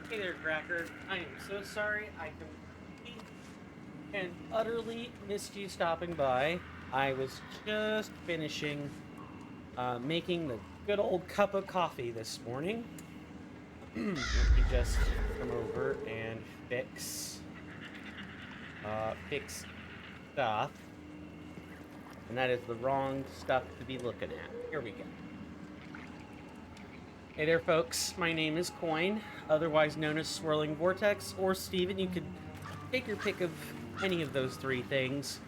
Hey there, Cracker. I am so sorry. I completely and utterly missed you stopping by. I was just finishing making the good old cup of coffee this morning. Let me just come over and fix stuff. And that is the wrong stuff to be looking at. Here we go. Hey there, folks. My name is Coin, otherwise known as Swirling Vortex, or Steven. You could take your pick of any of those three things.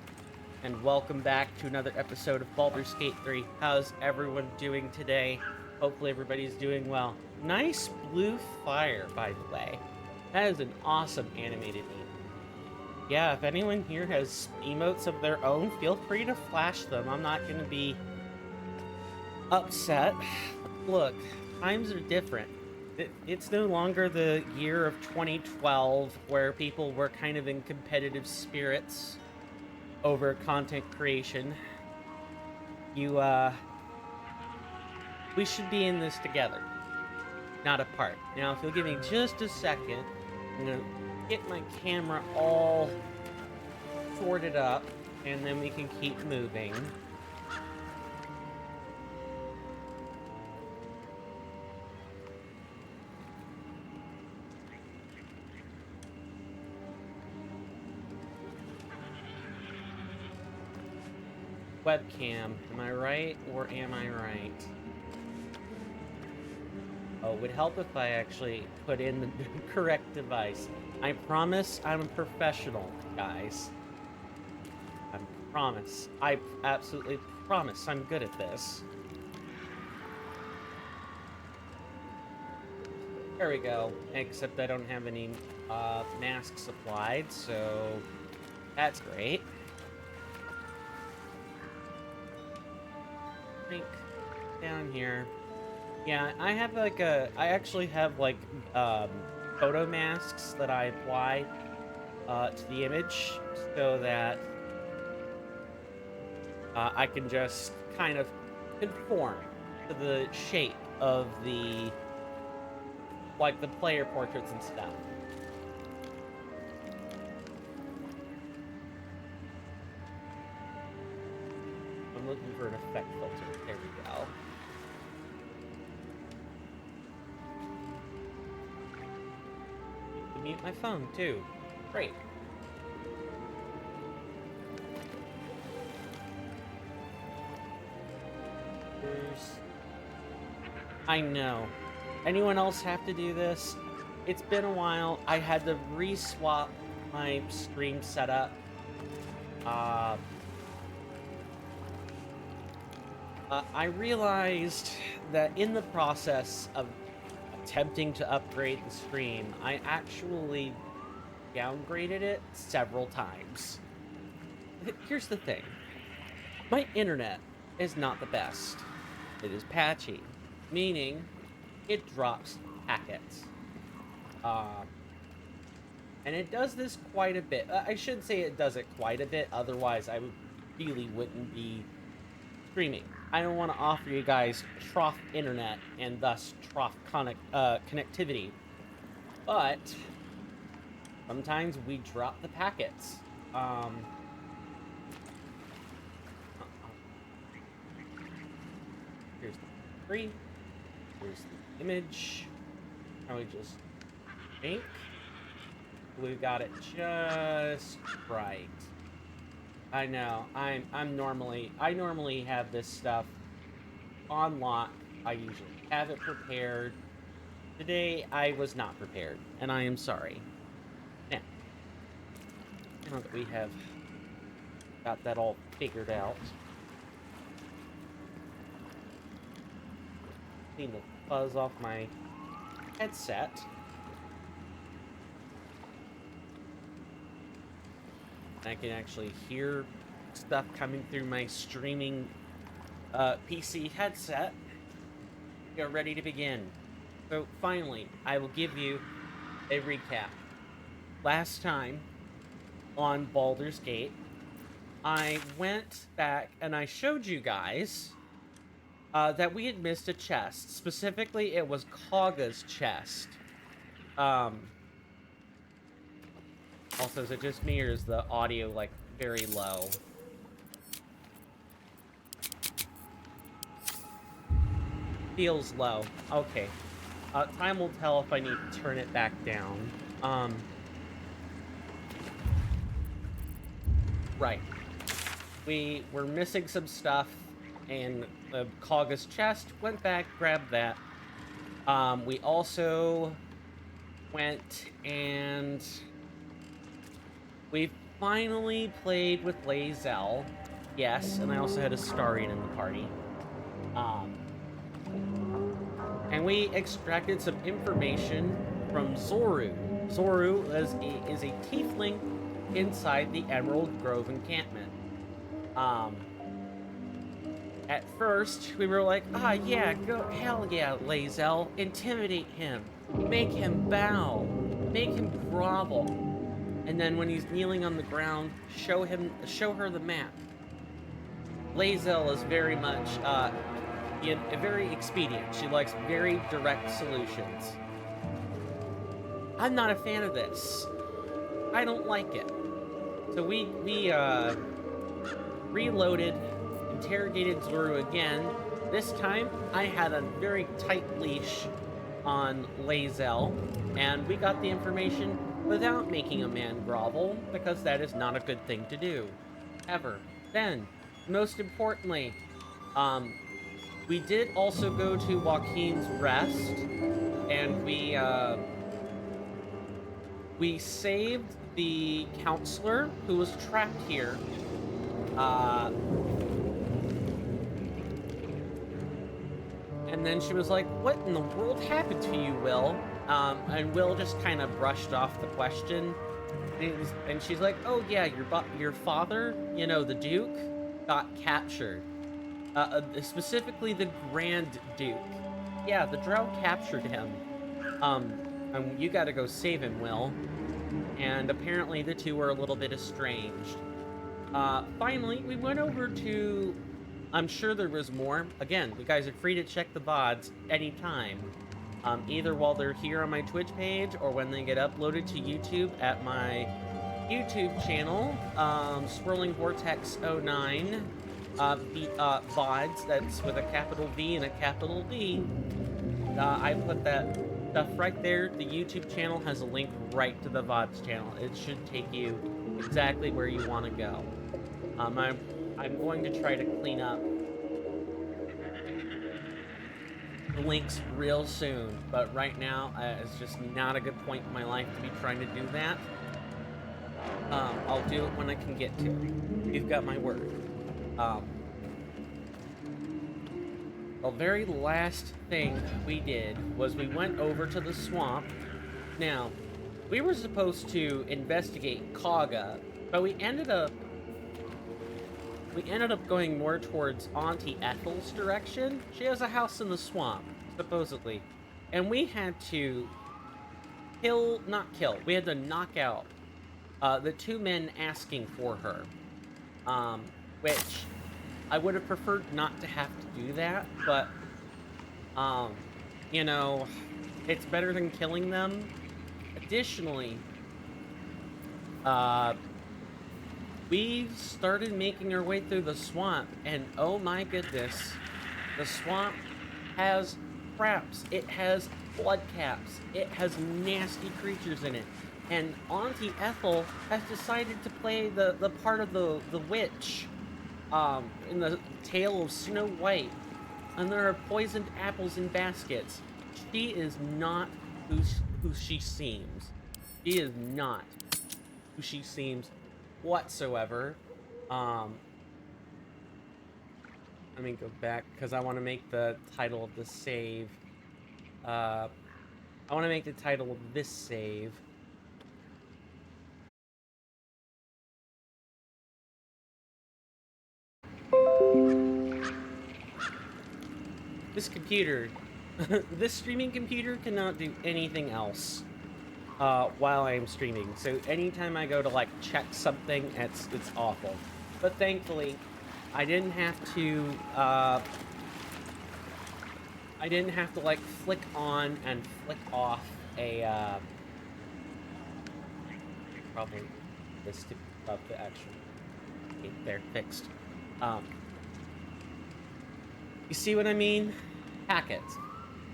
And welcome back to another episode of Baldur's Gate 3. How's everyone doing today? Hopefully everybody's doing well. Nice blue fire, by the way. That is an awesome animated emote. Yeah, if anyone here has emotes of their own, feel free to flash them. I'm not going to be upset. Look, times are different. It's no longer the year of 2012 where people were kind of in competitive spirits over content creation. We should be in this together, not apart. Now, if you'll give me just a second, I'm gonna get my camera all sorted up, and then we can keep moving. Webcam, am I right, or am I right? Oh, it would help if I actually put in the correct device. I promise I'm a professional, guys. I promise. I absolutely promise I'm good at this. There we go. Except I don't have any masks supplied, so that's great. Think down here. Yeah, I have I actually have photo masks that I apply to the image so that I can just kind of conform to the shape of the player portraits and stuff. I'm looking for an effect filter. There we go. To mute my phone too. Great. I know. Anyone else have to do this? It's been a while. I had to re-swap my stream setup. I realized that in the process of attempting to upgrade the stream, I actually downgraded it several times. Here's the thing. My internet is not the best. It is patchy, meaning it drops packets. And it does this quite a bit. I should say it does it quite a bit, otherwise I really wouldn't be streaming. I don't want to offer you guys trough internet and thus trough connectivity. But sometimes we drop the packets. Here's the tree. Here's the image. And we just think we've got it just right. I know. I normally have this stuff on lock. I usually have it prepared. Today I was not prepared, and I am sorry. Now that we have got that all figured out, need to fuzz off my headset. I can actually hear stuff coming through my streaming PC headset. We are ready to begin. So finally, I will give you a recap. Last time on Baldur's Gate, I went back and I showed you guys that we had missed a chest. Specifically, it was Kagha's chest. Um, also, is it just me or is the audio, like, very low? Feels low. Okay. Time will tell if I need to turn it back down. Right. We were missing some stuff in Kaga's chest. Went back, grabbed that. We also went and we finally played with Lae'zel. Yes, and I also had a Starian in the party. And we extracted some information from Zoru. Zoru is a tiefling inside the Emerald Grove encampment. At first, we were like, yeah, go, hell yeah, Lae'zel, intimidate him, make him bow, make him grovel. And then when he's kneeling on the ground, show her the map. Lae'zel is very much, very expedient. She likes very direct solutions. I'm not a fan of this. I don't like it. So we reloaded, interrogated Zoru again. This time, I had a very tight leash on Lae'zel, and we got the information without making a man grovel, because that is not a good thing to do. Ever. Then, most importantly, we did also go to Joaquin's Rest, and we saved the counselor who was trapped here. And then she was like, what in the world happened to you, Will? And Will just kind of brushed off the question. And she's like, oh yeah, your father, you know, the Duke, got captured. Specifically the Grand Duke. Yeah, the Drow captured him. And you gotta go save him, Will. And apparently the two were a little bit estranged. Finally, we went over to... I'm sure there was more. Again, you guys are free to check the VODs anytime. Either while they're here on my Twitch page or when they get uploaded to YouTube at my YouTube channel, Swirling Vortex 09. VODs, that's with a capital V and a capital D. I put that stuff right there. The YouTube channel has a link right to the VODs channel. It should take you exactly where you want to go. I'm going to try to clean up the links real soon, but right now it's just not a good point in my life to be trying to do that. I'll do it when I can get to it. You've got my word. The very last thing we did was we went over to the swamp. Now, we were supposed to investigate Kaga, but we ended up going more towards Auntie Ethel's direction. She has a house in the swamp, supposedly. And we had to we had to knock out the two men asking for her. Which I would have preferred not to have to do that, but, you know, it's better than killing them. Additionally, we started making our way through the swamp, and oh my goodness, the swamp has traps, it has blood caps, it has nasty creatures in it, and Auntie Ethel has decided to play the part of the witch, in the tale of Snow White, and there are poisoned apples in baskets. She is not who she seems. She is not who she seems whatsoever. Let me go back, because I want to make the title of the save. I want to make the title of this save this computer, this streaming computer cannot do anything else while I am streaming. So anytime I go to like check something, it's awful. But thankfully, I didn't have to like flick on and flick off a probably this to of the actual okay, there fixed. Um, you see what I mean? Packets.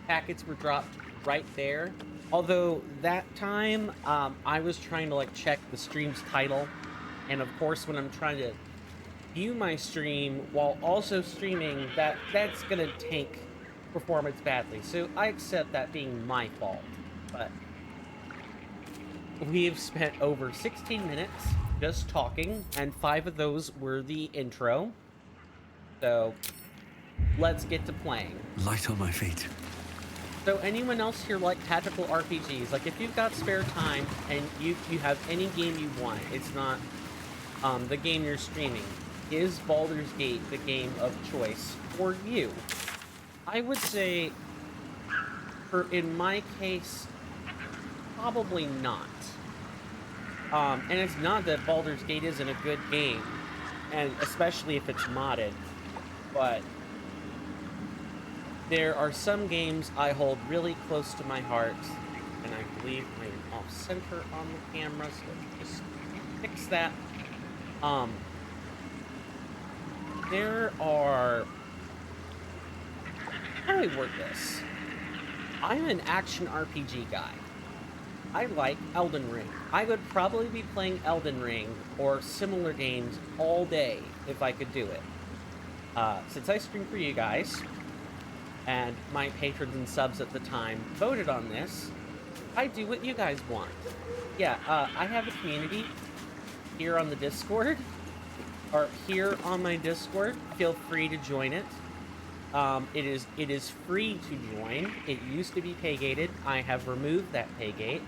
Packets were dropped right there. Although that time, I was trying to like check the stream's title, and of course, when I'm trying to view my stream while also streaming, that's gonna tank performance badly. So I accept that being my fault. But we've spent over 16 minutes just talking, and 5 of those were the intro. So let's get to playing. Light on my feet. So anyone else here like tactical RPGs? Like if you've got spare time and you have any game you want, it's not the game you're streaming, is Baldur's Gate the game of choice for you? I would say, in my case, probably not. And it's not that Baldur's Gate isn't a good game, and especially if it's modded, but there are some games I hold really close to my heart, and I believe I'm off center on the camera, so let's just fix that. There are... How do I word this? I'm an action RPG guy. I like Elden Ring. I would probably be playing Elden Ring or similar games all day if I could do it. Since I stream for you guys, and my patrons and subs at the time voted on this, I do what you guys want. Yeah, I have a community here on the Discord, or here on my Discord. Feel free to join it. It is free to join. It used to be pay gated. I have removed that pay gate.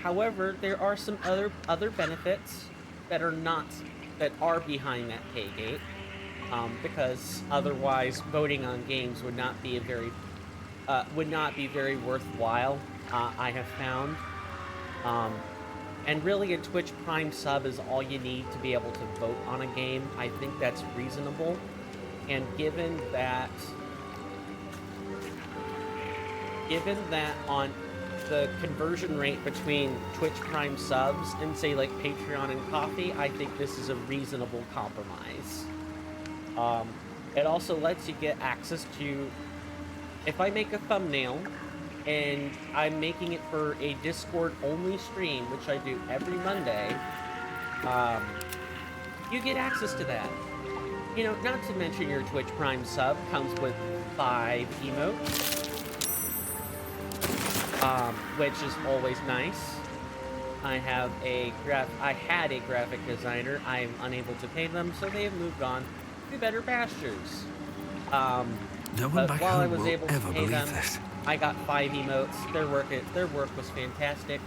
However, there are some other benefits that are behind that pay gate. Because otherwise voting on games would not be very worthwhile. I have found, and really a Twitch Prime sub is all you need to be able to vote on a game. I think that's reasonable, and given that on the conversion rate between Twitch Prime subs and say like Patreon and Coffee, I think this is a reasonable compromise. It also lets you get access to, if I make a thumbnail and I'm making it for a Discord only stream, which I do every Monday, you get access to that. You know, not to mention your Twitch Prime sub comes with 5 emotes, which is always nice. I had a graphic designer. I am unable to pay them, so they have moved on to better pastures. No one back while I home was will able to ever pay them, believe this. I got 5 emotes. Their work was fantastic.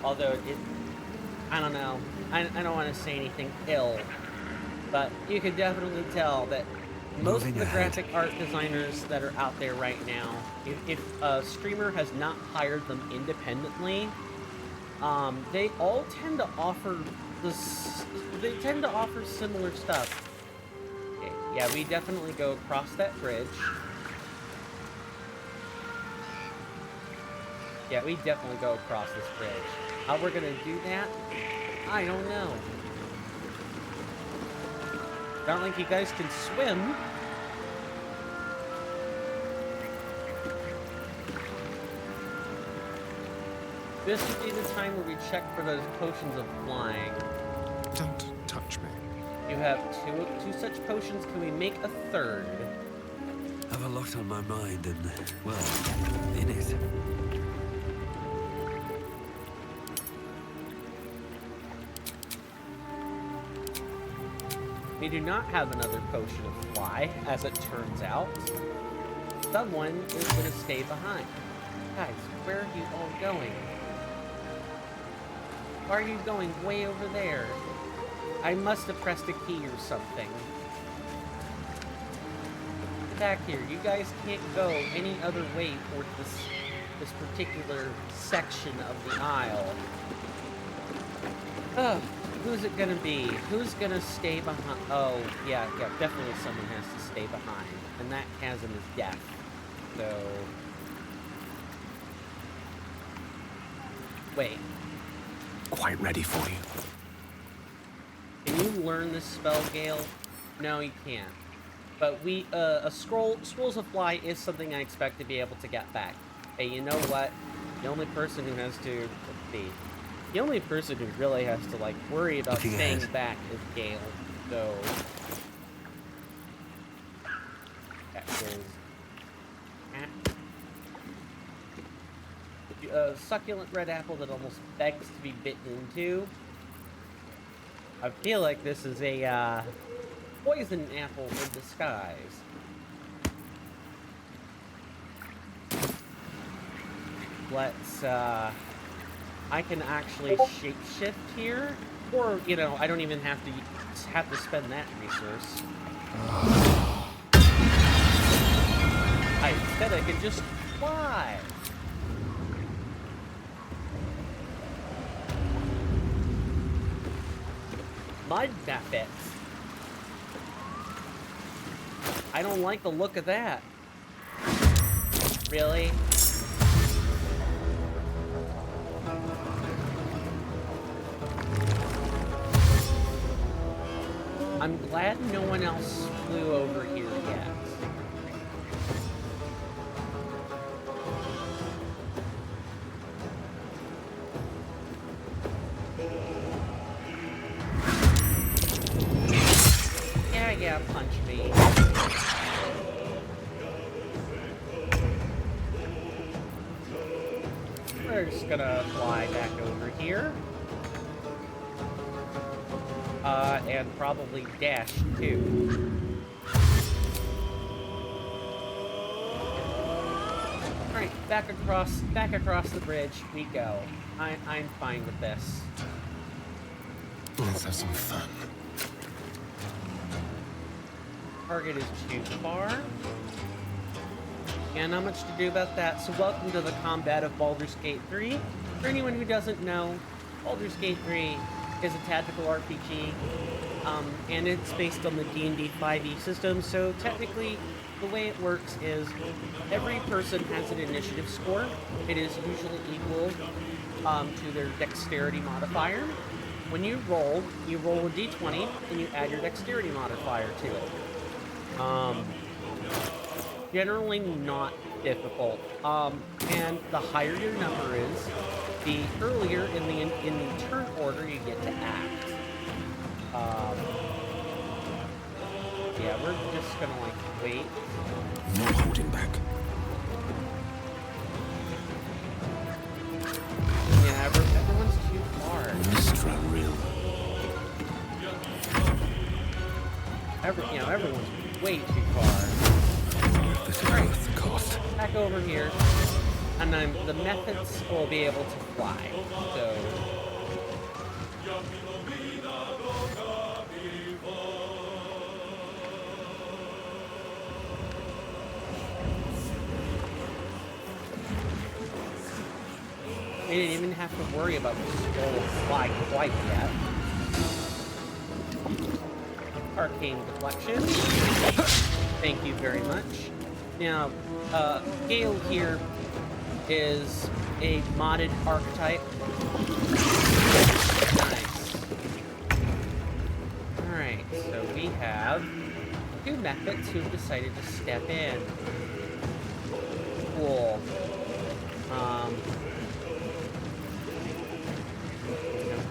Although I don't know. I don't want to say anything ill, but you can definitely tell that most of the graphic art designers that are out there right now, if a streamer has not hired them independently, they all tend to offer similar stuff. Okay, yeah, we definitely go across that bridge. Yeah, we definitely go across this bridge. How we're gonna do that? I don't know. I don't think you guys can swim. This would be the time where we check for those potions of flying. Don't touch me. You have two such potions. Can we make a third? I have a lot on my mind and, well, in it. We do not have another potion of fly, as it turns out. Someone is going to stay behind. Guys, where are you all going? Why are you going way over there? I must have pressed a key or something. Get back here. You guys can't go any other way for this particular section of the aisle. Ugh. Who's it gonna be? Who's gonna stay behind? Oh, yeah, definitely someone has to stay behind. And that chasm is death. So... Wait. Quite ready for you. Can you learn this spell, Gale? No, you can't. But Scrolls of Fly is something I expect to be able to get back. Hey, you know what? The only person who has to, the only person who really has to, like, worry about staying back is Gale. So, that is a succulent red apple that almost begs to be bitten into. I feel like this is a, poison apple in disguise. Let's, I can actually shapeshift here, or, you know, I don't even have to spend that resource. Instead I could just fly. Mud Muppets. I don't like the look of that. Really? I'm glad no one else flew over here yet. Yeah, punch me. We're just gonna fly back over here. And probably dash too. Alright, back across the bridge we go. I'm fine with this. Let's have some fun. Target is too far. And not much to do about that. So welcome to the combat of Baldur's Gate 3. For anyone who doesn't know, Baldur's Gate 3 is a tactical RPG, and it's based on the D&D 5e system. So technically, the way it works is every person has an initiative score. It is usually equal to their dexterity modifier. When you roll a d20 and you add your dexterity modifier to it. Generally not difficult. And the higher your number is, the earlier in the turn order you get to act. Yeah, we're just gonna like wait. No holding back. Yeah, everyone's too far. Mistra real. Everyone's way too far. This is worth the cost. Back over here, and then the methods will be able to fly. So. We didn't even have to worry about the scroll fly quite yet. Arcane deflection. Thank you very much. Now, Gale here is a modded archetype. Nice. Alright, so we have two methods who've decided to step in. Cool.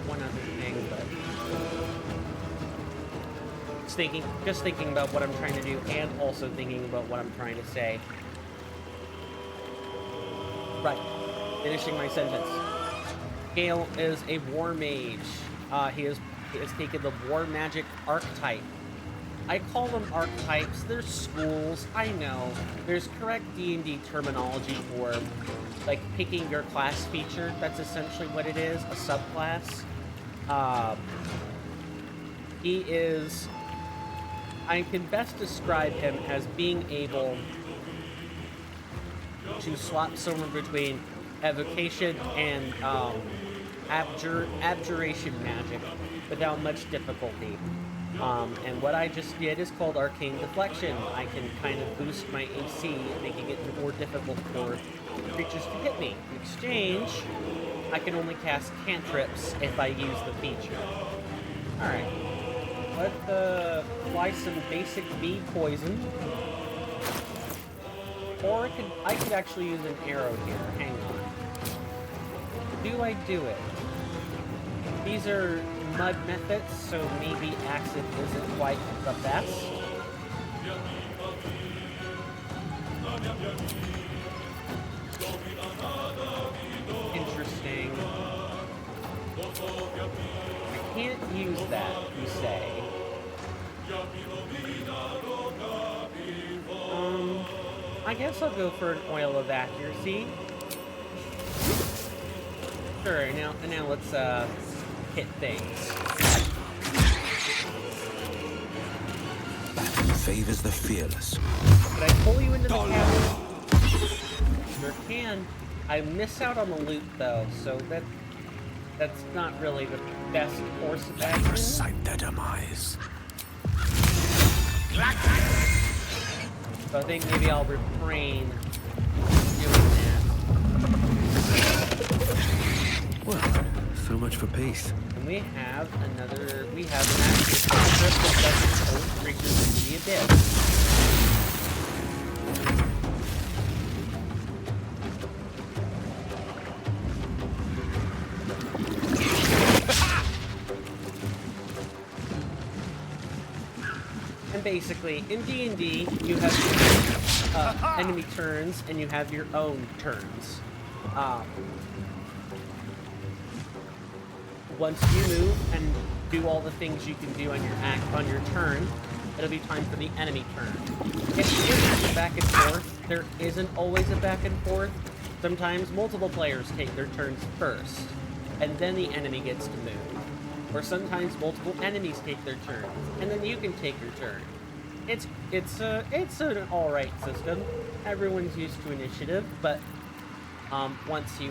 One other thing, but just thinking about what I'm trying to do, and also thinking about what I'm trying to say. Right, finishing my sentence. Gale is a war mage. He has taken the war magic archetype. I call them archetypes. They're schools. I know. There's correct D&D terminology for, like, picking your class feature. That's essentially what it is, a subclass. He is... I can best describe him as being able to swap somewhere between evocation and abjuration magic without much difficulty. And what I just did is called Arcane Deflection. I can kind of boost my AC, making it more difficult for creatures to hit me. In exchange, I can only cast cantrips if I use the feature. Alright. Let's apply some basic bee poison. Or I could actually use an arrow here. Hang on. Do I do it? These are mud methods, so maybe acid isn't quite the best. Interesting. I can't use that, you say. I guess I'll go for an oil of accuracy. Sure, now let's hit things. Favors the fearless. Could I pull you into the cabin? Sure can. I miss out on the loot though, so that's not really the best course of action. Recite their demise. So I think maybe I'll refrain from doing that. Well, so much for peace. And we have an active cantrip that doesn't hold creatures into the abyss. And basically, in D&D, you have enemy turns, and you have your own turns. Once you move and do all the things you can do on your turn, it'll be time for the enemy turn. It's a back and forth. There isn't always a back and forth. Sometimes multiple players take their turns first, and then the enemy gets to move. Or sometimes multiple enemies take their turn, and then you can take your turn. It's an alright system. Everyone's used to initiative, but once you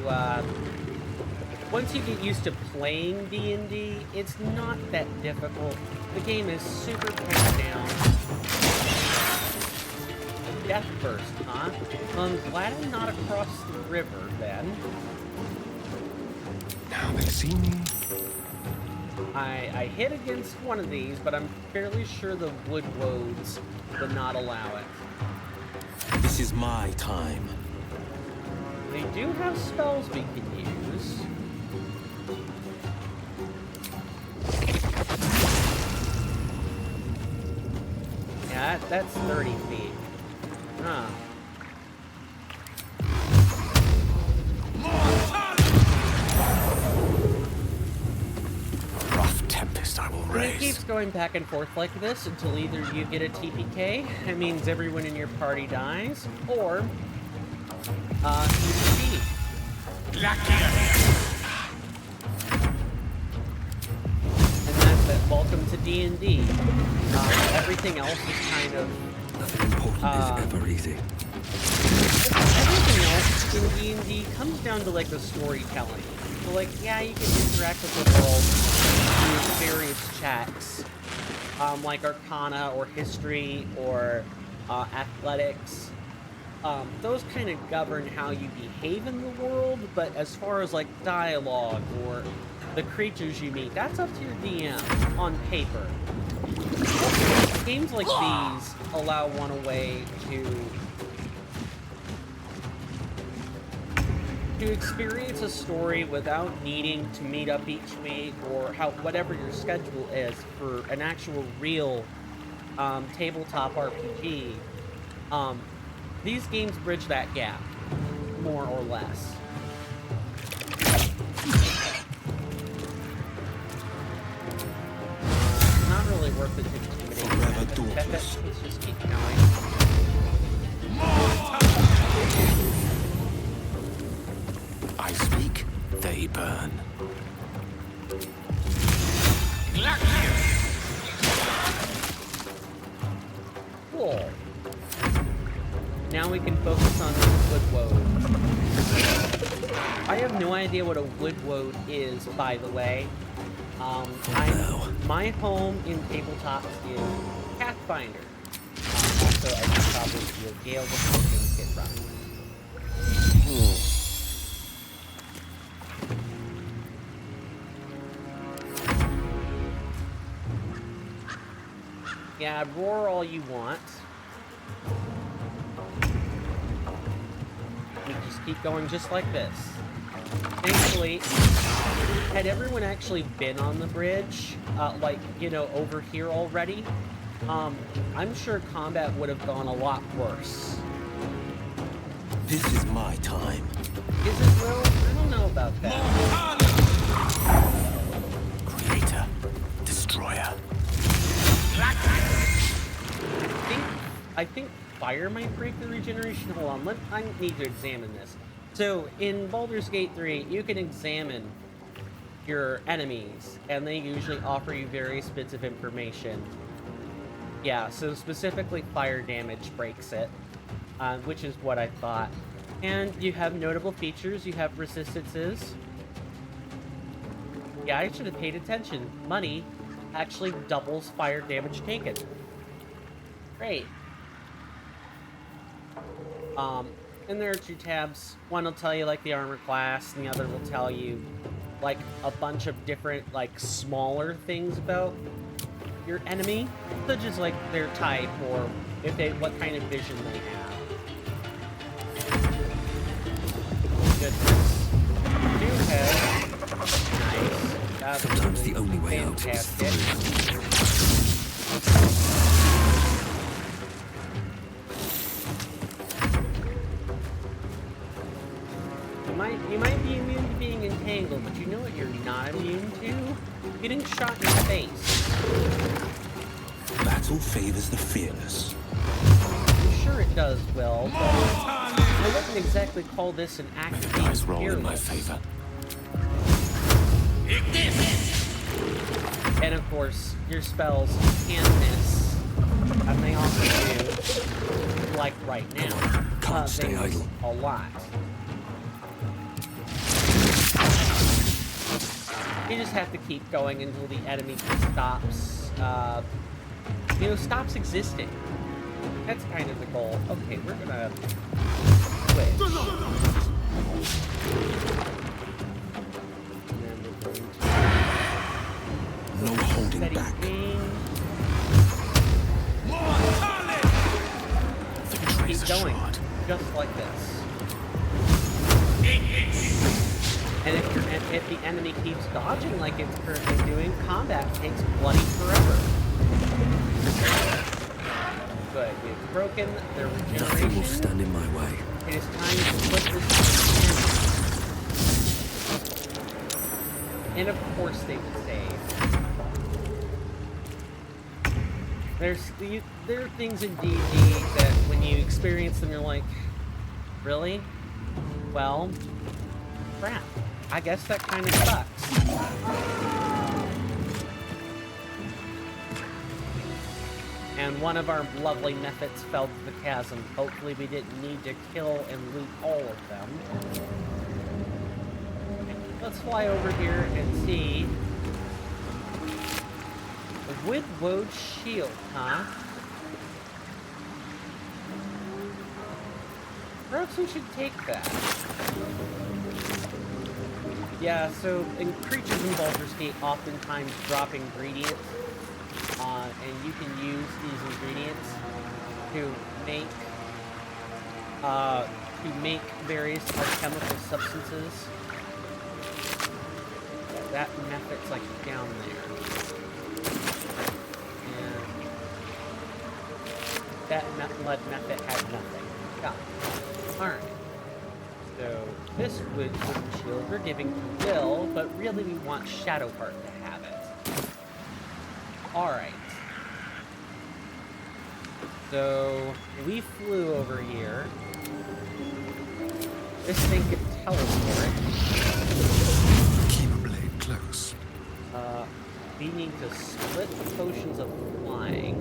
get used to playing D&D, it's not that difficult. The game is super pared down. Death burst, huh? I'm glad I'm not across the river then. Now they see me. I hit against one of these, but I'm fairly sure the wood woads would not allow it. This is my time. They do have spells we can use. Yeah, that's 30 feet. Huh. Tempest I will And raise. it keeps going back and forth like this until either you get a TPK, that means everyone in your party dies, or you defeat. And that's it. Welcome to D&D. Everything else is kind of... Nothing important is ever easy. Everything else in D&D comes down to, like, the storytelling. So, like, yeah, you can interact with the world through various checks, like Arcana or History or Athletics. Those kind of govern how you behave in the world, but as far as, like, dialogue or the creatures you meet, that's up to your DM on paper. Games like these allow one a way to experience a story without needing to meet up each week or whatever your schedule is for an actual real tabletop RPG. These games bridge that gap, more or less. Not really worth it to intimidate. Let's just keep going. I speak, they burn. Cool. Now we can focus on the woodwoad. I have no idea what a woodwoad is, by the way. My home in tabletops is Pathfinder. Also, I should probably do a Gale before things get rough. Yeah, roar all you want. We just keep going just like this. Thankfully, had everyone actually been on the bridge, like, you know, over here already, I'm sure combat would have gone a lot worse. This is my time. Is it, Will? I don't know about that. Creator. Destroyer. I think fire might break the regeneration. Hold on, I need to examine this. So, in Baldur's Gate 3, you can examine your enemies, and they usually offer you various bits of information. Yeah, so specifically fire damage breaks it, which is what I thought. And you have notable features, you have resistances. Yeah, I should have paid attention. Money actually doubles fire damage taken. Great. And there are two tabs. One will tell you, like, the armor class, and the other will tell you, like, a bunch of different, like, smaller things about your enemy, such as, like, their type, or if they, what kind of vision they have. Goodness. Two heads. Nice. That's Sometimes really the only way out is fantastic. through. You might be immune to being entangled, but you know what you're not immune to? Getting shot in the face. Battle favors the fearless. I'm sure it does, Will, but I wouldn't exactly call this an act of being Dice roll in my fearless. favor. And of course, your spells can miss, and they often do, like right now. Can't They stay miss idle. a lot. You just have to keep going until the enemy stops, stops existing. That's kind of the goal. Okay, we're gonna switch. And then we're going to No holding steady back. aim. Victory is Keep going, assured. just like this. And if the enemy keeps dodging like it's currently doing, combat takes bloody forever. Good, we've broken their Nothing will regeneration. stand in my way. It is time to put this to an end. And of course they would save. There are things in D&D that when you experience them, you're like, really? Well, crap. I guess that kind of sucks. And one of our lovely methods fell to the chasm. Hopefully we didn't need to kill and loot all of them. Let's fly over here and see. A Wood shield, huh? Perhaps we should take that. Yeah, so creatures in Baldur's Gate oftentimes drop ingredients, and you can use these ingredients to make various alchemical substances. That method's like down there, and that lead method had nothing. Got it. All right. So this wood shield we're giving to Will, but really we want Shadowheart to have it. Alright. So we flew over here. This thing could teleport. Keep a blade close. We need to split potions of flying.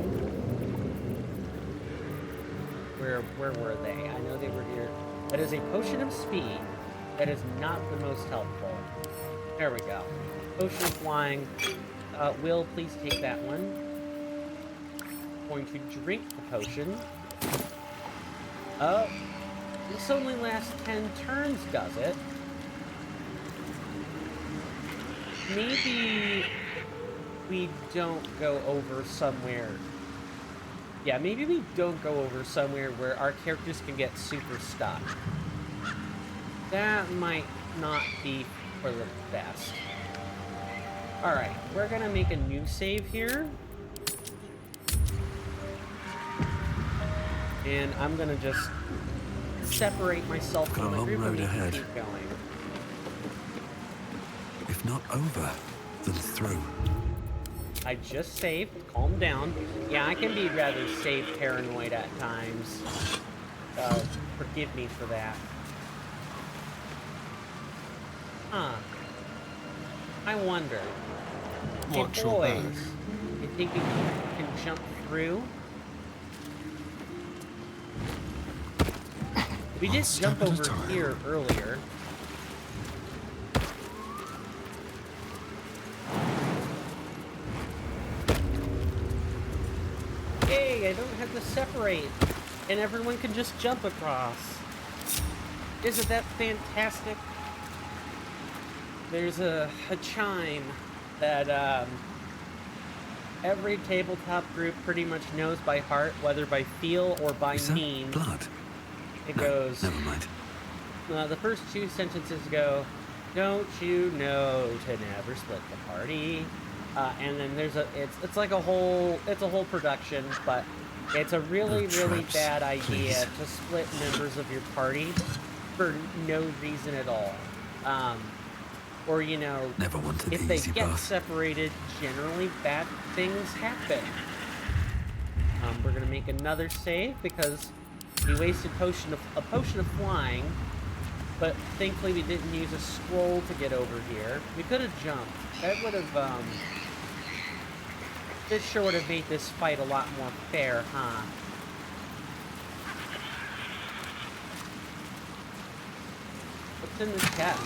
Where were they? I know they were here. That is a potion of speed. That is not the most helpful. There we go. Potion of flying. Will, please take that one. Going to drink the potion. This only lasts 10 turns, does it? Maybe we don't go over somewhere. Yeah, maybe we don't go over somewhere where our characters can get super stuck. That might not be for the best. Alright, we're gonna make a new save here. And I'm gonna just separate myself Got from a the long group road and ahead. keep going. If not over, then through. I just saved. Calm down. Yeah, I can be rather save paranoid at times. Forgive me for that. Huh. I wonder. Watch Hey, your boys, back. you think you can jump through? We One did step jump at a over time. here earlier. Hey, I don't have to separate, and everyone can just jump across. Isn't that fantastic? There's a chime that every tabletop group pretty much knows by heart, whether by feel or by Is that means. blood? It No, goes, never mind. the first two sentences go, "Don't you know to never split the party?" And then there's it's like a whole production, but it's a really traps, bad idea please. to split members of your party for no reason at all. Or you know, Never wanted if the they easy get path. separated, generally bad things happen. We're gonna make another save because we wasted a potion of flying, but thankfully we didn't use a scroll to get over here. We could have jumped. That would have this sure would have made this fight a lot more fair, huh? What's in this chest?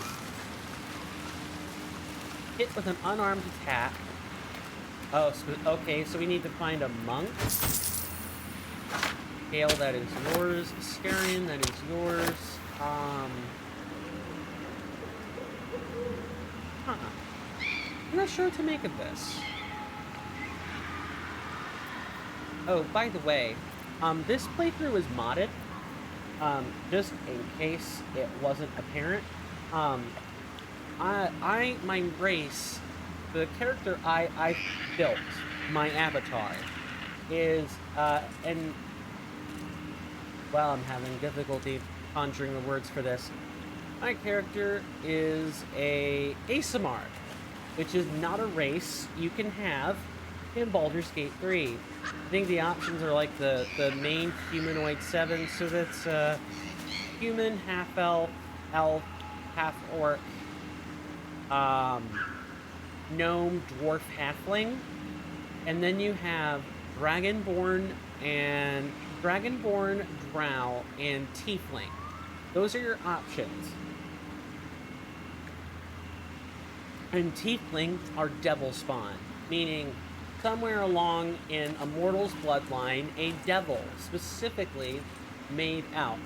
Hit with an unarmed attack. Oh, okay, so we need to find a monk. Gale, that is yours. Scarian, that is yours. Huh. I'm not sure what to make of this. Oh, by the way, this playthrough is modded. Just in case it wasn't apparent. My race, the character I built, my avatar, is, and, well, I'm having difficulty conjuring the words for this. My character is a Asimar, which is not a race you can have in Baldur's Gate 3. I think the options are like the main humanoid 7, so that's human, half-elf, elf, half-orc, gnome, dwarf, halfling, and then you have dragonborn, drow, and tiefling. Those are your options. And tiefling are devil spawn, meaning somewhere along in a mortal's bloodline, a devil specifically made out.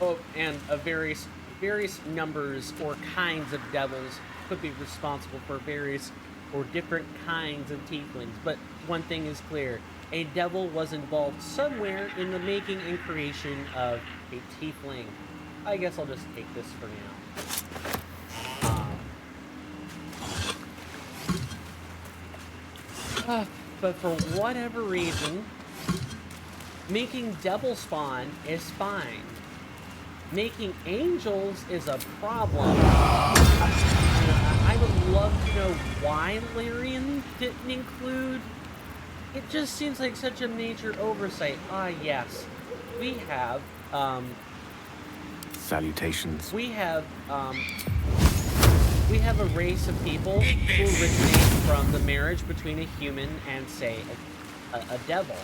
Oh, and a various numbers or kinds of devils could be responsible for various or different kinds of tieflings. But one thing is clear, a devil was involved somewhere in the making and creation of a tiefling. I guess I'll just take this for now. But for whatever reason, making devil spawn is fine. Making angels is a problem. I would love to know why Larian didn't include. It just seems like such a major oversight. Yes. We have, Salutations. we have a race of people who originate from the marriage between a human and, say, a devil.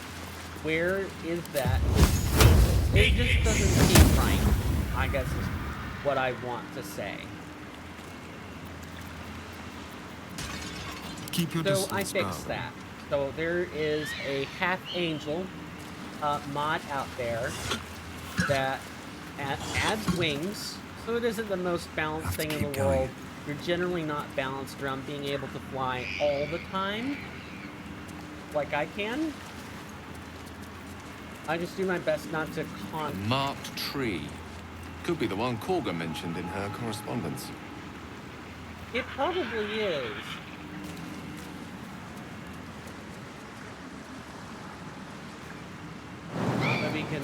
Where is that? It just doesn't seem right, I guess is what I want to say. Keep your So distance, I fixed Baldur. that. So there is a half angel mod out there that adds wings, so it isn't the most balanced Have to thing in the keep going. world. You're generally not balanced around being able to fly all the time, like I can. I just do my best not to A marked tree. Could be the one Korga mentioned in her correspondence. It probably is. But we can,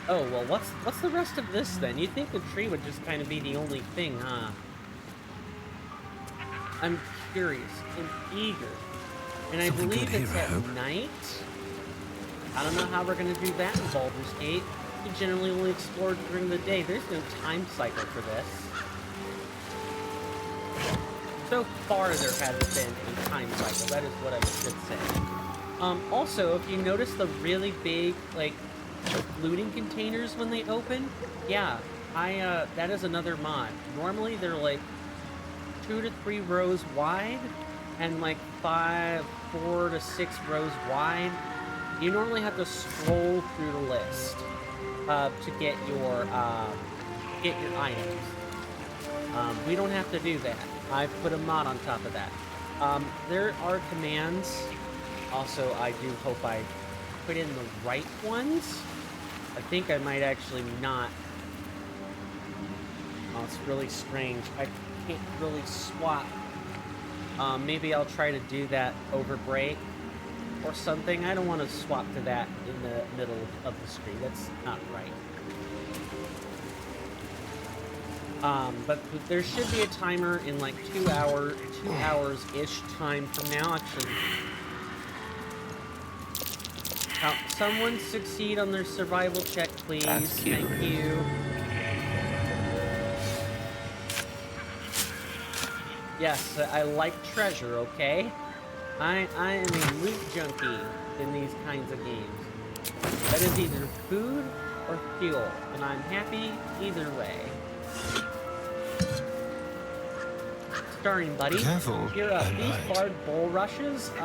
Oh, well, what's the rest of this, then? You'd think the tree would just kind of be the only thing, huh? I'm curious and eager. And Something I believe good it's here, I at hope. night. I don't know how we're going to do that in Baldur's Gate. We generally only explore during the day. There's no time cycle for this. So far, there hasn't been a time cycle. That is what I should say. Also, if you notice the really big, like, looting containers when they open, yeah, that is another mod. Normally, they're, like, 2 to 3 rows wide, and, like, 4 to 6 rows wide. You normally have to scroll through the list to get your items. We don't have to do that. I've put a mod on top of that. There are commands. Also, I do hope I put in the right ones. I think I might actually not. Oh, it's really strange. I can't really swap. Maybe I'll try to do that over break or something. I don't want to swap to that in the middle of the screen. That's not right. But there should be a timer in like 2 hours-ish time from now. Actually, someone succeed on their survival check, please. That's cute. Thank you. Yes, I like treasure, okay? I am a loot junkie in these kinds of games. That is either food or fuel, and I'm happy either way. Starring, buddy. Careful, You're up. at These night. barred bulrushes, if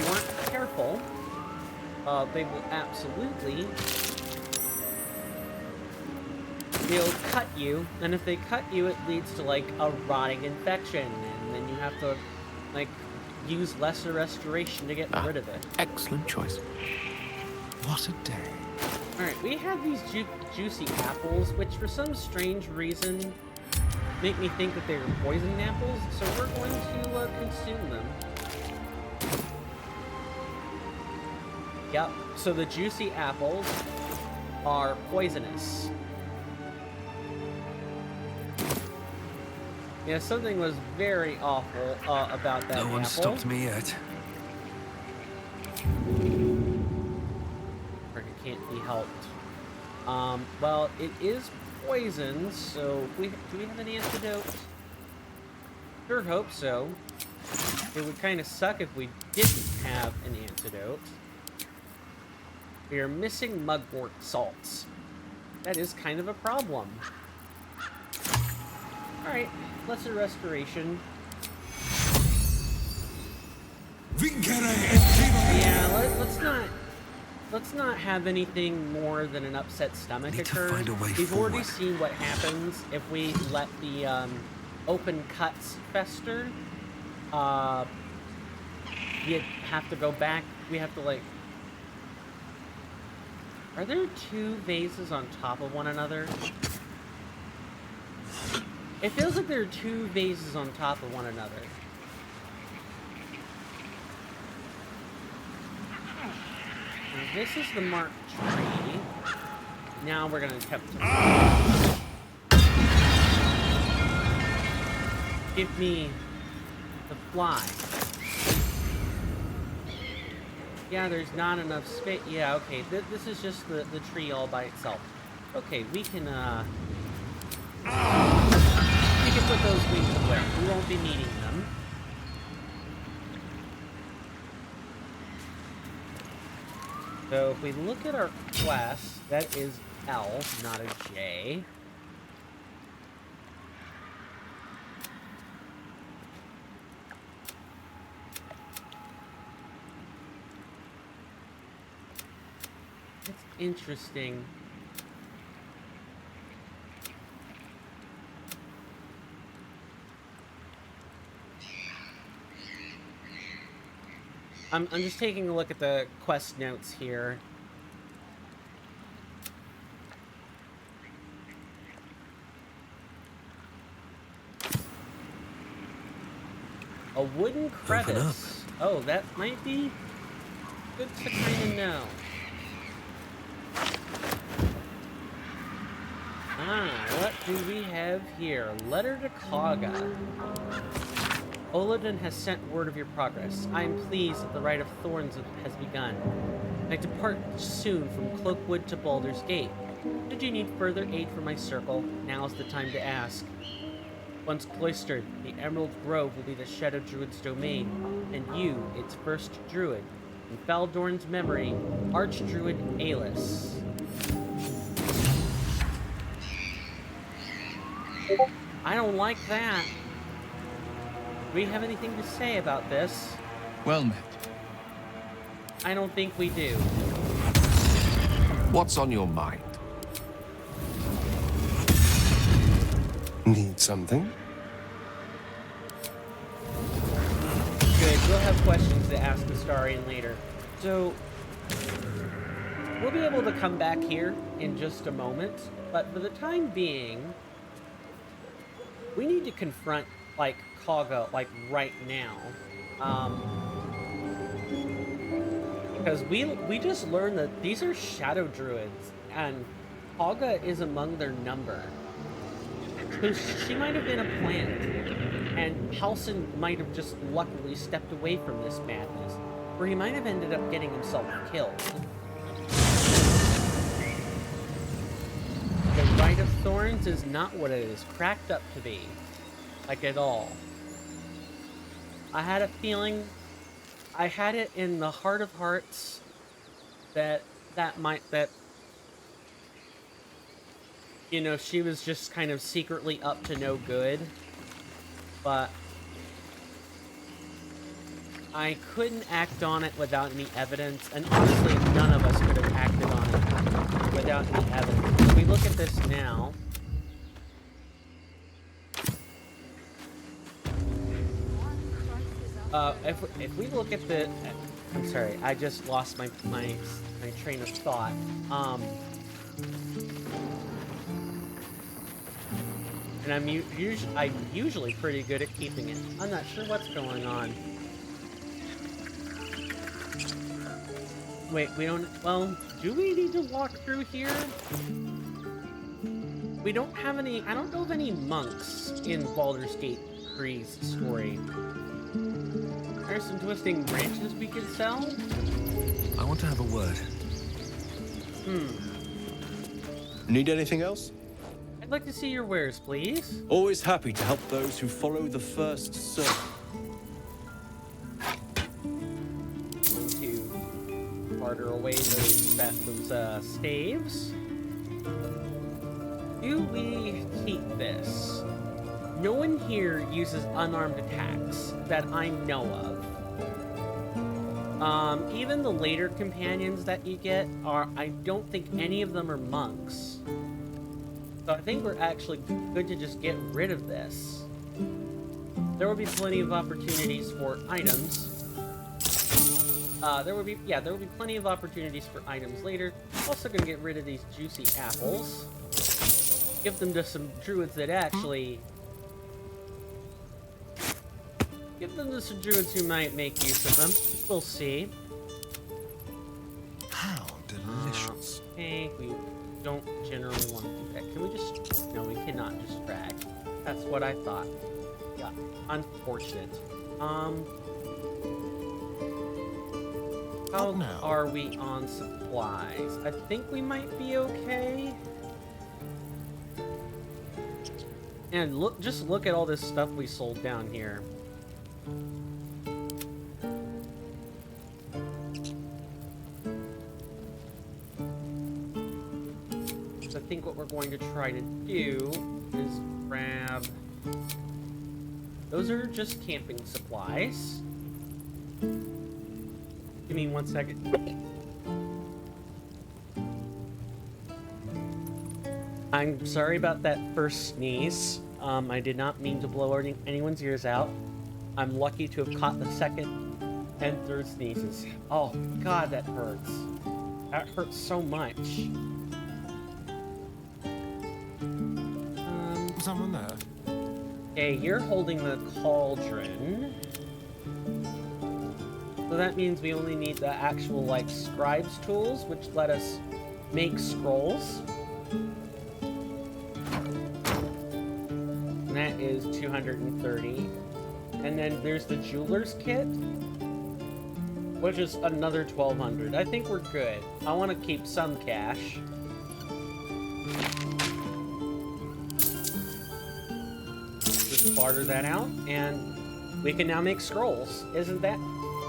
you aren't careful, they will absolutely... They'll cut you, and if they cut you, it leads to, like, a rotting infection, and then you have to, like, use lesser restoration to get rid of it. Excellent choice. What a day. Alright, we have these juicy apples, which for some strange reason make me think that they are poison apples, so we're going to consume them. Yep, so the juicy apples are poisonous. Yeah, something was very awful about that apple. No one stopped me yet. It can't be helped. Well, it is poison, so do we have an antidote? Sure hope so. It would kind of suck if we didn't have an antidote. We are missing mugwort salts. That is kind of a problem. Alright, lesser restoration. Yeah, let's not have anything more than an upset stomach Need to occur. find a way We've already forward. seen what happens if we let the open cuts fester. You have to go back. We have to, like... Are there 2 vases on top of one another? It feels like there are 2 vases on top of one another. And this is the marked tree. Now we're gonna attempt to... Give me the fly. Yeah, there's not enough space. Yeah, okay. This is just the tree all by itself. Okay, we can put those wings away. We won't be needing them. So if we look at our quest, that is L, not a J. interesting. I'm just taking a look at the quest notes here. A wooden crevice. Oh, that might be good to kind of know. What do we have here? Letter to Kaga. Oladin has sent word of your progress. I am pleased that the Rite of Thorns has begun. I depart soon from Cloakwood to Baldur's Gate. Should you need further aid from my circle, now is the time to ask. Once cloistered, the Emerald Grove will be the Shadow Druid's domain, and you, its first druid. In Baldorn's memory, Archdruid Alis. I don't like that. Do we have anything to say about this? Well met. I don't think we do. What's on your mind? Need something? Good, we'll have questions to ask Astarion later. So, we'll be able to come back here in just a moment, but for the time being, we need to confront, like, Kaga, like, right now. Because we just learned that these are Shadow Druids, and Kaga is among their number. So she might have been a plant, and Halsin might have just luckily stepped away from this madness, or he might have ended up getting himself killed. The Rite of Thorns is not what it is cracked up to be, like at all. I had a feeling, I had it in the heart of hearts that you know, she was just kind of secretly up to no good, but I couldn't act on it without any evidence, and honestly, none of us could have acted on it without any evidence. If we look at this now, if we look at the, I'm sorry, I just lost my train of thought. And I'm usually pretty good at keeping it. I'm not sure what's going on. Wait, we don't... Well, do we need to walk through here? We don't have any... I don't know of any monks in Baldur's Gate 3's story. There's some twisting branches we could sell? I want to have a word. Need anything else? I'd like to see your wares, please. Always happy to help those who follow the first circle. Going to barter away those staves. Do we keep this? No one here uses unarmed attacks that I know of. Even the later companions that you get are, I don't think any of them are monks. So I think we're actually good to just get rid of this. There will be plenty of opportunities for items. There will be plenty of opportunities for items later. Also gonna get rid of these juicy apples. Give them to some druids that actually... Give them to some druids who might make use of them. We'll see. How delicious. Okay, we don't generally want to do that. Can we just... No, we cannot just drag. That's what I thought. Yeah, unfortunate. How are we on supplies? I think we might be okay. And look, just look at all this stuff we sold down here. So I think what we're going to try to do is grab... Those are just camping supplies. Give me 1 second. I'm sorry about that first sneeze. I did not mean to blow anyone's ears out. I'm lucky to have caught the second and third sneezes. Oh, God, that hurts. That hurts so much. Someone there? Okay, you're holding the cauldron. So that means we only need the actual, like, scribe's tools, which let us make scrolls. And that is 230. And then there's the jeweler's kit, which is another 1,200. I think we're good. I want to keep some cash. Just barter that out, and we can now make scrolls. Isn't that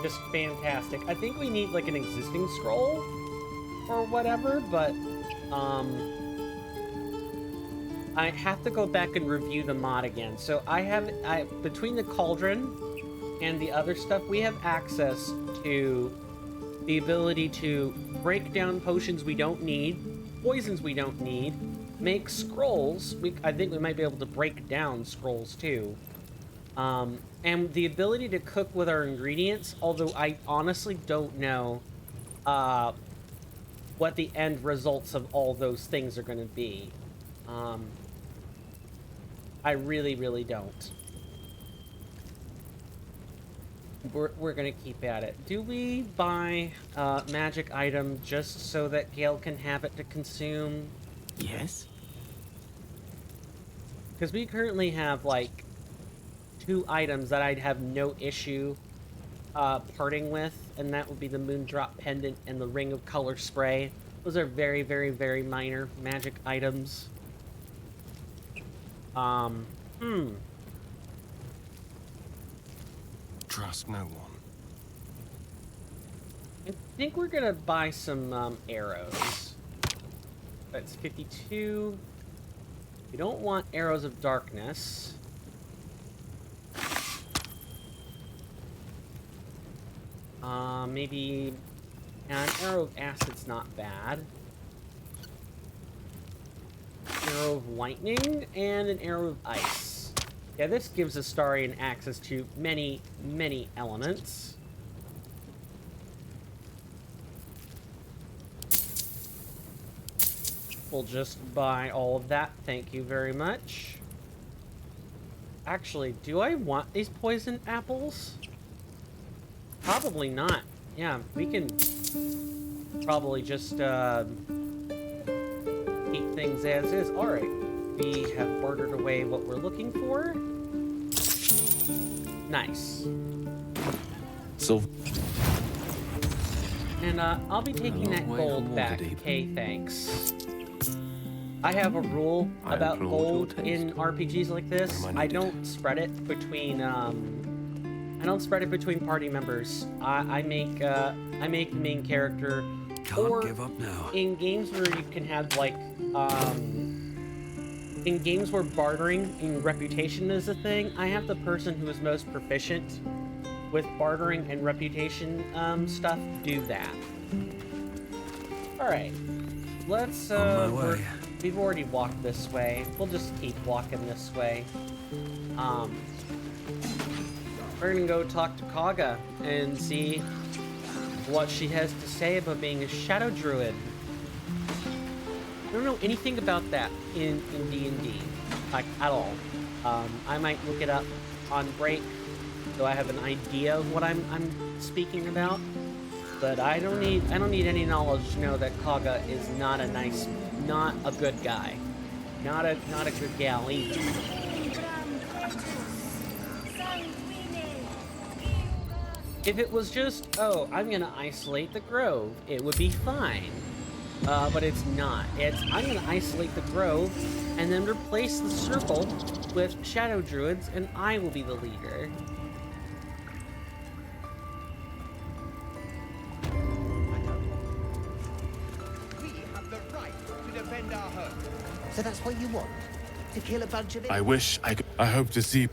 just fantastic? I think we need like an existing scroll or whatever, but I have to go back and review the mod again. So between the cauldron and the other stuff, we have access to the ability to break down potions we don't need, poisons we don't need, make scrolls. I think we might be able to break down scrolls too. And the ability to cook with our ingredients, although I honestly don't know what the end results of all those things are going to be. I really, really don't. We're gonna keep at it. Do we buy a magic item just so that Gale can have it to consume? Yes? Because we currently have, like, 2 items that I'd have no issue parting with, and that would be the Moondrop Pendant and the Ring of Color Spray. Those are very, very, very minor magic items. Trust no one. I think we're gonna buy some arrows. That's 52. We don't want arrows of darkness. Maybe an arrow of acid's not bad. Arrow of lightning and an arrow of ice. Yeah, this gives Astarion access to many, many elements. We'll just buy all of that. Thank you very much. Actually, do I want these poison apples? Probably not. Yeah, we can probably just keep things as is. Alright, we have bartered away what we're looking for. Nice. So. And I'll be taking that gold back. Okay, thanks. I have a rule about gold in RPGs like this. I don't spread it between party members. I make the main character. Can't give up now. In games where you can have like in games where bartering and reputation is a thing, I have the person who is most proficient with bartering and reputation stuff do that. All right, let's. On my way. We've already walked this way. We'll just keep walking this way. We're gonna go talk to Kaga and see what she has to say about being a shadow druid. I don't know anything about that in D&D, like at all. I might look it up on break, so I have an idea of what I'm speaking about. But I don't need any knowledge to know that Kaga is not a good guy, not a good gal either. If it was just, oh, I'm gonna isolate the grove, it would be fine. But it's not. It's, I'm gonna isolate the grove and then replace the circle with shadow druids, and I will be the leader. We have the right to defend our home. So that's what you want? To kill a bunch of... I wish I could. I hope to see.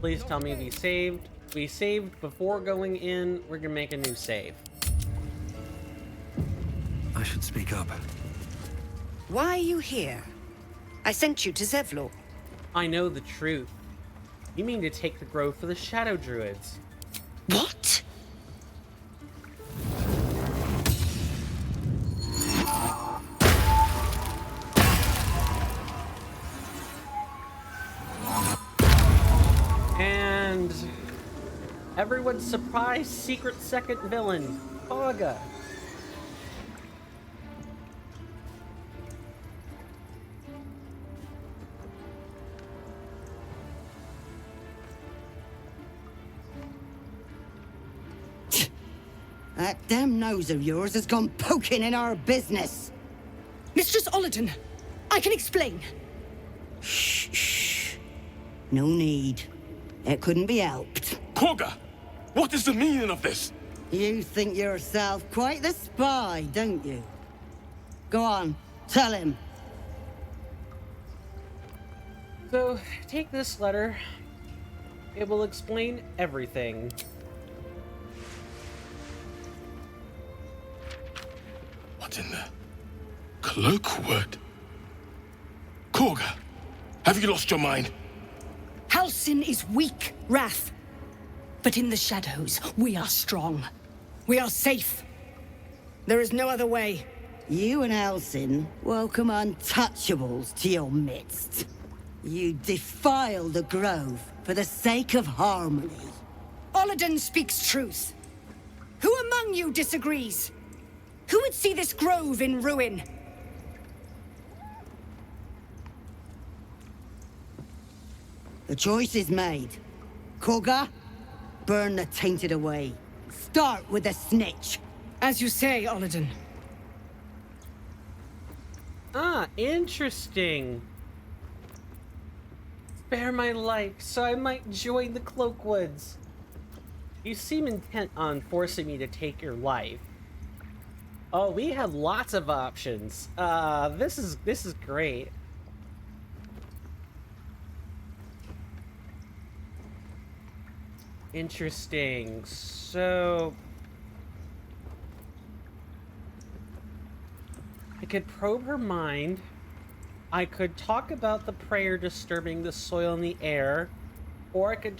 Please tell me we saved. We saved before going in. We're gonna make a new save. I should speak up. Why are you here? I sent you to Zevlor. I know the truth. You mean to take the grove for the Shadow Druids? What? And everyone's surprised secret second villain, Paga. That damn nose of yours has gone poking in our business. Mistress Ollerton, I can explain. Shh. No need. It couldn't be helped. Korga! What is the meaning of this? You think yourself quite the spy, don't you? Go on, tell him. So, take this letter. It will explain everything. What in the cloakwood? Korga, have you lost your mind? Halsin is weak, Wrath. But in the shadows, we are strong. We are safe. There is no other way. You and Halsin welcome untouchables to your midst. You defile the grove for the sake of harmony. Ollerton speaks truth. Who among you disagrees? Who would see this grove in ruin? The choice is made. Korga, burn the tainted away. Start with the snitch. As you say, Ollerton. Ah, interesting. Spare my life so I might join the Cloakwoods. You seem intent on forcing me to take your life. Oh, we have lots of options. This is great. Interesting. So I could probe her mind. I could talk about the prayer disturbing the soil in the air, or I could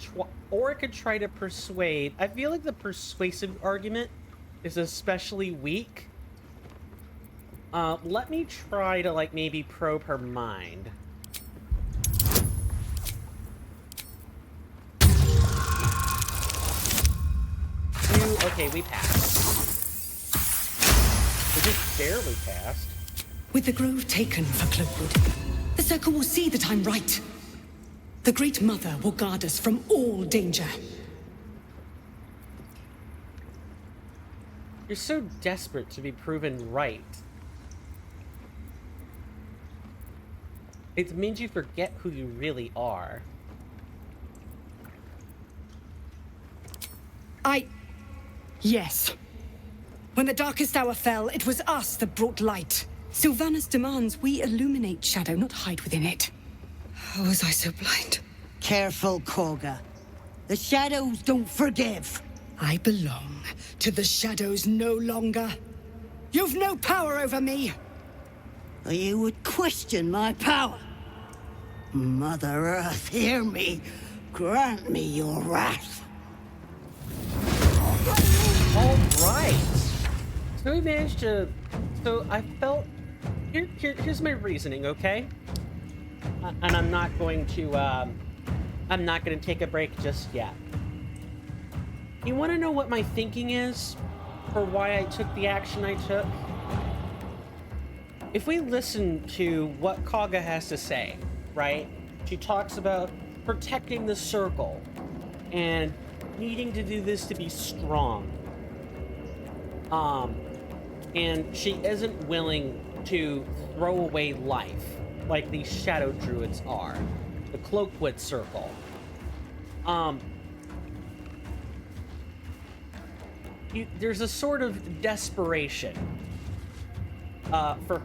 try to persuade. I feel like the persuasive argument is especially weak. Let me try to, like, maybe probe her mind. Okay, we passed. We just barely passed. With the grove taken for Cloakwood, the Circle will see that I'm right. The Great Mother will guard us from all danger. You're so desperate to be proven right. It means you forget who you really are. Yes. When the darkest hour fell, it was us that brought light. Sylvanas demands we illuminate shadow, not hide within it. How was I so blind? Careful, Korga. The shadows don't forgive. I belong to the shadows no longer. You've no power over me. You would question my power. Mother Earth, hear me. Grant me your wrath. All right. So we managed to. So I felt. Here's my reasoning, okay? And I'm not going to. I'm not going to take a break just yet. You want to know what my thinking is for why I took the action I took? If we listen to what Kaga has to say, right? She talks about protecting the circle and needing to do this to be strong. And she isn't willing to throw away life like these shadow druids are. The Cloakwood Circle. There's a sort of desperation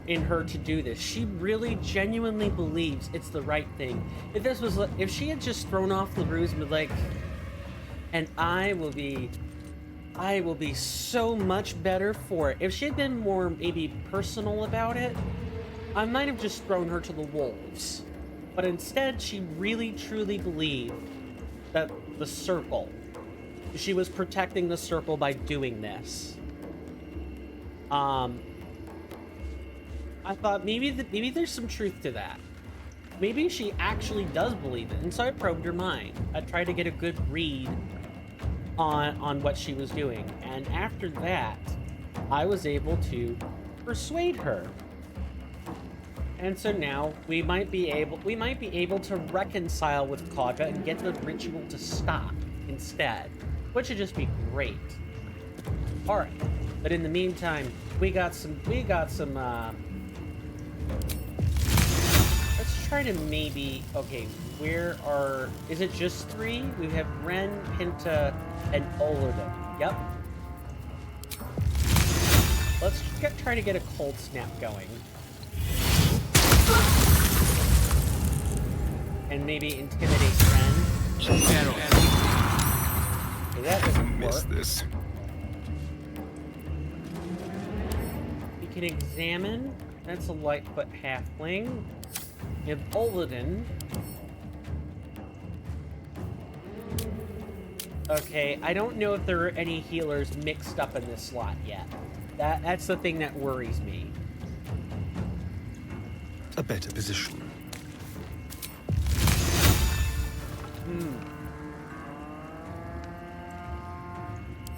in her to do this. She really genuinely believes it's the right thing. If she had just thrown off the ruse and been like, and I will be so much better for it. If she had been more maybe personal about it, I might have just thrown her to the wolves. But instead, she really truly believed that the circle, she was protecting the circle by doing this. I thought maybe there's some truth to that. Maybe she actually does believe it. And so I probed her mind. I tried to get a good read on what she was doing. And after that, I was able to persuade her. And so now we might be able to reconcile with Kaga and get the ritual to stop instead, which would just be great. All right, but in the meantime, we got some. Let's try to maybe. Okay, is it just 3? We have Ren, Pinta, and Olodum. Yep. Let's try to get a cold snap going. And maybe intimidate Ren. Okay, that doesn't work. This. We can examine. That's a Lightfoot halfling. We have Olodum. Okay, I don't know if there are any healers mixed up in this slot yet. That's the thing that worries me. A better position.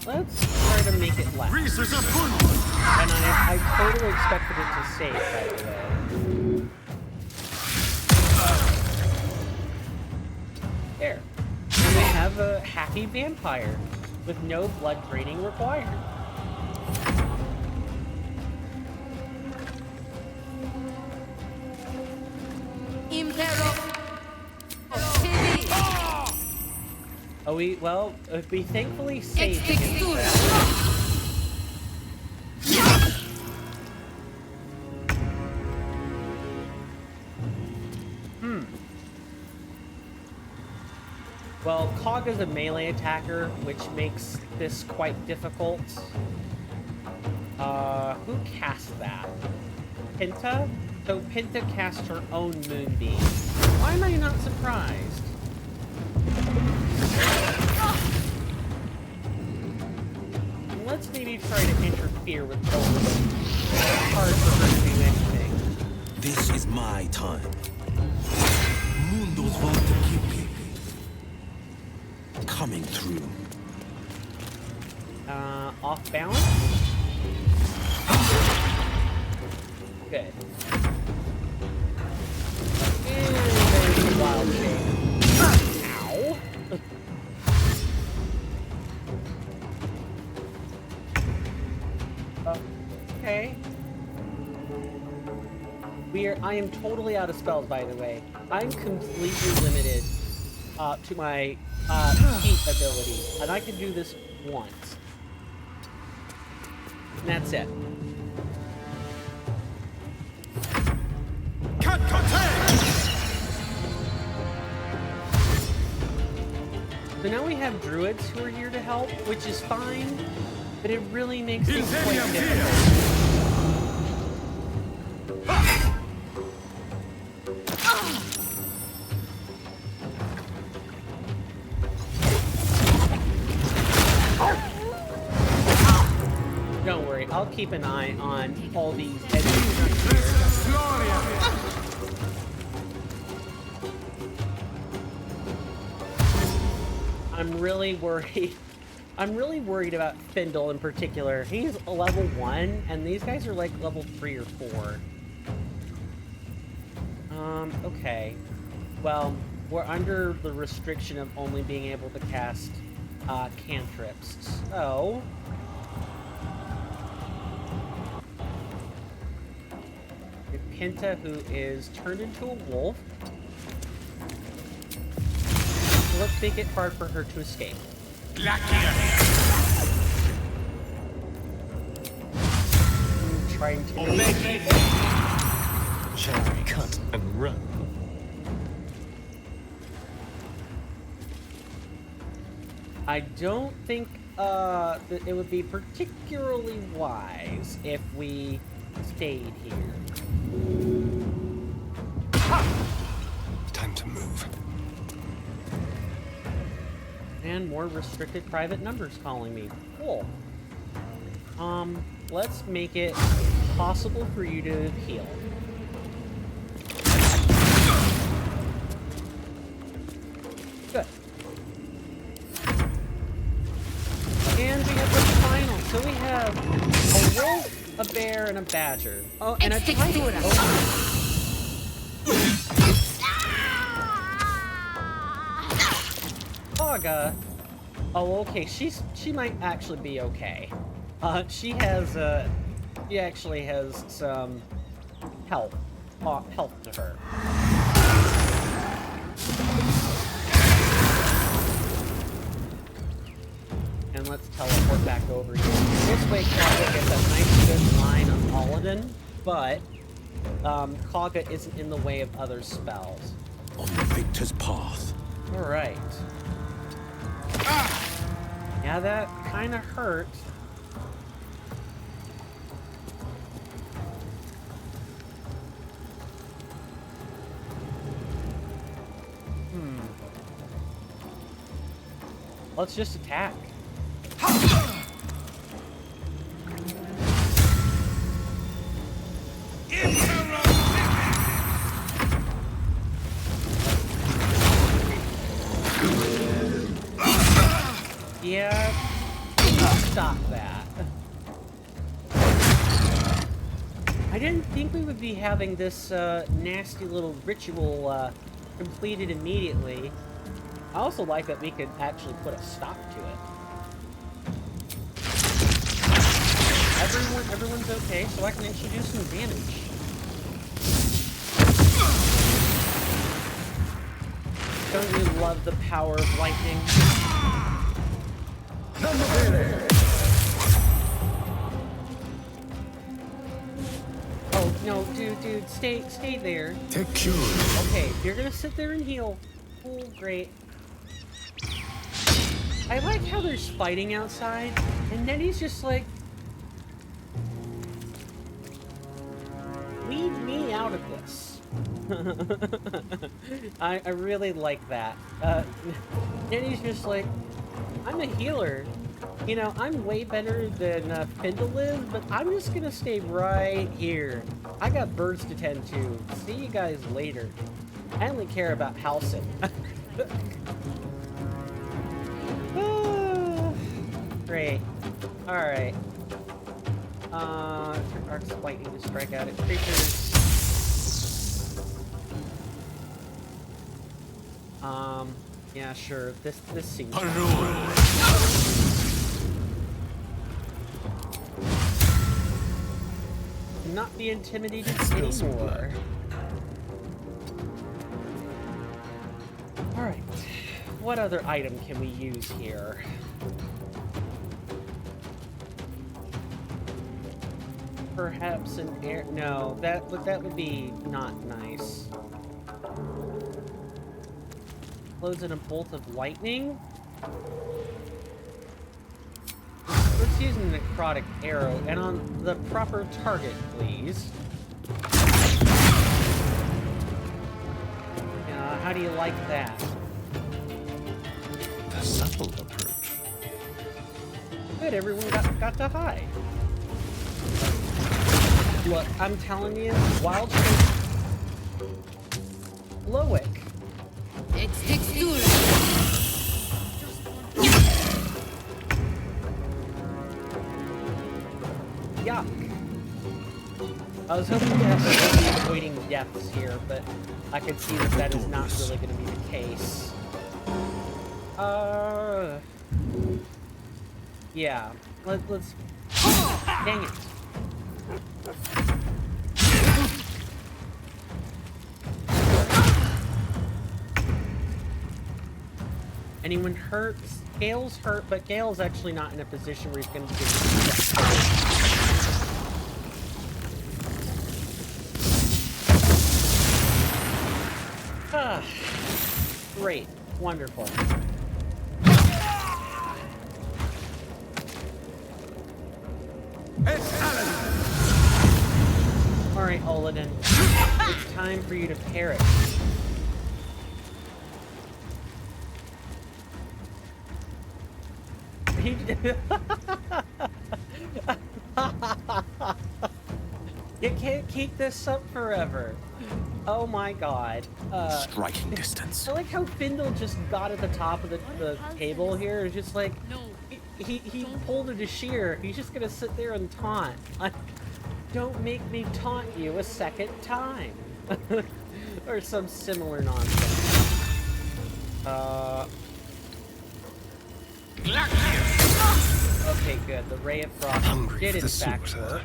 Let's try to make it last. And I totally expected it to save, by the way. There. And we have a happy vampire with no blood draining required. Oh, we thankfully saved him. Well, Cog is a melee attacker, which makes this quite difficult. Who cast that? Pinta? So Pinta cast her own moonbeam. Why am I not surprised? Let's maybe try to interfere with Baldur. It's hard for her to do anything. This is my time. Mundos volta kipi. Coming through. Off balance? Good. And there's the wild shape. Ow! Okay. I am totally out of spells, by the way. I'm completely limited to my heat ability, and I can do this once. And that's it. So now we have druids who are here to help, which is fine, but it really makes things quite difficult. Don't worry, I'll keep an eye on all these enemies here. I'm really worried. I'm really worried about Findle in particular. He's a level 1, and these guys are like level 3 or 4. Okay. Well, we're under the restriction of only being able to cast cantrips. So Pinta, who is turned into a wolf. So let's make it hard for her to escape. Trying to Shall we cut and run? I don't think that it would be particularly wise if we stayed here. Time to move. And more restricted private numbers calling me. Cool. Let's make it possible for you to heal. Good. And we have the final. So we have a wolf, a bear, and a badger. Oh, and a tiger. Saga. Oh, okay. She might actually be okay. She actually has some health to her. And let's teleport back over here. This way, Kaga gets a nice good line on Aladdin, but Kaga isn't in the way of other spells. On the victor's path. All right. Yeah, that kind of hurt. Let's just attack. Yeah, stop that. I didn't think we would be having this nasty little ritual completed immediately. I also like that we could actually put a stop to it. Everyone's okay, so I can introduce some damage. Don't you love the power of lightning? Oh no, dude, stay there. Take cure. Okay, you're gonna sit there and heal. Cool, great. I like how there's fighting outside, and then he's just like, leave me out of this. I really like that. Then he's just like, I'm a healer. You know, I'm way better than Findaliv, but I'm just gonna stay right here. I got birds to tend to. See you guys later. I only care about Halsin. Great. Alright. Arc's lightning to strike out at creatures. Yeah, sure. This seems not be intimidated anymore. Alright. What other item can we use here? Perhaps an air... No, that would be not nice. Close in a bolt of lightning? Let's use a necrotic arrow, and on the proper target, please. How do you like that? A subtle approach. Good, everyone got to hide. Look, I'm telling you, Wild Shape... Loic. It's textura. Yuck. I was hoping that we would be avoiding deaths here, but I could see that is not really going to be the case. Yeah. Let's... Dang it. Anyone hurt? Gale's hurt, but Gale's actually not in a position where he's going to get... Ah, great. Wonderful. Alright, Oladin. It's time for you to perish. You can't keep this up forever. Oh my god. Striking distance. I like how Findle just got at the top of the table here. It's just like, he pulled it to sheer. He's just gonna sit there and taunt. Don't make me taunt you a second time. Or some similar nonsense. Okay, good. The Ray of Frost did in fact work.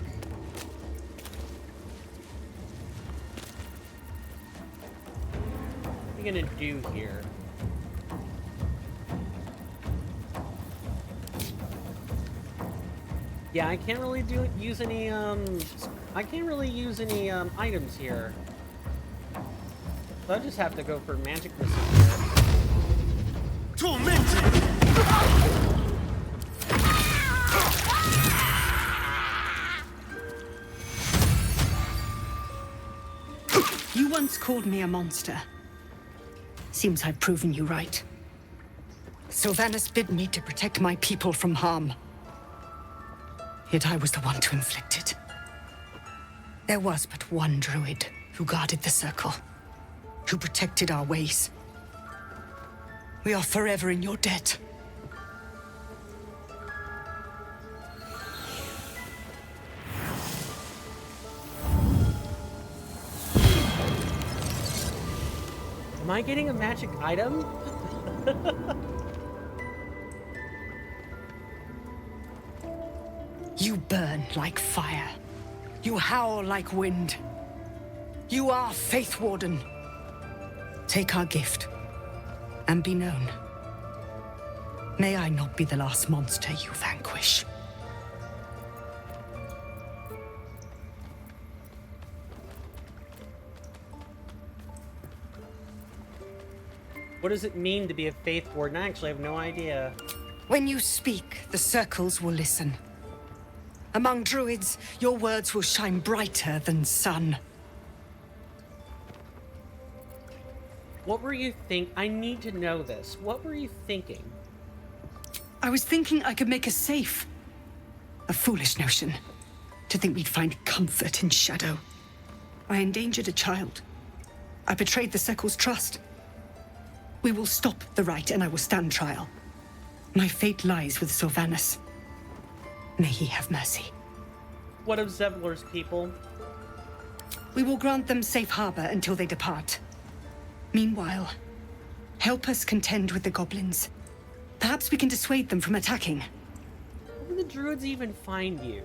What are you gonna do here? Yeah, I can't really use any items here. So I just have to go for magic missile here. Tormented! You once called me a monster. Seems I've proven you right. Sylvanas bid me to protect my people from harm. Yet I was the one to inflict it. There was but one druid who guarded the circle, who protected our ways. We are forever in your debt. Am I getting a magic item? You burn like fire. You howl like wind. You are Faith Warden. Take our gift, and be known. May I not be the last monster you vanquish. What does it mean to be a Faith Warden? I actually have no idea. When you speak, the circles will listen. Among druids, your words will shine brighter than sun. What were you I need to know this. What were you thinking? I was thinking I could make us safe. A foolish notion. To think we'd find comfort in shadow. I endangered a child. I betrayed the circle's trust. We will stop the right, and I will stand trial. My fate lies with Sylvanas. May he have mercy. What of Zevlor's people? We will grant them safe harbor until they depart. Meanwhile, help us contend with the goblins. Perhaps we can dissuade them from attacking. How did the druids even find you?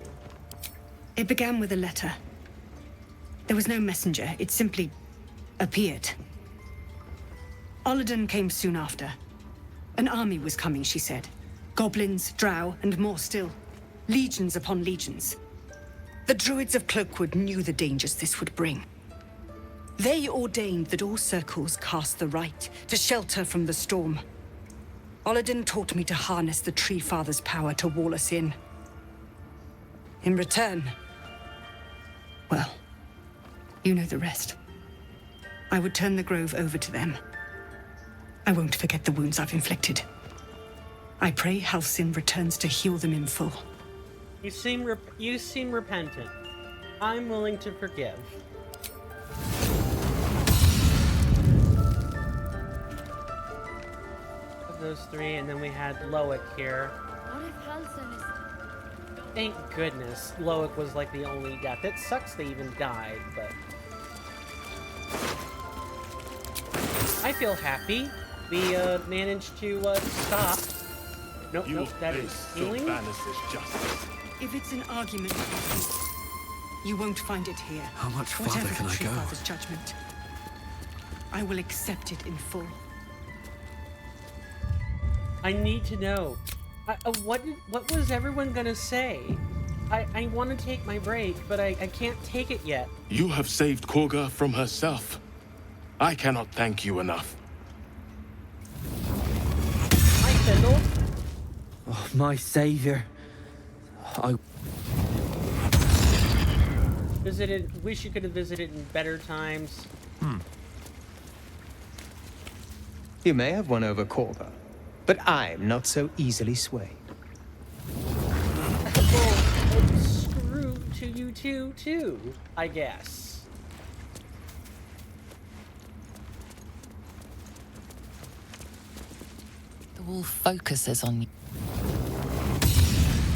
It began with a letter. There was no messenger. It simply appeared. Oladin came soon after. An army was coming, she said. Goblins, drow, and more still. Legions upon legions. The druids of Cloakwood knew the dangers this would bring. They ordained that all circles cast the right to shelter from the storm. Oladin taught me to harness the Tree Father's power to wall us in. In return, well, you know the rest. I would turn the grove over to them. I won't forget the wounds I've inflicted. I pray Halsin returns to heal them in full. You seem repentant. I'm willing to forgive. Of those three, and then we had Loic here. What if Halsin is... Thank goodness Loic was like the only death. It sucks they even died, but... I feel happy. We managed to stop. Nope, that is healing. Justice. If it's an argument, you won't find it here. How much farther Whatever can the I Tree go? Father's judgment, I will accept it in full. I need to know. What was everyone gonna say? I want to take my break, but I can't take it yet. You have saved Korga from herself. I cannot thank you enough. Hi, Findle. Oh, my savior. Wish you could have visited in better times. You may have won over Korga, but I'm not so easily swayed. Well, screw to you too, I guess. The wolf focuses on you.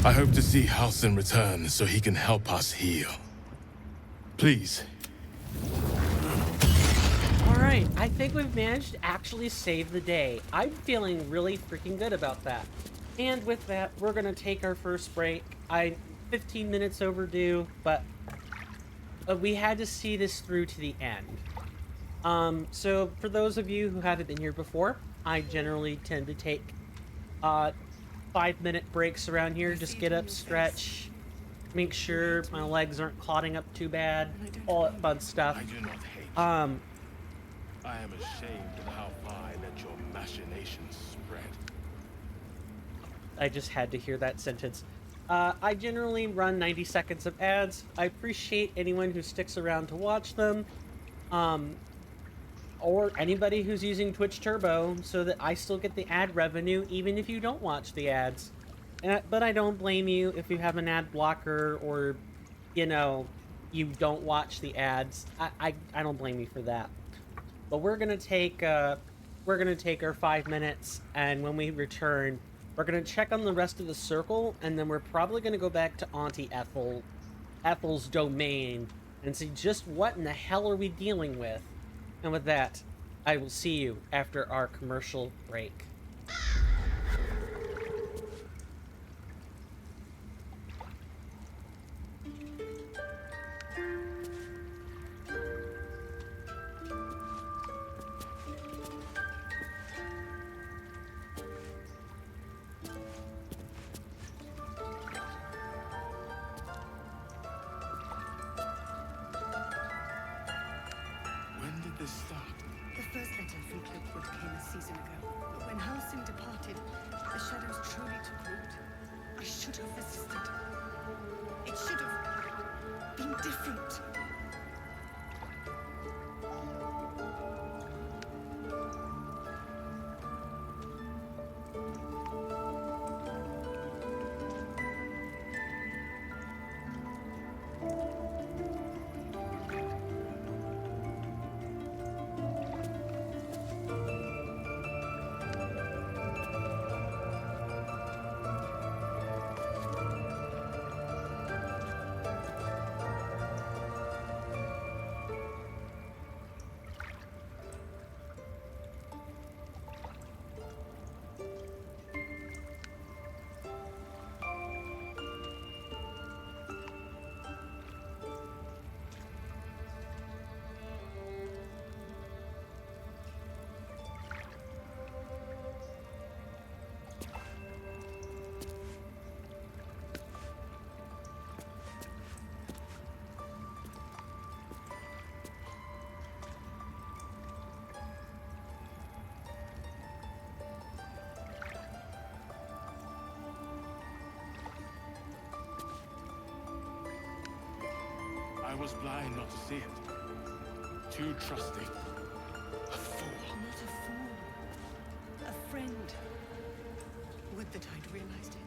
I hope to see Halsin return so he can help us heal. Please. Alright, I think we've managed to actually save the day. I'm feeling really freaking good about that. And with that, we're gonna take our first break. 15 minutes overdue, but we had to see this through to the end. So for those of you who haven't been here before, I generally tend to take 5-minute breaks around here. Just get up, stretch, make sure my legs aren't clotting up too bad, all that fun stuff. I do not hate. I am ashamed of how far I let your machinations spread. I just had to hear that sentence. I generally run 90 seconds of ads. I appreciate anyone who sticks around to watch them. Or anybody who's using Twitch Turbo so that I still get the ad revenue even if you don't watch the ads. But I don't blame you if you have an ad blocker or, you know, you don't watch the ads. I don't blame you for that. But we're gonna take our 5 minutes, and when we return, we're gonna check on the rest of the circle, and then we're probably gonna go back to Auntie Ethel's domain, and see just what in the hell are we dealing with. And with that, I will see you after our commercial break. When did this start? The first letter from Cloakwood came a season ago. But when Halsin departed, the shadows truly took root. I should have resisted. It should have been different. I was blind not to see it. Too trusting. A fool. Not a fool. A friend. Would that I'd realized it.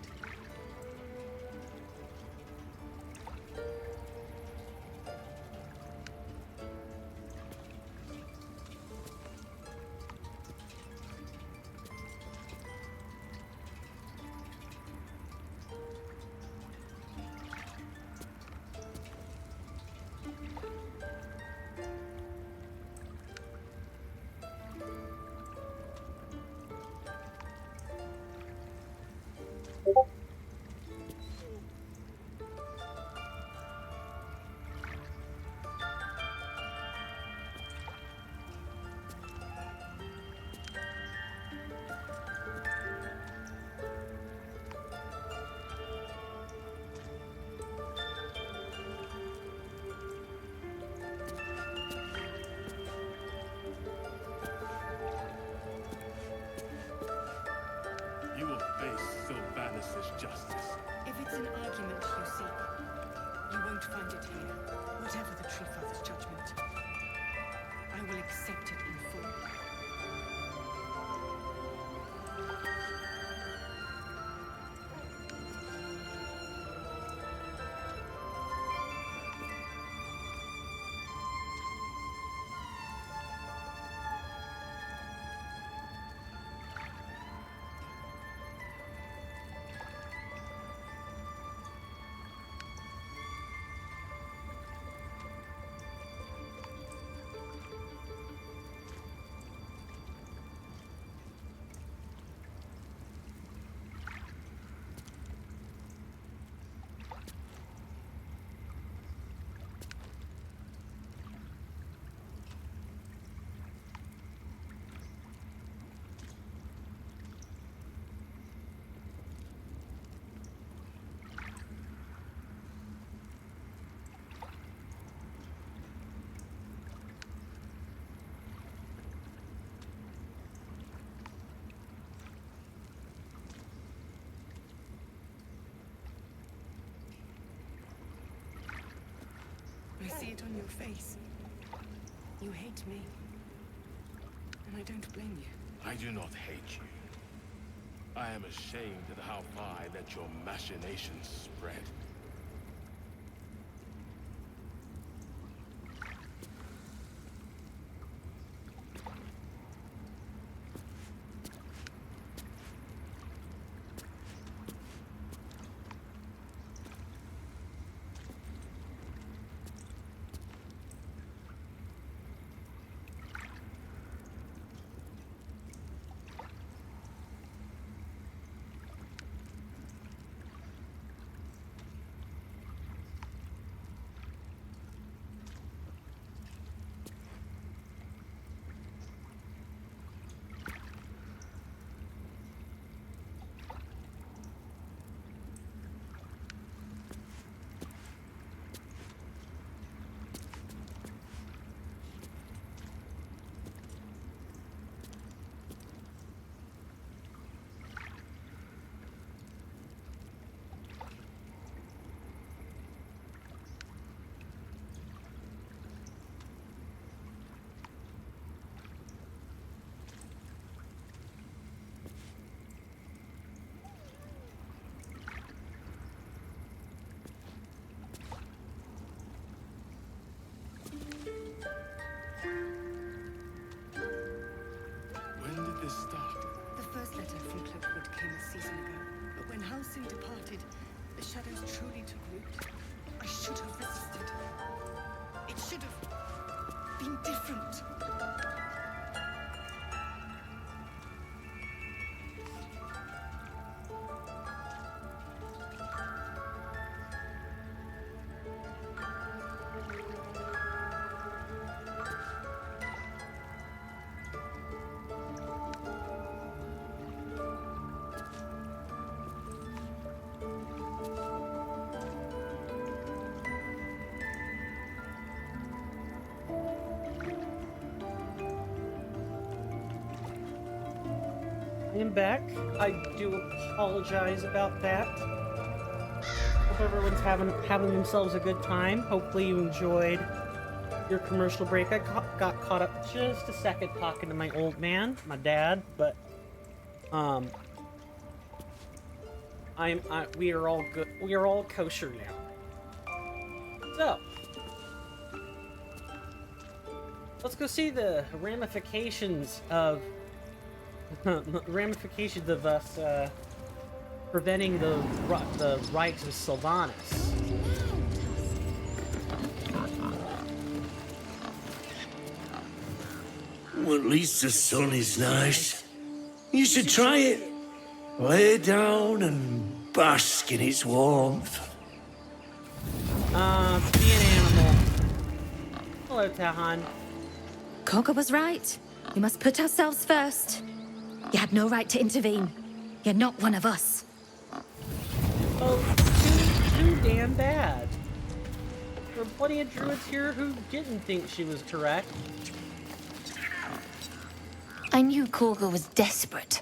You will face Sylvanus' justice. If it's an argument you seek, you won't find it here. Whatever the Tree Father's judgment, I will accept it in full. I see it on your face. You hate me. And I don't blame you. I do not hate you. I am ashamed at how far I let your machinations spread. When did this start? The first letter from Cloakwood came a season ago, but when Halsin departed, the shadows truly took root. I should have resisted. It should have been different. I am back. I do apologize about that. Hope everyone's having themselves a good time. Hopefully you enjoyed your commercial break. I got caught up just a second talking to my old man, my dad, but we are all good. We are all kosher now. So let's go see the ramifications of us preventing the rights of Sylvanas. Well, at least the sun is nice. You should try it. Lay down and bask in its warmth. Be an animal. Hello, Tahan. Koga was right. We must put ourselves first. You had no right to intervene. You're not one of us. Oh, too damn bad. There were plenty of druids here who didn't think she was correct. I knew Koga was desperate,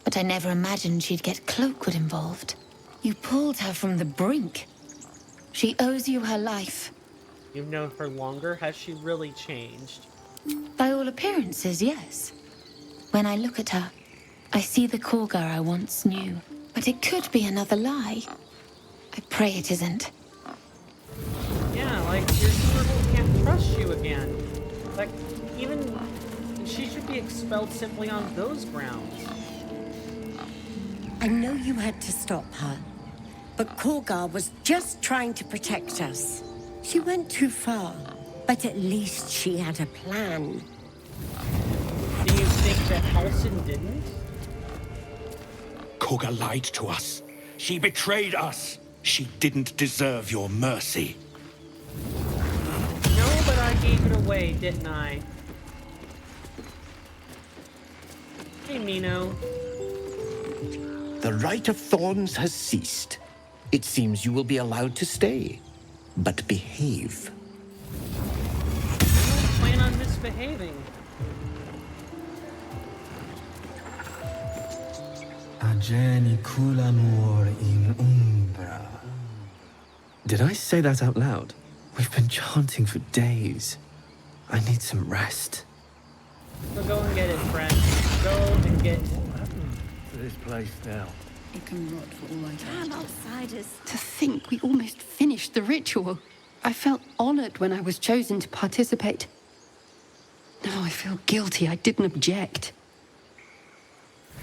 but I never imagined she'd get Cloakwood involved. You pulled her from the brink. She owes you her life. You've known her longer. Has she really changed? By all appearances, yes. When I look at her, I see the Korgar I once knew. But it could be another lie. I pray it isn't. Yeah, like, your people can't trust you again. Like, even... she should be expelled simply on those grounds. I know you had to stop her, but Korgar was just trying to protect us. She went too far, but at least she had a plan. Do you think that Halsin didn't? Korga lied to us. She betrayed us. She didn't deserve your mercy. No, but I gave it away, didn't I? Hey, Mino. The Rite of Thorns has ceased. It seems you will be allowed to stay, but behave. I don't plan on misbehaving. in umbra. Did I say that out loud? We've been chanting for days. I need some rest. So go and get it, friend. Go and get To this place now. It can rot for all I Damn touch. outsiders. To think we almost finished the ritual. I felt honored when I was chosen to participate. Now I feel guilty I didn't object.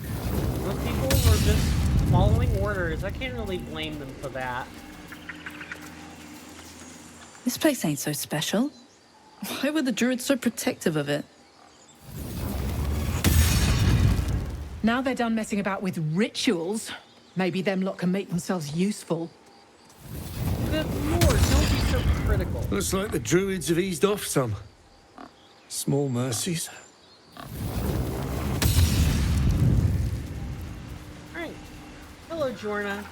Most people were just following orders. I can't really blame them for that. This place ain't so special. Why were the druids so protective of it? Now they're done messing about with rituals, maybe them lot can make themselves useful. Good lord, don't be so critical. Looks like the druids have eased off some. Small mercies. Alright. Hello, Jorna.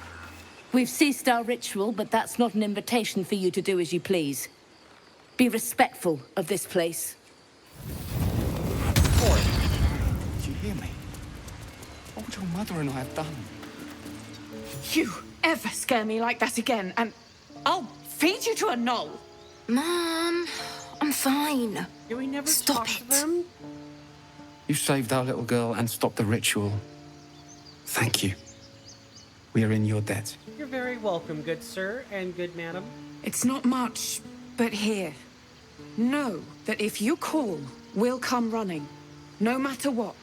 We've ceased our ritual, but that's not an invitation for you to do as you please. Be respectful of this place. Of course. Did you hear me? What would your mother and I have done? You ever scare me like that again, and I'll feed you to a knoll. Mom, I'm fine. Did we never Stop talk it. to them? You saved our little girl and stopped the ritual. Thank you. We are in your debt. You're very welcome, good sir and good madam. It's not much, but here. Know that if you call, we'll come running, no matter what.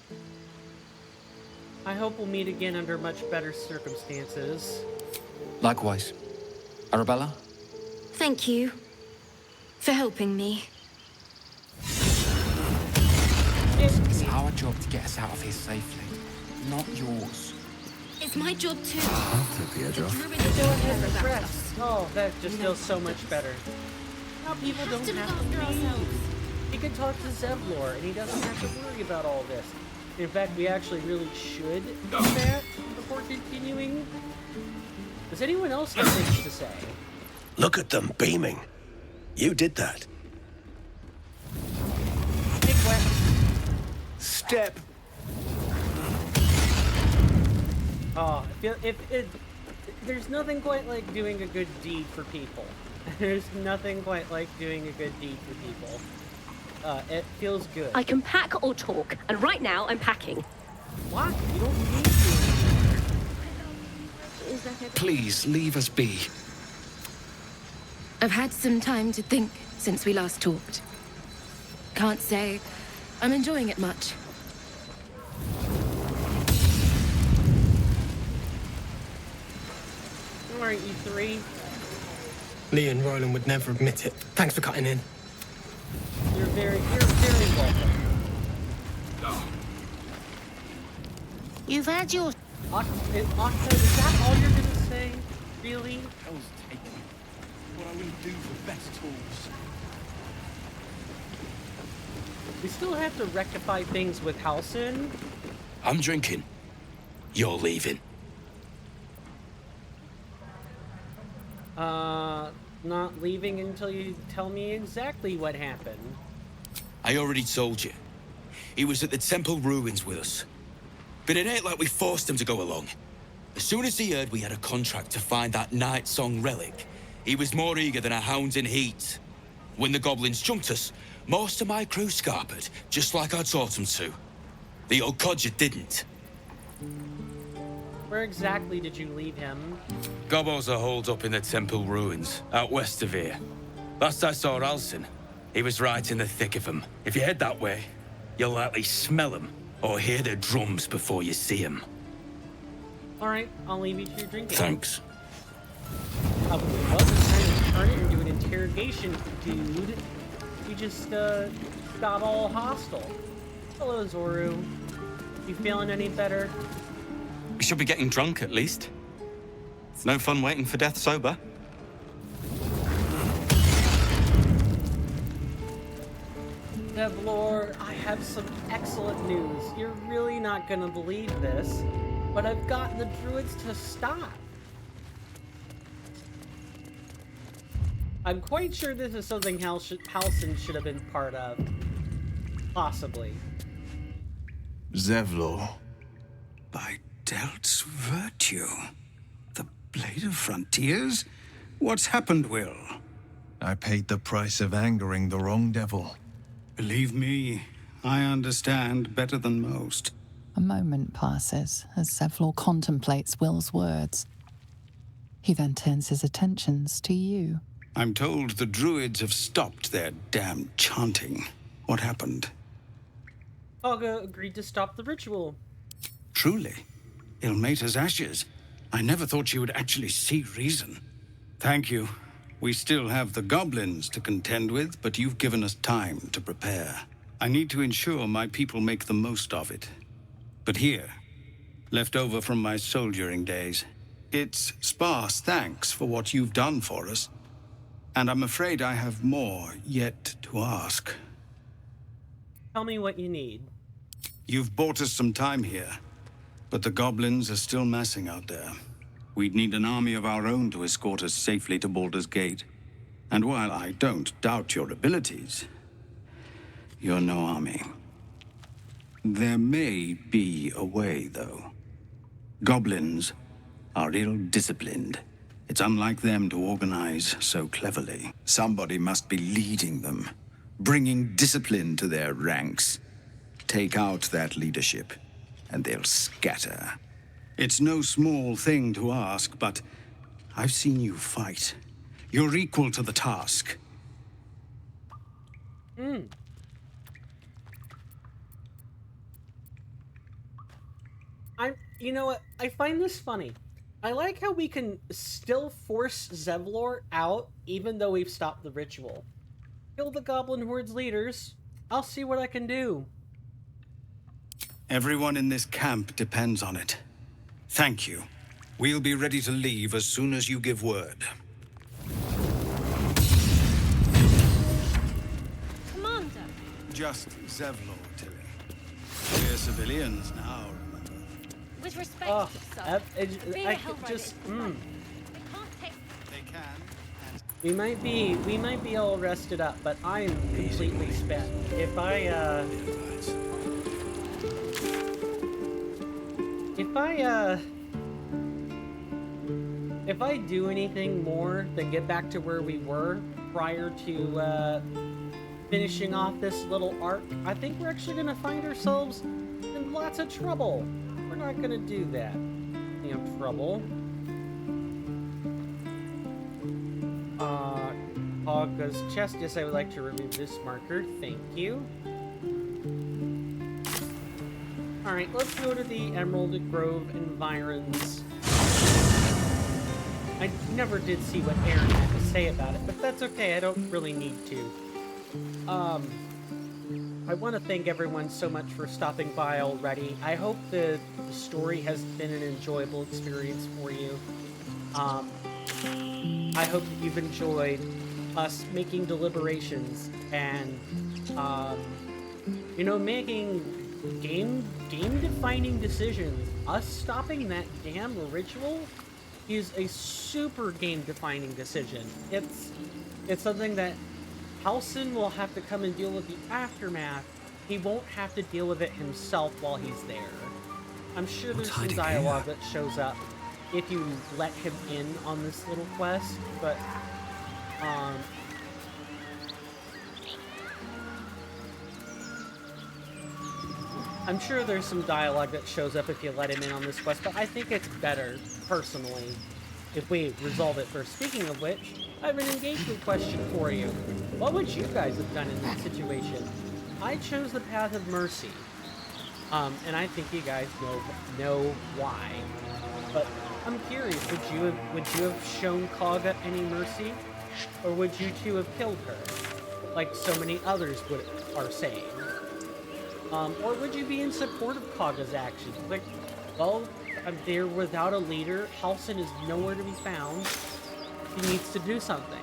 I hope we'll meet again under much better circumstances. Likewise. Arabella? Thank you for helping me. It's our job to get us out of here safely, not yours. It's my job too. Take the edge off. Oh, that just feels so much better. Now people don't have to leave. He can talk to Zevlor, and he doesn't have to worry about all this. In fact, we actually really should do that before continuing. Does anyone else have things to say? Look at them beaming. You did that. Big wet. Step. Oh, there's nothing quite like doing a good deed for people. There's nothing quite like doing a good deed for people. It feels good. I can pack or talk, and right now I'm packing. What? You don't need to. Please, leave us be. I've had some time to think since we last talked. Can't say I'm enjoying it much. Alright, you three. Lee and Roland would never admit it. Thanks for cutting in. You're very welcome. You've had your... Octa, is that all you're gonna say? Really? That was taken. What I wouldn't do for best tools. We still have to rectify things with Halsin. I'm drinking. You're leaving. Not leaving until you tell me exactly what happened. I already told you. He was at the temple ruins with us. But it ain't like we forced him to go along. As soon as he heard we had a contract to find that Night Song relic, he was more eager than a hound in heat. When the goblins jumped us, most of my crew scarpered, just like I taught them to. The old codger didn't. Where exactly did you leave him? Gobos are holed up in the temple ruins, out west of here. Last I saw Alcin, he was right in the thick of them. If you head that way, you'll likely smell them, or hear their drums before you see them. Alright, I'll leave you to your drinking. Thanks. Probably wasn't trying to turn it into an interrogation, dude. You just, got all hostile. Hello, Zoru. You feeling any better? We should be getting drunk at least. It's no fun waiting for death sober. Devlor, I have some excellent news. You're really not gonna believe this, but I've gotten the druids to stop. I'm quite sure this is something Halsin should have been part of. Possibly. Zevlor. By Delt's virtue. The Blade of Frontiers? What's happened, Will? I paid the price of angering the wrong devil. Believe me, I understand better than most. A moment passes as Zevlor contemplates Will's words. He then turns his attentions to you. I'm told the druids have stopped their damn chanting. What happened? Olga agreed to stop the ritual. Truly? Ilmater's ashes. I never thought she would actually see reason. Thank you. We still have the goblins to contend with, but you've given us time to prepare. I need to ensure my people make the most of it. But here, left over from my soldiering days, it's sparse thanks for what you've done for us. And I'm afraid I have more yet to ask. Tell me what you need. You've bought us some time here, but the goblins are still massing out there. We'd need an army of our own to escort us safely to Baldur's Gate. And while I don't doubt your abilities, you're no army. There may be a way, though. Goblins are ill-disciplined. It's unlike them to organize so cleverly. Somebody must be leading them, bringing discipline to their ranks. Take out that leadership, and they'll scatter. It's no small thing to ask, but I've seen you fight. You're equal to the task. You know what? I find this funny. I like how we can still force Zevlor out even though we've stopped the ritual. Kill the Goblin Horde's leaders. I'll see what I can do. Everyone in this camp depends on it. Thank you. We'll be ready to leave as soon as you give word. Commander! Just Zevlor, Tilly. We're civilians now, remember? With respect, sir. I just, We might be all rested up, but I'm completely spent. If I do anything more than get back to where we were prior to finishing off this little arc, I think we're actually gonna find ourselves in lots of trouble. We're not gonna do that. You know, trouble. Hogga's chest. Yes, I would like to remove this marker. Thank you. Alright, let's go to the Emerald Grove environs. I never did see what Aaron had to say about it, but that's okay. I don't really need to. I want to thank everyone so much for stopping by already. I hope the story has been an enjoyable experience for you. I hope that you've enjoyed us making deliberations and, you know, making game-defining decisions. Us stopping that damn ritual is a super game-defining decision. It's something that Halsin will have to come and deal with the aftermath. He won't have to deal with it himself while he's there. I'm sure there's some dialogue that shows up if you let him in on this little quest, but I'm sure there's some dialogue that shows up if you let him in on this quest, but I think it's better, personally, if we resolve it first. Speaking of which, I have an engagement question for you. What would you guys have done in this situation? I chose the path of mercy. And I think you guys know why. But I'm curious, would you have shown Kaga any mercy? Or would you two have killed her? Like so many others are saying. Or would you be in support of Kaga's actions? Like, well, they're without a leader. Halsin is nowhere to be found. He needs to do something.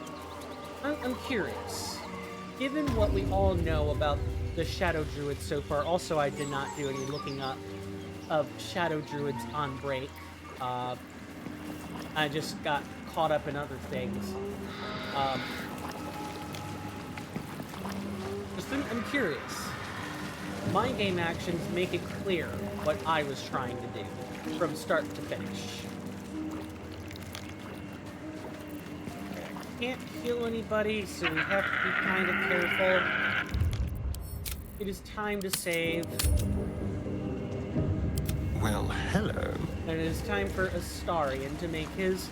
I'm curious. Given what we all know about the Shadow Druids so far, also I did not do any looking up of Shadow Druids on break. I just got caught up in other things. I'm curious. My game actions make it clear what I was trying to do from start to finish. Can't kill anybody, so we have to be kind of careful. It is time to save. Well, hello. And it is time for Astarion to make his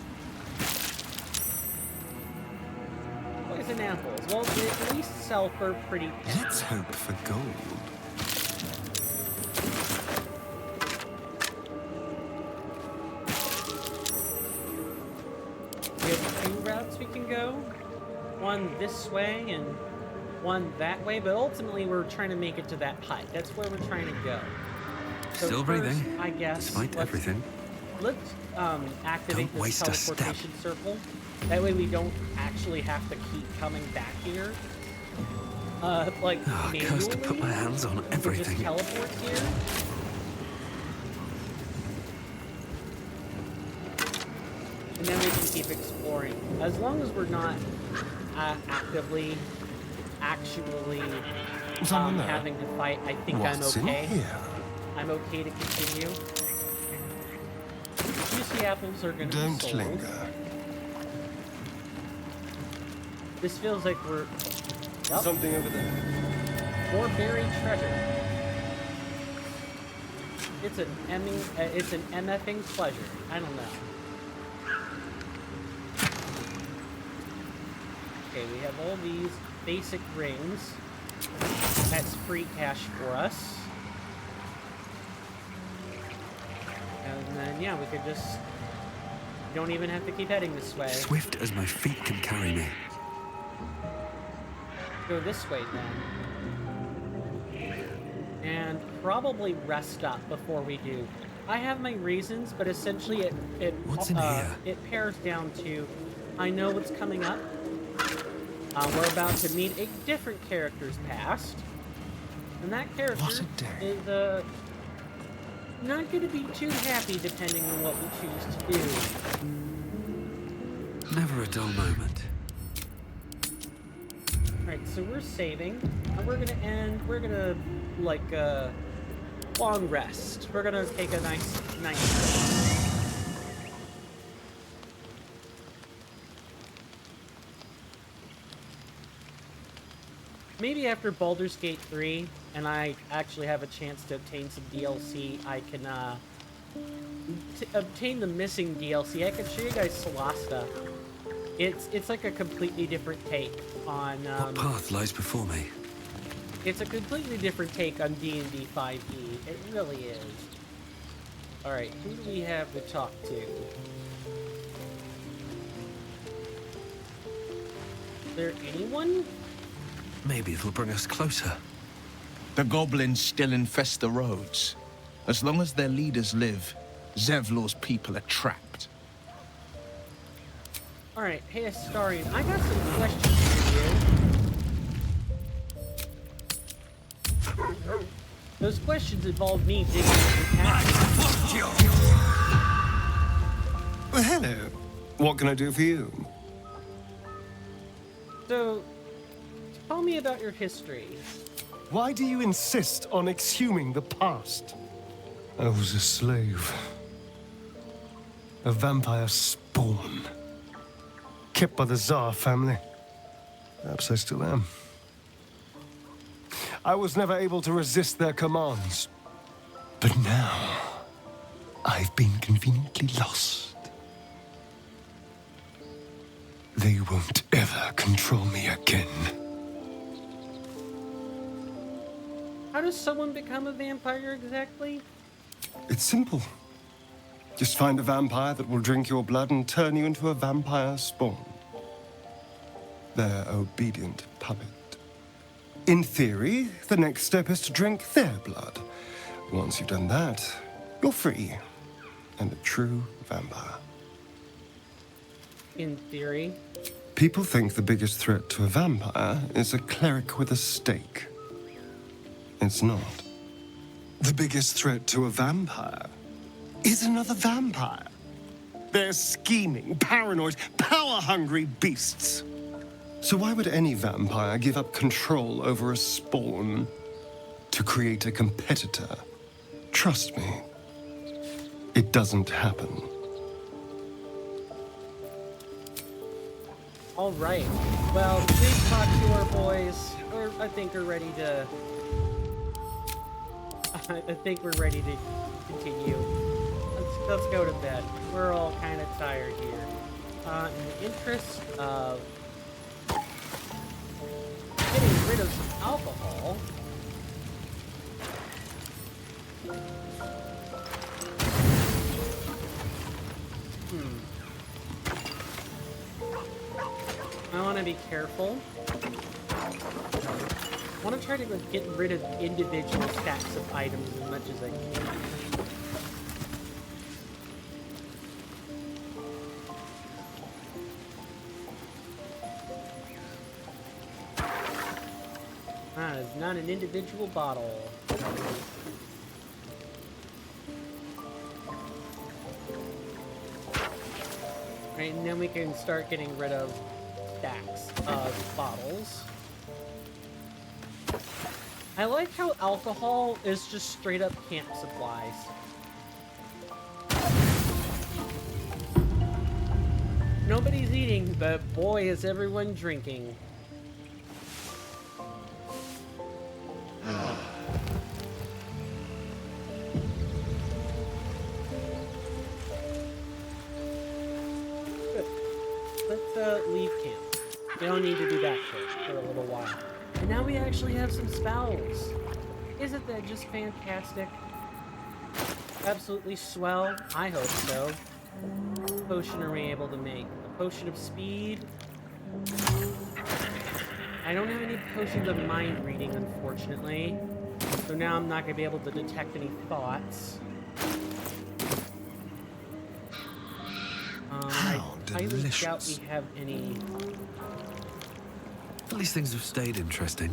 poison apples. Well, they at least sell for pretty. Let's hope for gold. We have 2 routes we can go. One this way and one that way, but ultimately we're trying to make it to that height. That's where we're trying to go. So Still first, breathing, I guess. despite everything. Let's activate Don't this waste a step. teleportation circle. That way we don't actually have to keep coming back here. Like manually. Curse to put my hands on We just everything. teleport here. And then we can keep exploring. As long as we're not actually having to fight, I think What's I'm in okay. here? I'm okay to continue. Juicy apples are gonna be Don't sold. linger. This feels like we're... Yep. Something over there. More buried treasure. It's an MFing pleasure. I don't know. Okay, we have all these basic rings. That's free cash for us. And then, yeah, we could just... We don't even have to keep heading this way. Swift as my feet can carry me. Go this way, then. And probably rest up before we do. I have my reasons, but essentially What's in here? it pairs down to... I know what's coming up. We're about to meet a different character's past. And that character is not going to be too happy depending on what we choose to do. Never a dull moment. Alright, so we're saving. And we're going to, like, long rest. We're going to take a nice rest. Maybe after Baldur's Gate 3, and I actually have a chance to obtain some DLC, I can, obtain the missing DLC. I can show you guys Solasta. It's like a completely different take on, What path lies before me? It's a completely different take on D&D 5e. It really is. Alright, who do we have to talk to? Is there anyone? Maybe it'll bring us closer. The goblins still infest the roads. As long as their leaders live, Zevlor's people are trapped. Alright, hey Astarion, I got some questions for you. Those questions involve me digging into past. Well, hello. What can I do for you? So, tell me about your history. Why do you insist on exhuming the past? I was a slave. A vampire spawn. Kept by the Tsar family. Perhaps I still am. I was never able to resist their commands. But now, I've been conveniently lost. They won't ever control me again. How does someone become a vampire exactly? It's simple. Just find a vampire that will drink your blood and turn you into a vampire spawn. Their obedient puppet. In theory, the next step is to drink their blood. Once you've done that, you're free and a true vampire. In theory. People think the biggest threat to a vampire is a cleric with a stake. It's not. The biggest threat to a vampire is another vampire. They're scheming, paranoid, power-hungry beasts. So why would any vampire give up control over a spawn to create a competitor? Trust me, it doesn't happen. All right. Well, we've talked to our boys. I think we're ready to... I think we're ready to continue. Let's go to bed. We're all kind of tired here. In the interest of getting rid of some alcohol, I want to be careful. I want to try to get rid of individual stacks of items as much as I can. That is not an individual bottle. Right, and then we can start getting rid of stacks of bottles. I like how alcohol is just straight up camp supplies. Nobody's eating, but boy is everyone drinking. Let's leave camp. We don't need to do that for a little while. And now we actually have some spells. Isn't that just fantastic? Absolutely swell. I hope so. What potion are we able to make? A potion of speed? I don't have any potions of mind reading, unfortunately. So now I'm not going to be able to detect any thoughts. I doubt we have any... Well, these things have stayed interesting.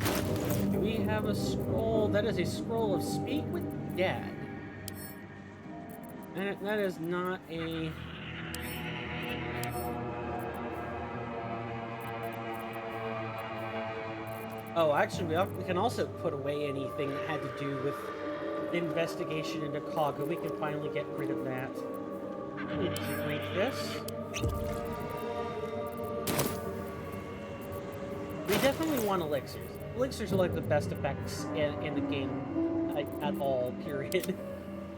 Do we have a scroll? That is a scroll of Speak with Dead. And that is not a... Oh, actually, we can also put away anything that had to do with the investigation into Kaga. We can finally get rid of that. We drink this. We definitely want elixirs. Elixirs are like the best effects in the game at all, period.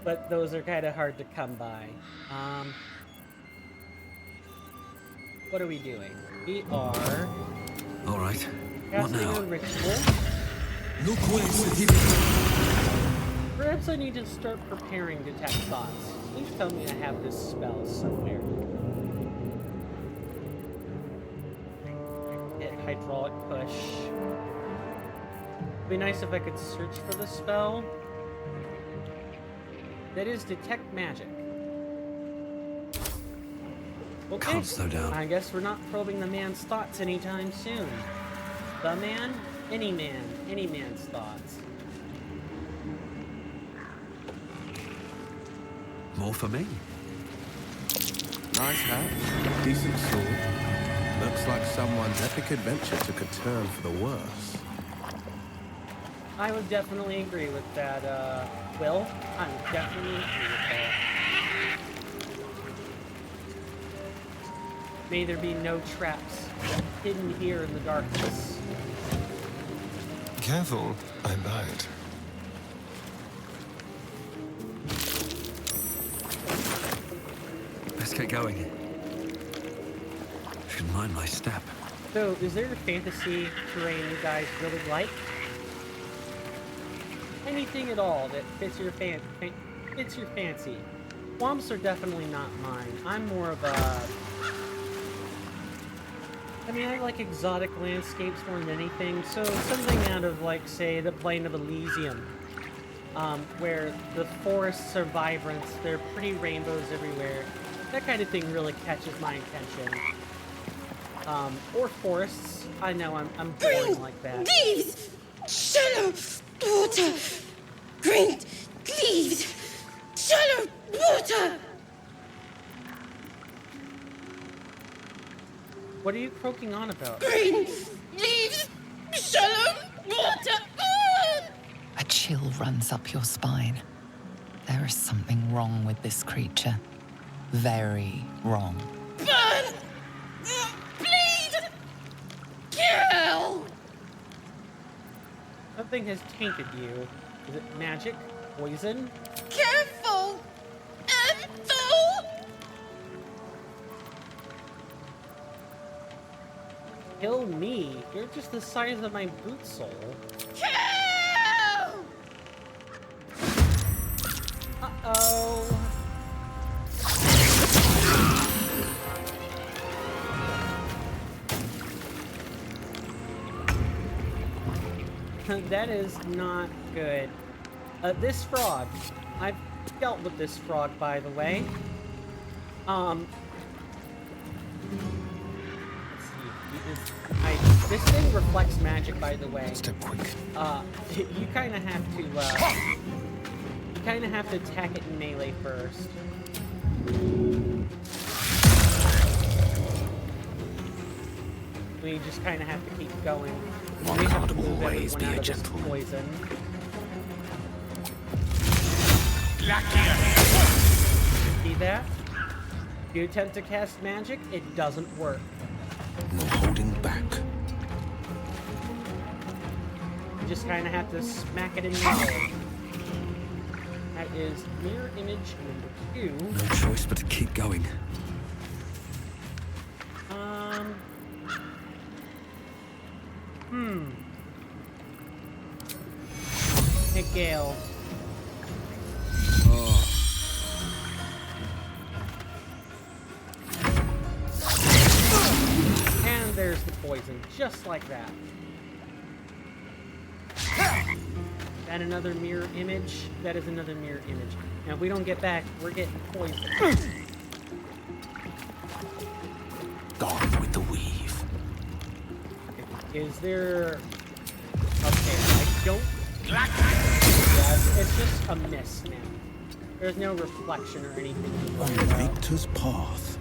But those are kind of hard to come by. What are we doing? We are... All right. What casting now? a ritual. Perhaps I need to start preparing detect thoughts. Please tell me I have this spell somewhere. Hit hydraulic push. It'd be nice if I could search for the spell. That is detect magic. Okay. Can't slow down. I guess we're not probing the man's thoughts anytime soon. The man? Any man's thoughts. More for me. Nice hat, decent sword. Looks like someone's epic adventure took a turn for the worse. I would definitely agree with that, Will. I would definitely agree with that. May there be no traps hidden here in the darkness. Careful, I might. Let's get going. Should mind my step. So, is there a fantasy terrain you guys really like? Anything at all that fits your fancy? Swamps are definitely not mine. I'm more of a... I mean, I like exotic landscapes more than anything, so something out of, like, say, the Plain of Elysium, where the forests are vibrant, there are pretty rainbows everywhere. That kind of thing really catches my attention. Or forests. I know, I'm boring like that. Leaves! Shallow water! Green leaves! Shallow water! What are you croaking on about? Green leaves! Shallow water! A chill runs up your spine. There is something wrong with this creature. Very wrong. Burn! Bleed! Kill! Something has tainted you. Is it magic? Poison? Careful! Ethel! Kill me? You're just the size of my boot sole. Kill! Uh-oh. That is not good. This frog. I've dealt with this frog, by the way. Let's see. This thing reflects magic, by the way. Step quick. You kind of have to, you kind of have to attack it in melee first. We just kind of have to keep going. One we have can't to move always be everyone a out of this gentleman. poison. See that? If you attempt to cast magic, it doesn't work. No holding back. You just kind of have to smack it in the head. That is mirror image number 2. No choice but to keep going. Hey, Gale. And there's the poison, just like that. And another mirror image. That is another mirror image. Now, if we don't get back, we're getting poisoned. Gone with the weave. Is there... Okay, I don't... Yeah, it's just a mist now. There's no reflection or anything. On the victor's path.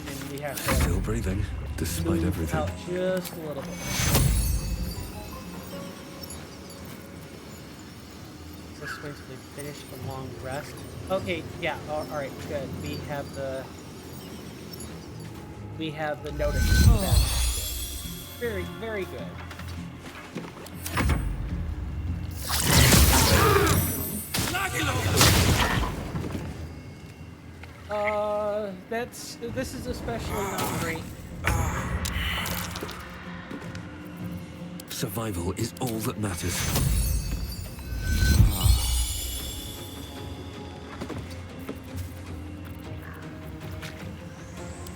And we have to Still breathing, despite move everything. out just a little bit. Is this going to be finished a long rest? Okay, yeah, alright, good. We have the notice. Very, very good. This is especially not great. Survival is all that matters.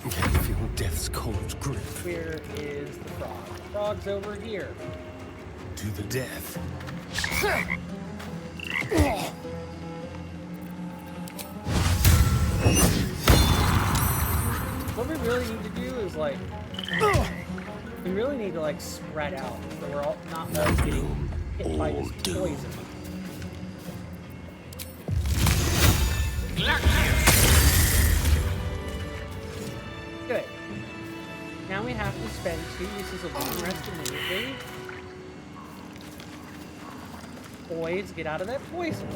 I can feel death's cold grip. Where is the frog? The frog's over here. To the death. What we really need to do is like, we really need to like spread out so we're all not all getting hit by this poison. Good. Now we have to spend 2 uses of long rest immediately. Boys, get out of that poison.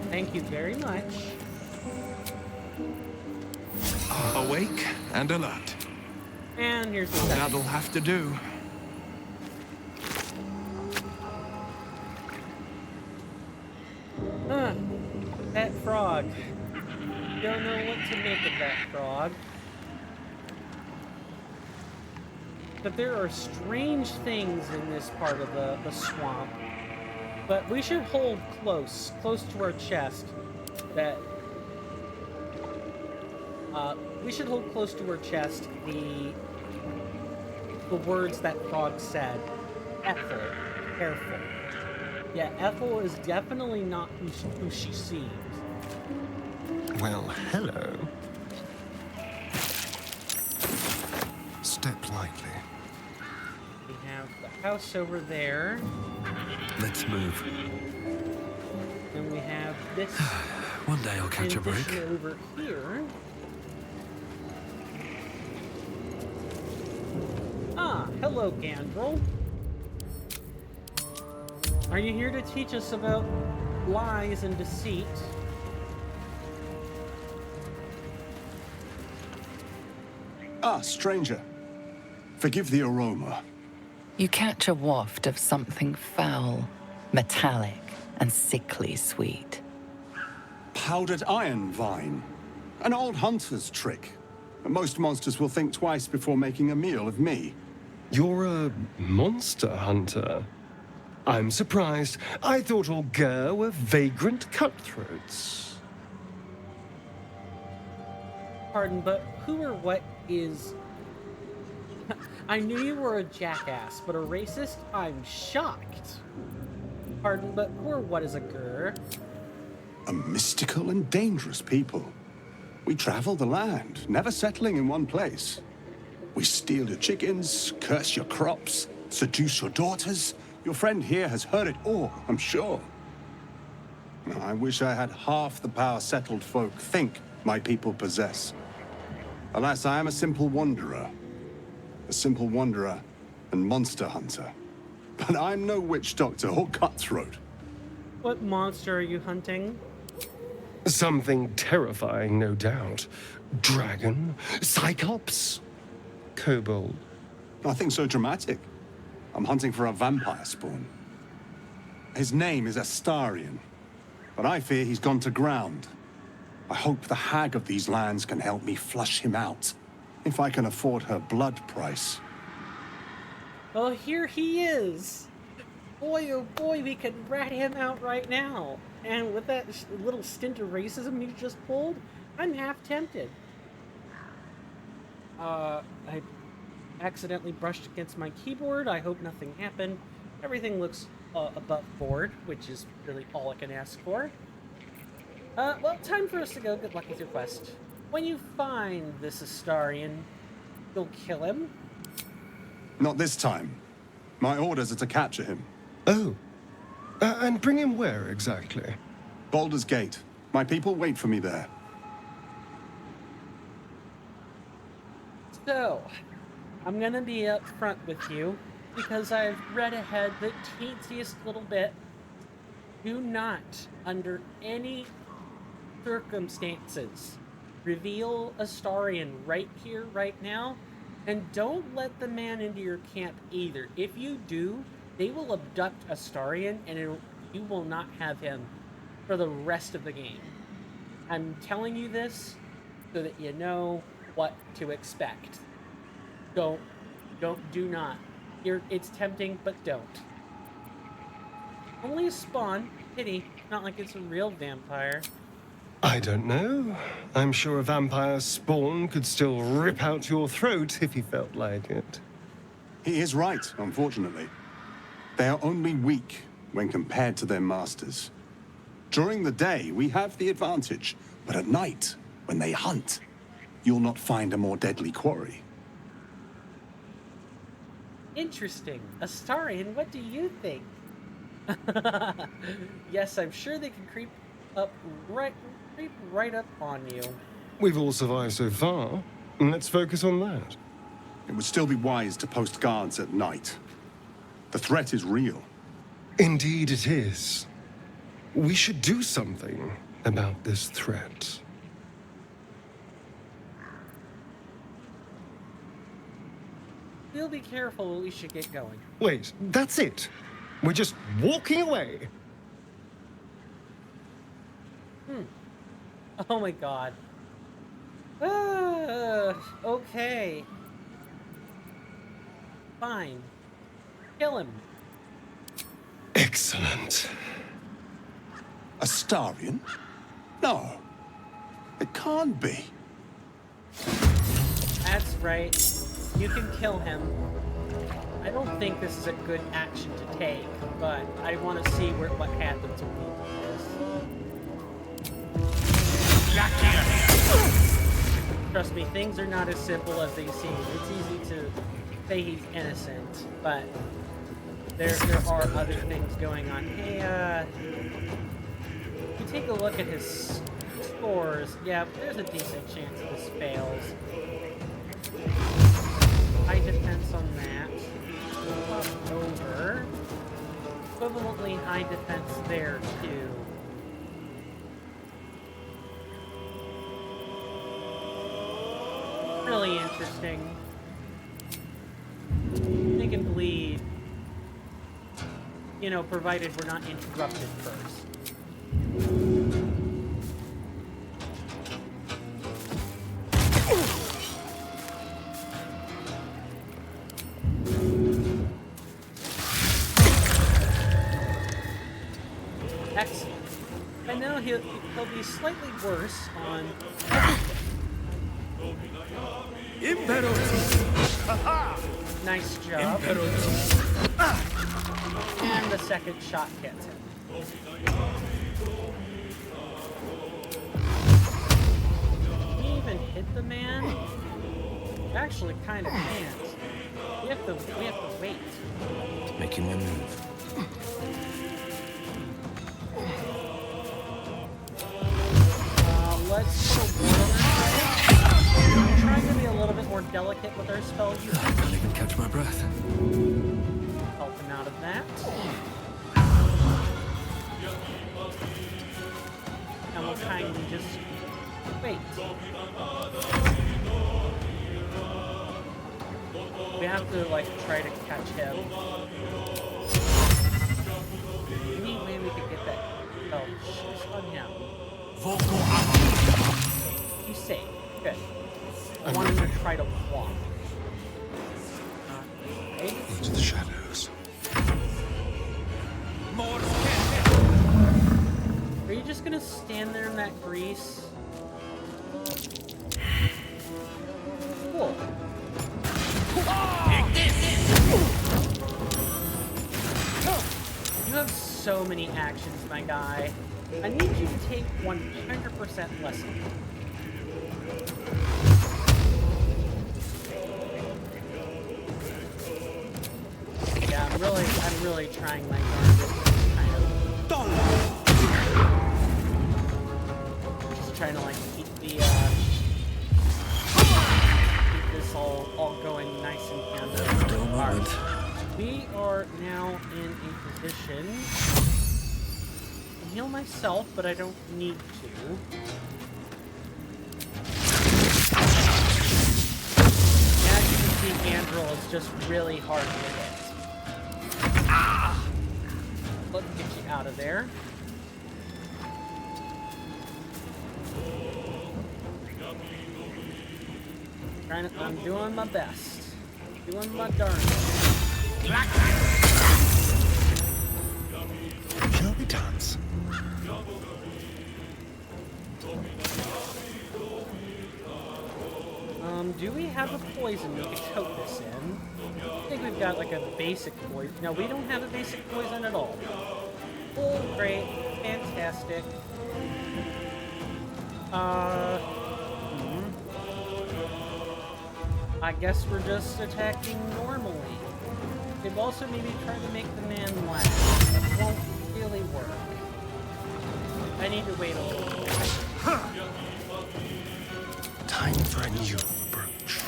Thank you very much. Awake and alert. And here's the second. That'll have to do. don't know what to make of that frog. But there are strange things in this part of the swamp. But we should hold close to our chest that... we should hold close to our chest the words that frog said. Ethel, careful. Yeah, Ethel is definitely not who she seems. Well, hello. Step lightly. We have the house over there. Let's move. Then we have this. One day I'll catch a break. Over here. Ah, hello, Gandrel. Are you here to teach us about lies and deceit? Ah, stranger. Forgive the aroma. You catch a waft of something foul, metallic, and sickly sweet. Powdered iron vine. An old hunter's trick. Most monsters will think twice before making a meal of me. You're a monster hunter. I'm surprised. I thought all Ger were vagrant cutthroats. Pardon, but who or what is... I knew you were a jackass, but a racist? I'm shocked. Pardon, but who or what is a Ger? A mystical and dangerous people. We travel the land, never settling in one place. We steal your chickens, curse your crops, seduce your daughters. Your friend here has heard it all, I'm sure. I wish I had half the power settled folk think my people possess. Alas, I am a simple wanderer. A simple wanderer and monster hunter. But I'm no witch doctor or cutthroat. What monster are you hunting? Something terrifying, no doubt. Dragon? Cyclops? Kobold? Nothing so dramatic. I'm hunting for a vampire spawn. His name is Astarion, but I fear he's gone to ground. I hope the hag of these lands can help me flush him out, if I can afford her blood price. Well, here he is. Boy, oh boy, we could rat him out right now. And with that little stint of racism you just pulled, I'm half tempted. I accidentally brushed against my keyboard. I hope nothing happened. Everything looks above board, which is really all I can ask for. Well, time for us to go. Good luck with your quest. When you find this Astarion, you'll kill him? Not this time. My orders are to capture him. Oh. And bring him where, exactly? Baldur's Gate. My people wait for me there. So, I'm gonna be up front with you, because I've read ahead the teensiest little bit. Do not, under any circumstances, reveal Astarion right here, right now, and don't let the man into your camp either. If you do, they will abduct Astarion, and you will not have him for the rest of the game. I'm telling you this so that you know what to expect. Do not. It's tempting, but don't. Only a spawn. Pity. Not like it's a real vampire. I don't know. I'm sure a vampire spawn could still rip out your throat if he felt like it. He is right, unfortunately. They are only weak when compared to their masters. During the day, we have the advantage, but at night, when they hunt, you'll not find a more deadly quarry. Interesting. Astarion, what do you think? Yes, I'm sure they can creep right up on you. We've all survived so far. Let's focus on that. It would still be wise to post guards at night. The threat is real. Indeed it is. We should do something about this threat. We'll be careful, we should get going. Wait, that's it. We're just walking away. Oh my god. Okay. Fine. Kill him. Excellent. Astarion? No. It can't be. That's right. You can kill him. I don't think this is a good action to take, but I want to see what happens when we do this. Trust me, things are not as simple as they seem. It's easy to say he's innocent, but there are other things going on. Hey, if you take a look at his scores, yeah, there's a decent chance this fails. High defense on that. Over. Equivalently high defense there, too. Really interesting. They can bleed. You know, provided we're not interrupted first. Excellent. And now he'll be slightly worse on nice job. And the second shot gets him. Can he even hit the man? Actually, kind of can't. We have to wait. Making my move. Let's put a ward on our side. I'm trying to be a little bit more delicate with our spell use. I can't even catch my breath. Help him out of that. And we'll kindly just wait. We have to, like, try to catch him. Any way we could get that? Oh, shit, on him. He's safe. Good. I want him to try to walk. Into the shadows. Are you just gonna stand there in that grease? Cool. You have so many actions, my guy. I need you to take 100% lesson. Yeah, I'm really trying my darndest to kind of just trying to like keep the keep this all going nice and tandem. Alright. We are now in a position to heal myself, but I don't need to. As you can see, Andrel is just really hard to hit. Let's get you out of there. I'm doing my best. Doing my darndest. Shall we dance? Do we have a poison we could coat this in? I think we've got like a basic poison. No, we don't have a basic poison at all. Oh, great. Fantastic. I guess we're just attacking normally. They've also maybe tried to make the man laugh. That won't really work. I need to wait a little bit. Time for a new approach.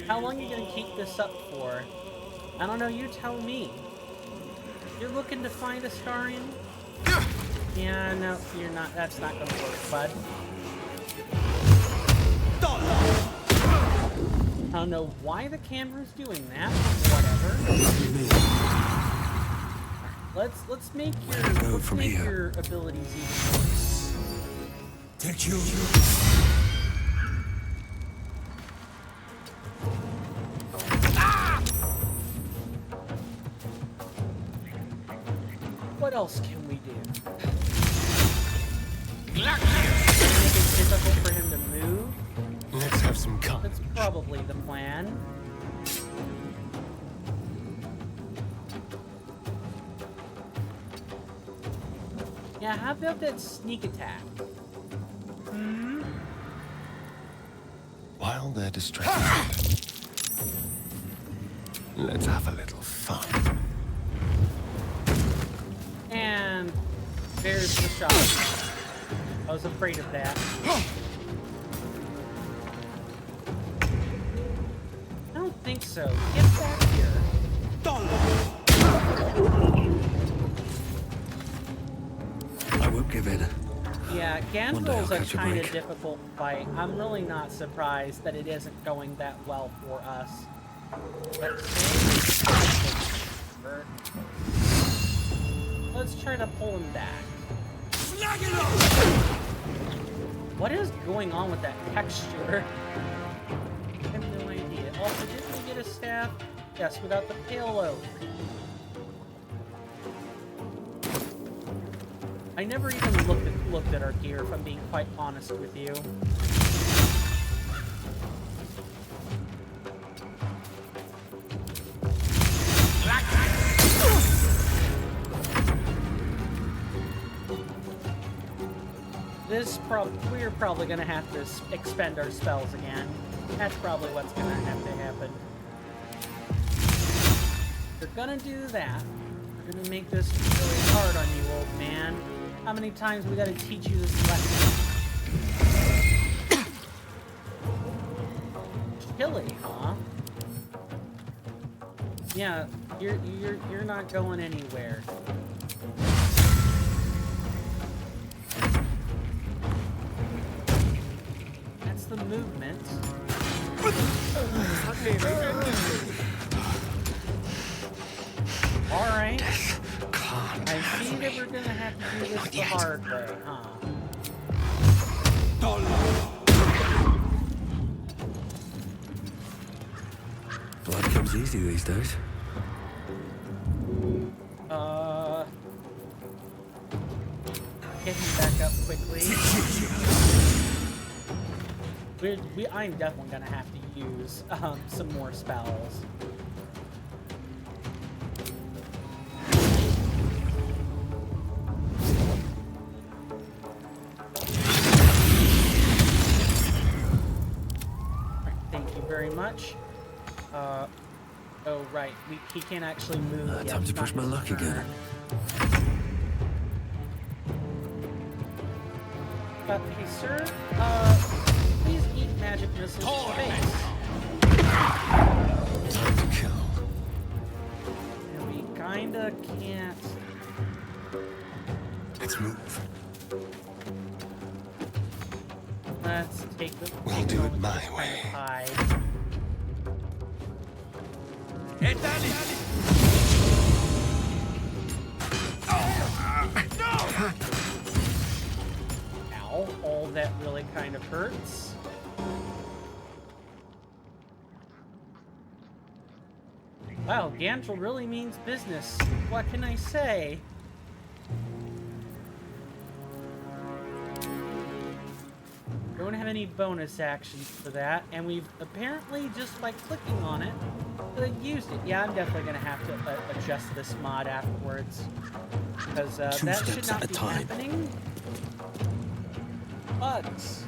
How long are you gonna keep this up for? I don't know, you tell me. You're looking to find a Astarion? Yeah, no, you're not. That's not gonna work, bud. I don't know why the camera's doing that, but whatever. Let's make your abilities even worse. Take you. What else can we do? Make it difficult for him to move. Let's have some carnage. That's probably the plan. Yeah, how about that sneak attack? Hmm? While they're distracted, let's have a little fun. And there's the shot. I was afraid of that. I don't think so. Get back here. I won't give in. Yeah, One day I'll Gandalf's a catch a kind of break. difficult fight. I'm really not surprised that it isn't going that well for us. Let's try to pull him back. What is going on with that texture? I have no idea. Also, didn't we get a staff? Yes, we got the payload. I never even looked at our gear, if I'm being quite honest with you. We're probably gonna have to expend our spells again. That's probably what's gonna have to happen. We're gonna do that. We're gonna make this really hard on you, old man. How many times we gotta teach you this lesson? Chilly, huh? Yeah, you're not going anywhere. That's the movement. Alright. I see that we're gonna have to do this the hard way, huh? Blood comes easy these days. Get him back up quickly. I'm definitely gonna have to use some more spells. Thank you very much. Oh right, he can't actually move yet. Time to push my luck again. Hey sir, please eat magic missiles in space. Time to kill. And we kinda can't. Let's move. Let's take the. We'll do it my way. Hide. Ow, all that really kind of hurts. Wow, Gandalf really means business. What can I say? Don't have any bonus actions for that, and we've apparently, just by clicking on it, used it. Yeah, I'm definitely going to have to adjust this mod afterwards, because that should not be happening. Bugs.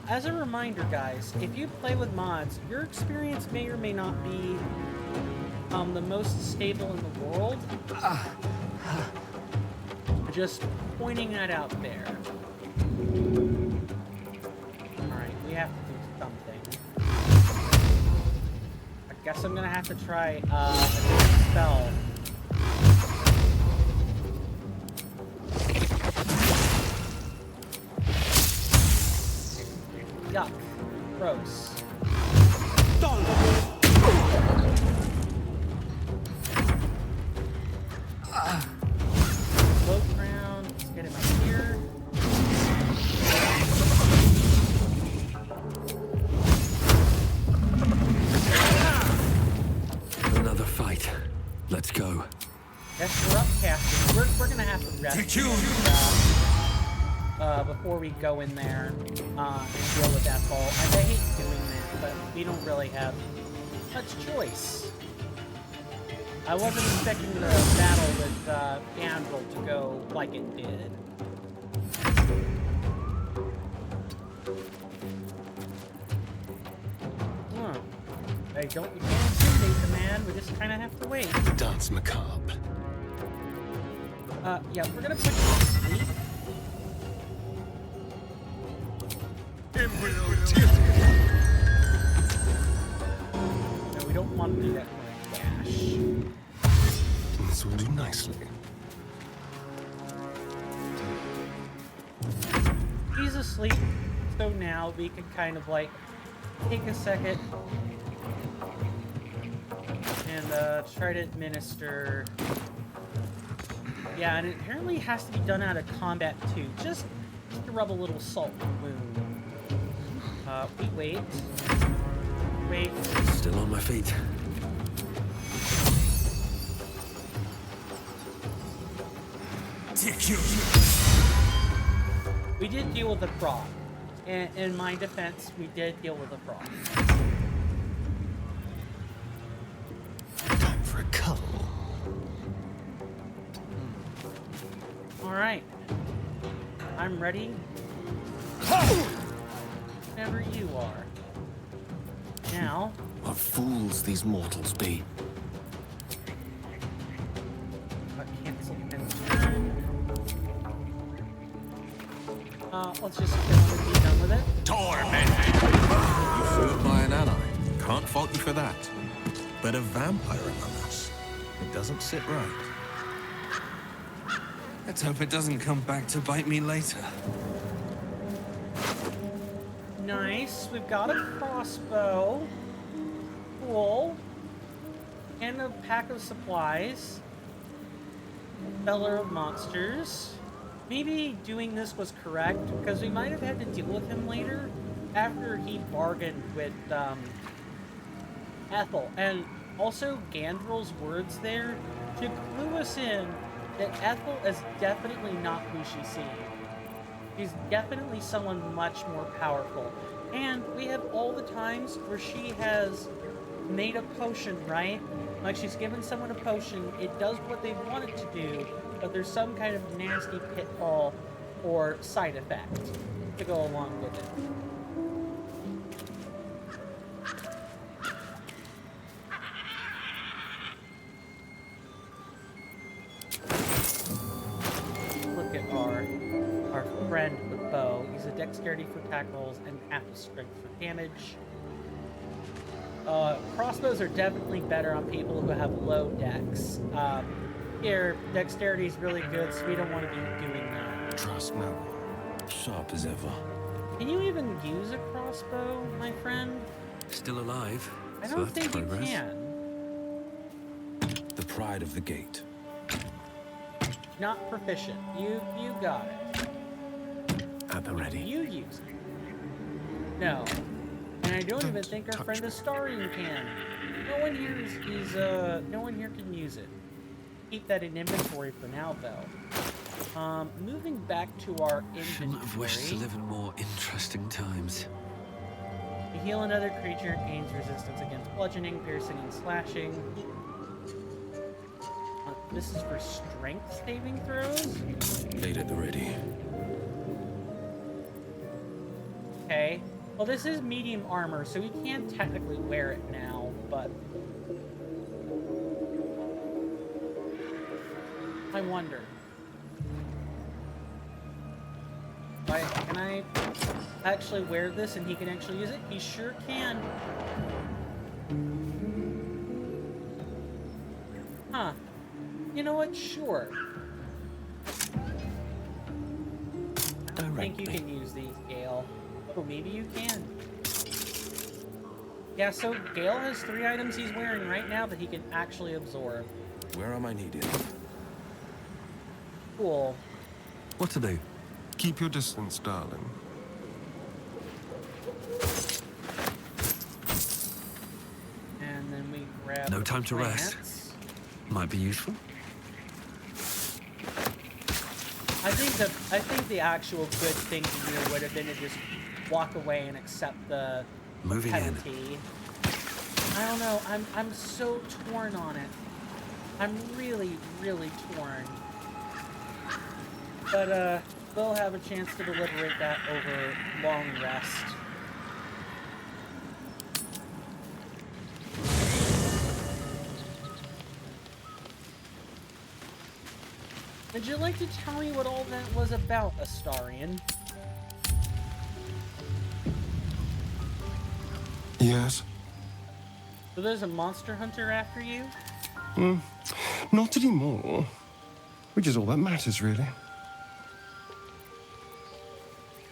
As a reminder, guys, if you play with mods, your experience may or may not be the most stable in the world. Just pointing that out there. Alright, we have to do something. I guess I'm gonna have to try a spell. Yuck. Gross. right. Let's go. Yes, we're upcasting. We're gonna have to rest before we go in there and deal with Ethel. I hate doing that, but we don't really have much choice. I wasn't expecting the battle with Gandrel to go like it did. You can't intimidate the man, we just kind of have to wait. The dance macabre. Yeah, we're gonna put you to sleep. No, we don't want to do that dash. This will do nicely. He's asleep, so now we can kind of like take a second and try to administer. Yeah, and it apparently has to be done out of combat too, just to rub a little salt in the wound. Wait. Still on my feet. We did deal with the frog. In my defense, we did deal with the frog. Time for a cuddle. Alright. I'm ready. Whenever you are. Now. What fools these mortals be. Cancel and turn. Let's just be done with it. Torment! You served by an ally. Can't fault you for that. But a vampire among us. It doesn't sit right. Let's hope it doesn't come back to bite me later. Nice. We've got a crossbow. Cool. And a pack of supplies. Feller of monsters. Maybe doing this was correct, because we might have had to deal with him later after he bargained with Ethel. And also Gandrel's words there to clue us in that Ethel is definitely not who she seemed. She's definitely someone much more powerful. And we have all the times where she has made a potion, right? Like she's given someone a potion, it does what they want it to do, but there's some kind of nasty pitfall or side effect to go along with it. Look at our friend with bow. Use a dexterity for attack rolls and half a strength for damage. Crossbows are definitely better on people who have low dex. Here, dexterity is really good, so we don't want to be doing that. Trust me. Sharp as ever. Can you even use a crossbow, my friend? Still alive. I don't think you can. The pride of the gate. Not proficient. You got it. At the ready. You use it. No. And I don't even think our friend Astarian can. No one here no one here can use it. Keep that in inventory for now, though. Moving back to our inventory. I shouldn't have wished to live in more interesting times. You heal another creature, gains resistance against bludgeoning, piercing, and slashing. This is for strength saving throws? Made at the ready. Okay. Well, this is medium armor, so we can technically wear it now, but... I wonder. Can I actually wear this and he can actually use it? He sure can. Huh. You know what? Sure. I don't think you can use these, Gale. Oh, maybe you can. Yeah, so Gale has 3 items he's wearing right now that he can actually absorb. Where am I needed? Cool. What to do? Keep your distance, darling. And then we grab No time to plants. rest. Might be useful. I think the actual good thing to do would have been to just walk away and accept the Moving penalty. I don't know. I'm so torn on it. I'm really, really torn. But we'll have a chance to deliberate that over long rest. Would you like to tell me what all that was about, Astarion? Yes. So there's a monster hunter after you? Not anymore. Which is all that matters, really.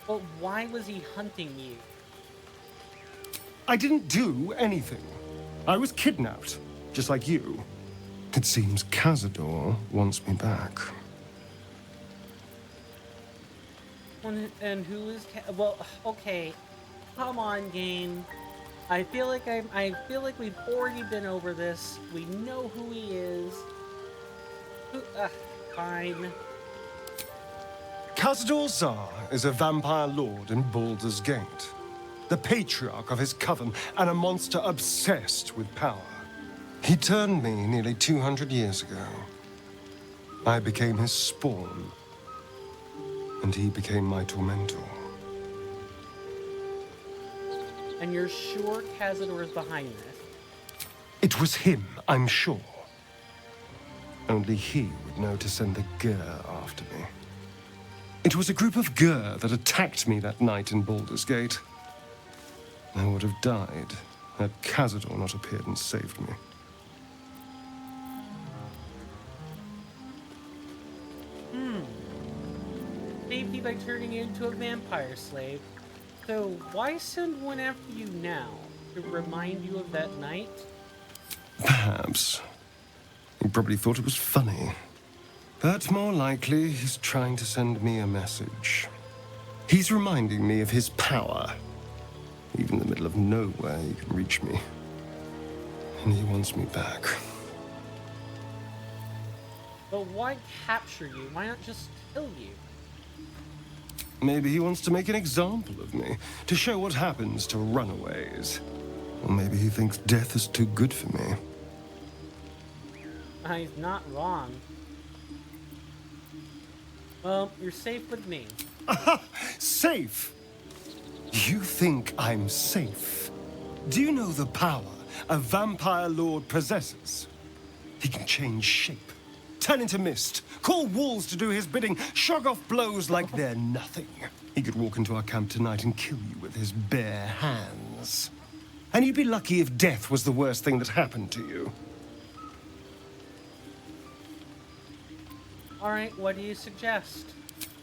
But why was he hunting you? I didn't do anything. I was kidnapped, just like you. It seems Cazador wants me back. And who is? Well, okay. Come on, game. I feel like we've already been over this. We know who he is. Fine. Cazador Zar is a vampire lord in Baldur's Gate, the patriarch of his coven and a monster obsessed with power. He turned me nearly 200 years ago. I became his spawn, and he became my tormentor. And you're sure Cazador is behind this? It was him, I'm sure. Only he would know to send the Gur after me. It was a group of Gur that attacked me that night in Baldur's Gate. I would have died had Cazador not appeared and saved me. Saved you by turning you into a vampire slave. So why send one after you now? To remind you of that night? Perhaps. He probably thought it was funny. But more likely, he's trying to send me a message. He's reminding me of his power. Even in the middle of nowhere, he can reach me. And he wants me back. But why capture you? Why not just kill you? Maybe he wants to make an example of me, to show what happens to runaways. Or maybe he thinks death is too good for me. He's not wrong. Well, you're safe with me. Aha! Safe? You think I'm safe? Do you know the power a vampire lord possesses? He can change shape, turn into mist, call walls to do his bidding, shrug off blows like they're nothing. He could walk into our camp tonight and kill you with his bare hands. And you'd be lucky if death was the worst thing that happened to you. All right, what do you suggest?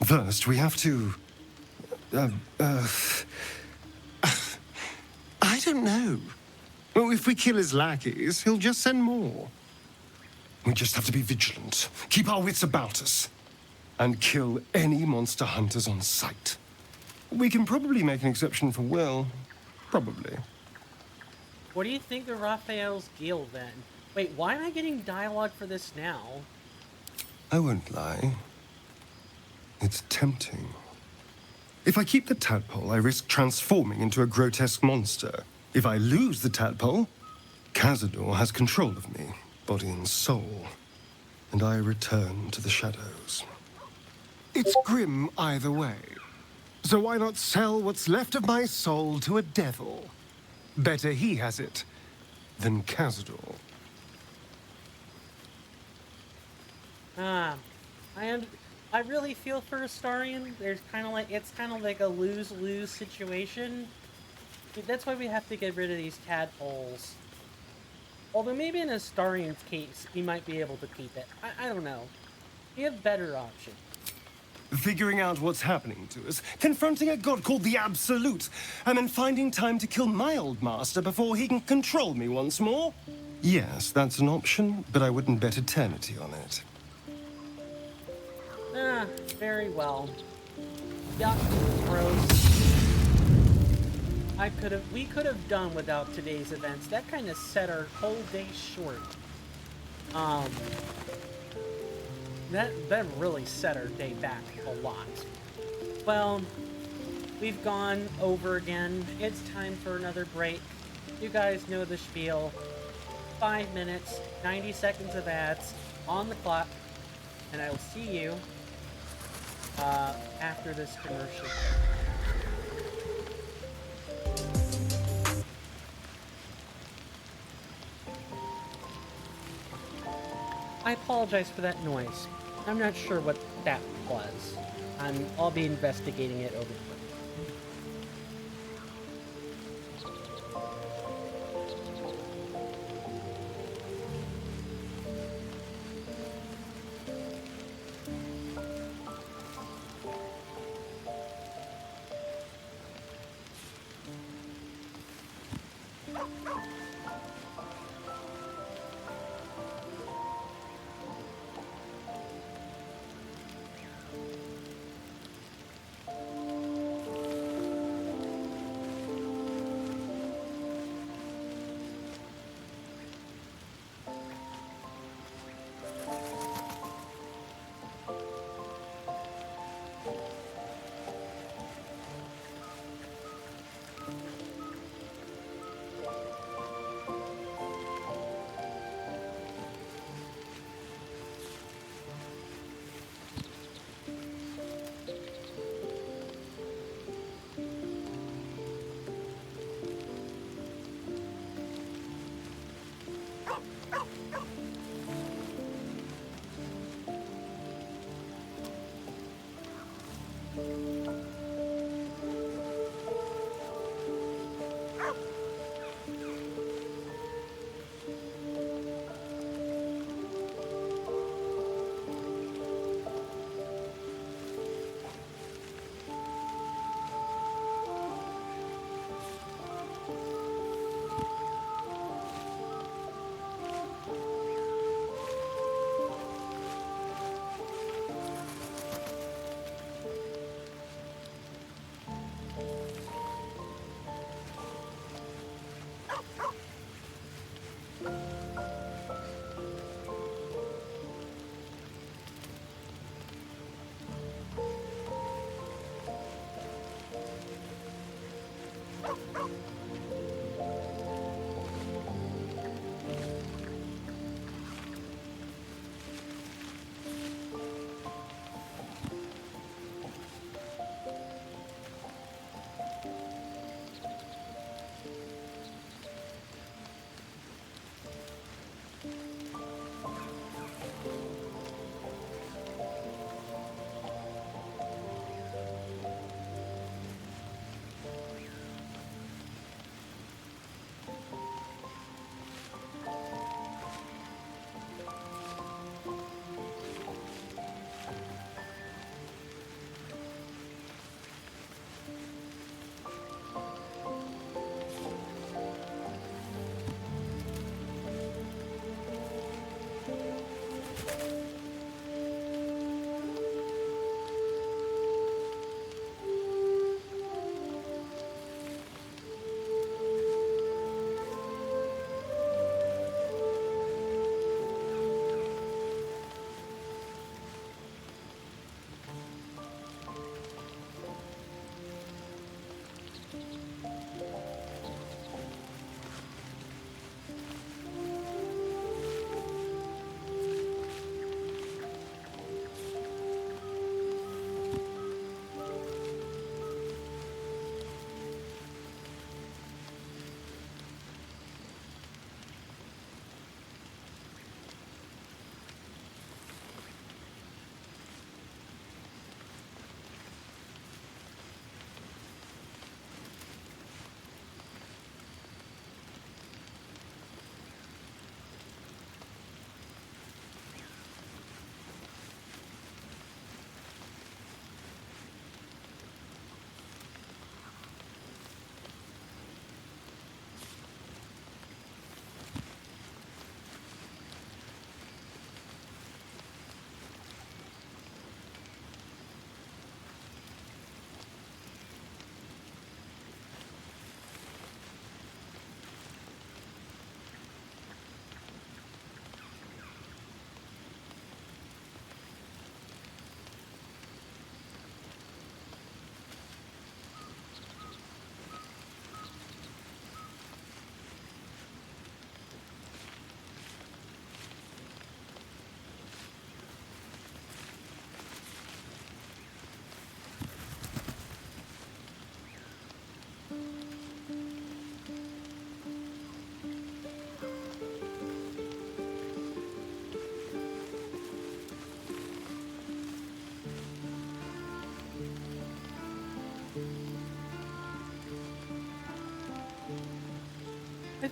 First, we have to... I don't know. Well, if we kill his lackeys, he'll just send more. We just have to be vigilant, keep our wits about us, and kill any monster hunters on sight. We can probably make an exception for Will. Probably. What do you think of Raphael's guild, then? Wait, why am I getting dialogue for this now? I won't lie. It's tempting. If I keep the tadpole, I risk transforming into a grotesque monster. If I lose the tadpole, Cazador has control of me, body and soul, and I return to the shadows. It's grim either way. So why not sell what's left of my soul to a devil? Better he has it than Cazador. I really feel for Astarion. It's kind of like a lose-lose situation. That's why we have to get rid of these tadpoles. Although maybe in Astarion's case, he might be able to keep it. I don't know. We have better options. Figuring out what's happening to us, confronting a god called the Absolute, and then finding time to kill my old master before he can control me once more? Yes, that's an option, but I wouldn't bet eternity on it. Very well. Yuck, gross. We could have done without today's events. That kind of set our whole day short. That really set our day back a lot. Well, we've gone over again. It's time for another break. You guys know the spiel. 5 minutes, 90 seconds of ads on the clock, and I will see you after this commercial. I apologize for that noise. I'm not sure what that was. I'll be investigating it over the break.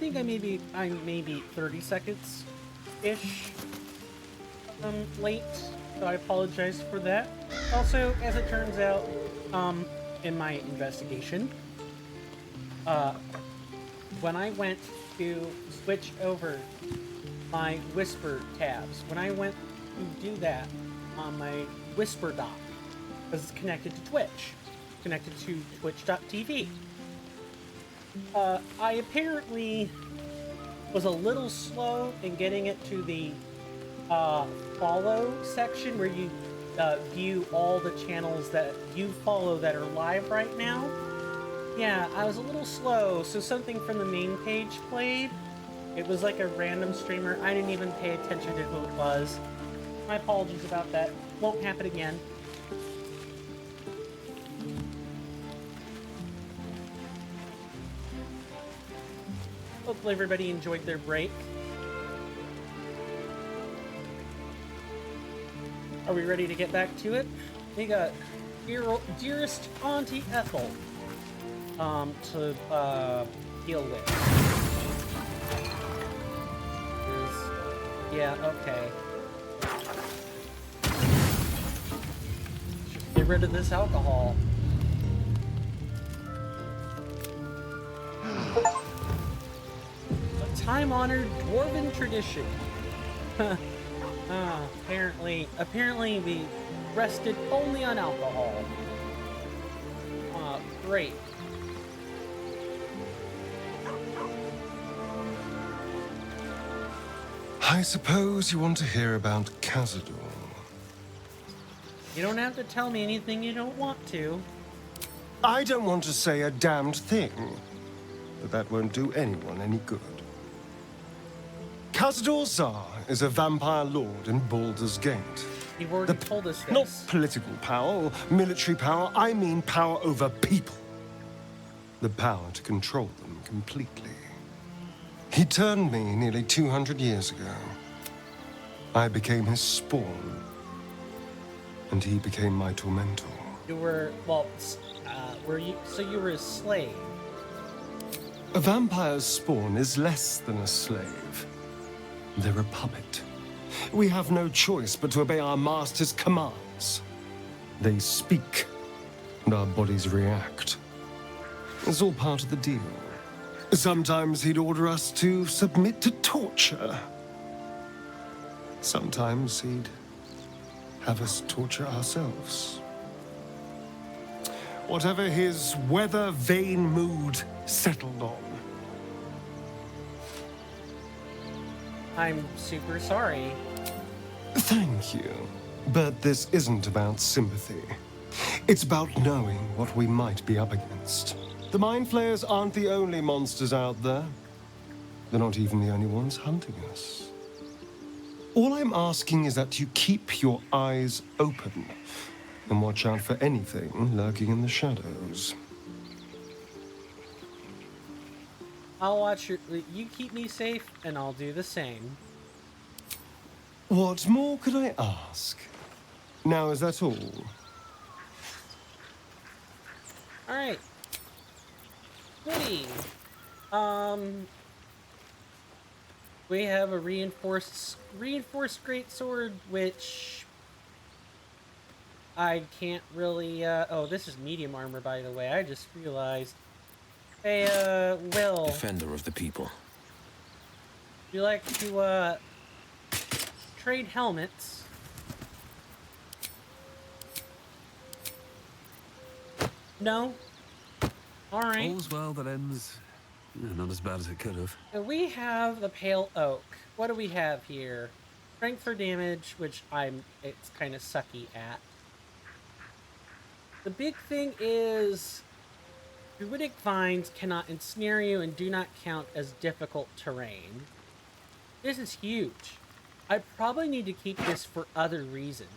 think I'm maybe 30 seconds ish late, so I apologize for that. Also, as it turns out, in my investigation, when I went to switch over my Whisper tabs, when I went to do that on my Whisper dock, because it's connected to Twitch, connected to twitch.tv, I apparently was a little slow in getting it to the follow section where you view all the channels that you follow that are live right now. Yeah, I was a little slow, so something from the main page played. It was like a random streamer. I didn't even pay attention to who it was. My apologies about that. Won't happen again. Hopefully everybody enjoyed their break. Are we ready to get back to it? We got dearest Auntie Ethel to deal with. Yeah, okay. Should get rid of this alcohol. A time-honored dwarven tradition. Apparently we rested only on alcohol. Great. I suppose you want to hear about Cazador. You don't have to tell me anything you don't want to. I don't want to say a damned thing, but that won't do anyone any good. Cazador Zar is a vampire lord in Baldur's Gate. You've already told us this. Not political power or military power, I mean power over people. The power to control them completely. He turned me nearly 200 years ago. I became his spawn, and he became my tormentor. You were, well, so you were a slave? A vampire's spawn is less than a slave. They're a puppet. We have no choice but to obey our master's commands. They speak, and our bodies react. It's all part of the deal. Sometimes he'd order us to submit to torture. Sometimes he'd have us torture ourselves. Whatever his weather-vane mood settled on. I'm super sorry. Thank you. But this isn't about sympathy. It's about knowing what we might be up against. The Mind Flayers aren't the only monsters out there. They're not even the only ones hunting us. All I'm asking is that you keep your eyes open and watch out for anything lurking in the shadows. I'll watch you keep me safe, and I'll do the same. What more could I ask? Now, is that all? Alright. Goody. We have a reinforced greatsword, which I can't really, oh, this is medium armor, by the way. I just realized. Hey, Will. Defender of the people. Would you like to, trade helmets? No? Alright. All's well that ends. Not as bad as it could have. So we have the Pale Oak. What do we have here? Strength for damage, which it's kind of sucky at. The big thing is druidic vines cannot ensnare you and do not count as difficult terrain. This is huge. I probably need to keep this for other reasons.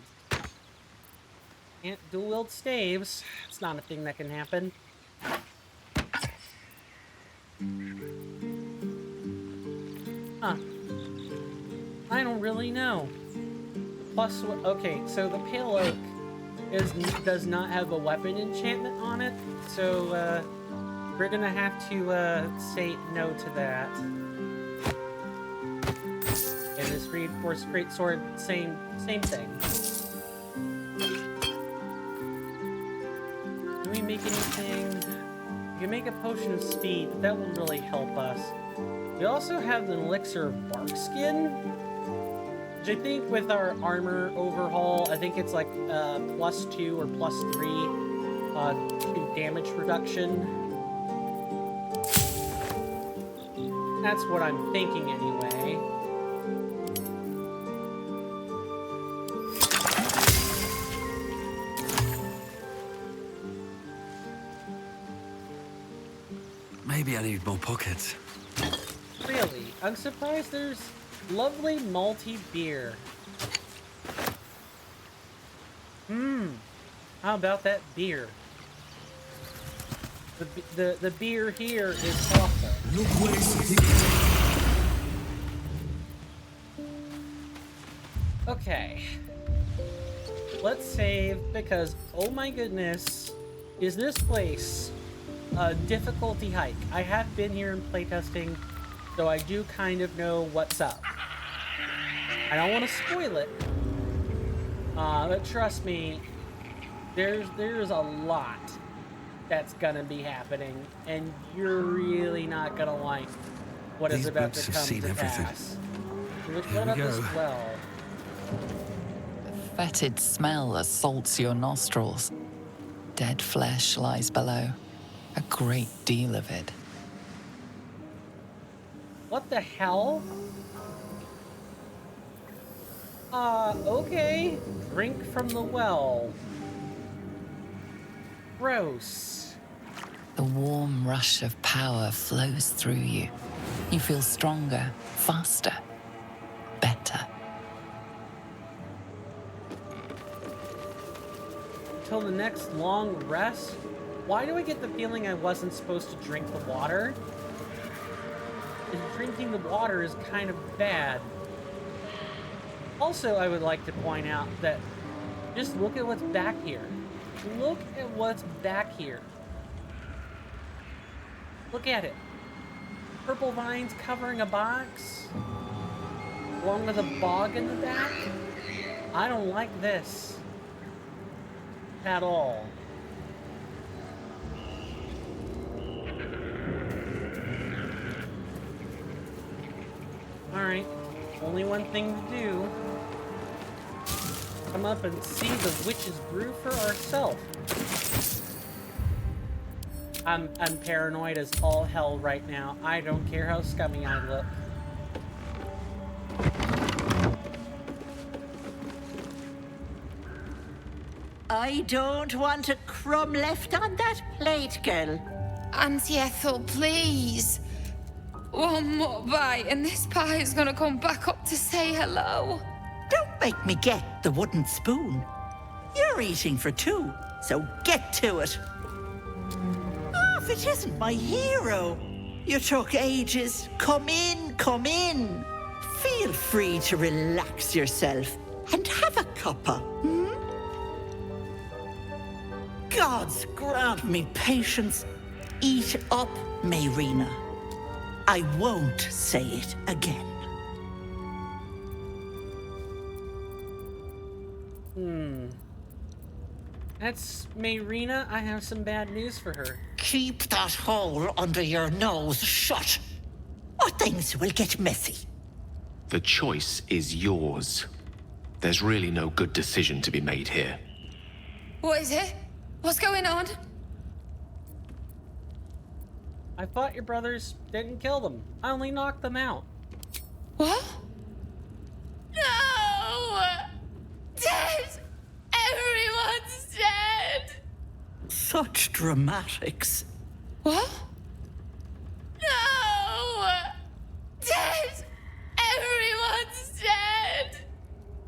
Can't dual wield staves. It's not a thing that can happen. Huh. I don't really know. Plus, okay, so the Pale Oak does not have a weapon enchantment on it, so, we're gonna have to say no to that. And this reinforced greatsword, same thing. Can we make anything? We can make a potion of speed, but that will really help us. We also have the elixir of bark skin, which I think with our armor overhaul, I think it's like +2 or +3 to damage reduction. That's what I'm thinking anyway. Maybe I need more pockets. Really? I'm surprised there's lovely malty beer. How about that beer? The beer here is awful. Okay. Let's save because, oh my goodness, is this place a difficulty hike. I have been here in playtesting, so I do kind of know what's up. I don't want to spoil it, but trust me, there's a lot that's gonna be happening, and you're really not gonna like what is about to come to pass. What up as well? The fetid smell assaults your nostrils. Dead flesh lies below. A great deal of it. What the hell? Okay. Drink from the well. Gross. The warm rush of power flows through you. You feel stronger, faster, better. Until the next long rest? Why do I get the feeling I wasn't supposed to drink the water? And drinking the water is kind of bad. Also, I would like to point out that just look at what's back here. Look at what's back here. Look at it. Purple vines covering a box, along with a bog in the back. I don't like this at all. Alright, only one thing to do. Come up and see the witch's brew for ourselves. I'm paranoid as all hell right now. I don't care how scummy I look. I don't want a crumb left on that plate, girl. Auntie Ethel, please. One more bite and this pie is gonna come back up to say hello. Don't make me get the wooden spoon. You're eating for two, so get to it. Oh, if it isn't my hero. You took ages. Come in, come in. Feel free to relax yourself and have a cuppa, Gods grant me patience. Eat up, Mayrina. I won't say it again. That's Mayrina. I have some bad news for her. Keep that hole under your nose shut, or things will get messy. The choice is yours. There's really no good decision to be made here. What is it? What's going on? I thought your brothers didn't kill them. I only knocked them out. What? No! Dead! Everyone's dead! Such dramatics. What? No! Dead! Everyone's dead!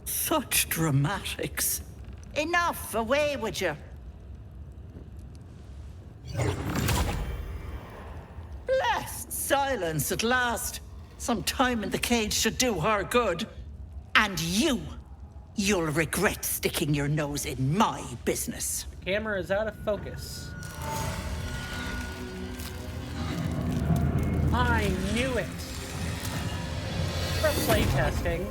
Such dramatics. Enough, away with you. Blessed silence at last. Some time in the cage should do her good. And you'll regret sticking your nose in my business. The camera is out of focus. I knew it! For playtesting.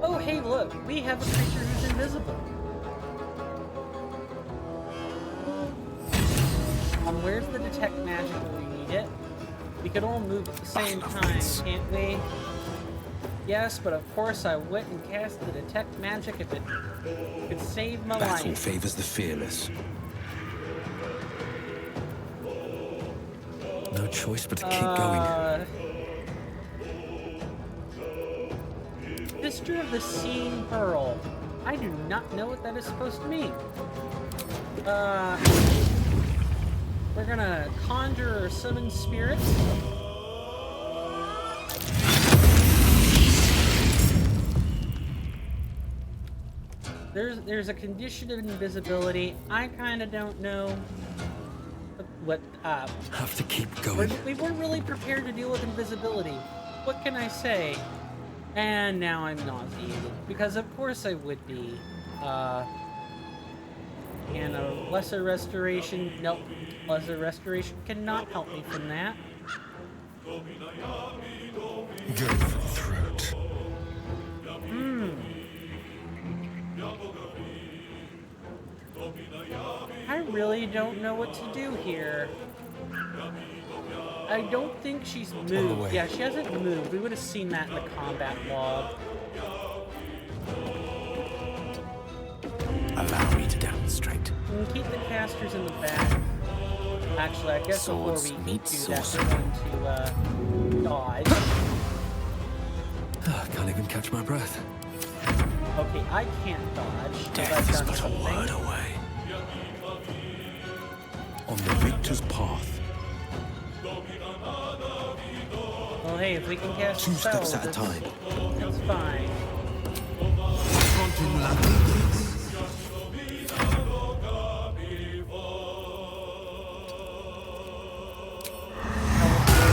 Oh, hey, look, we have a creature who's invisible. Where's the detect magic when we need it? We could all move at the same time, can't we? Yes, but of course I went and cast the detect magic if it could save my life. Battle favors the fearless. No choice but to keep going. Sister of the Seeing Pearl. I do not know what that is supposed to mean. We're gonna conjure or summon spirits. There's a condition of invisibility. I kind of don't know what. Have to keep going. We weren't really prepared to deal with invisibility. What can I say? And now I'm nauseated because of course I would be. And a lesser restoration. Nope. Lesser restoration cannot help me from that. Go for the throat. I really don't know what to do here. I don't think she's moved. Yeah, she hasn't moved. We would have seen that in the combat log. Allow me to demonstrate. We can keep the casters in the back. Actually, I guess Swords before we meet do that, sorcery. we're going to dodge. I can't even catch my breath. Okay, I can't dodge. Death is but a word away. On the victor's path. Well, hey, if we can cast 2 spells, steps at a time. That's fine.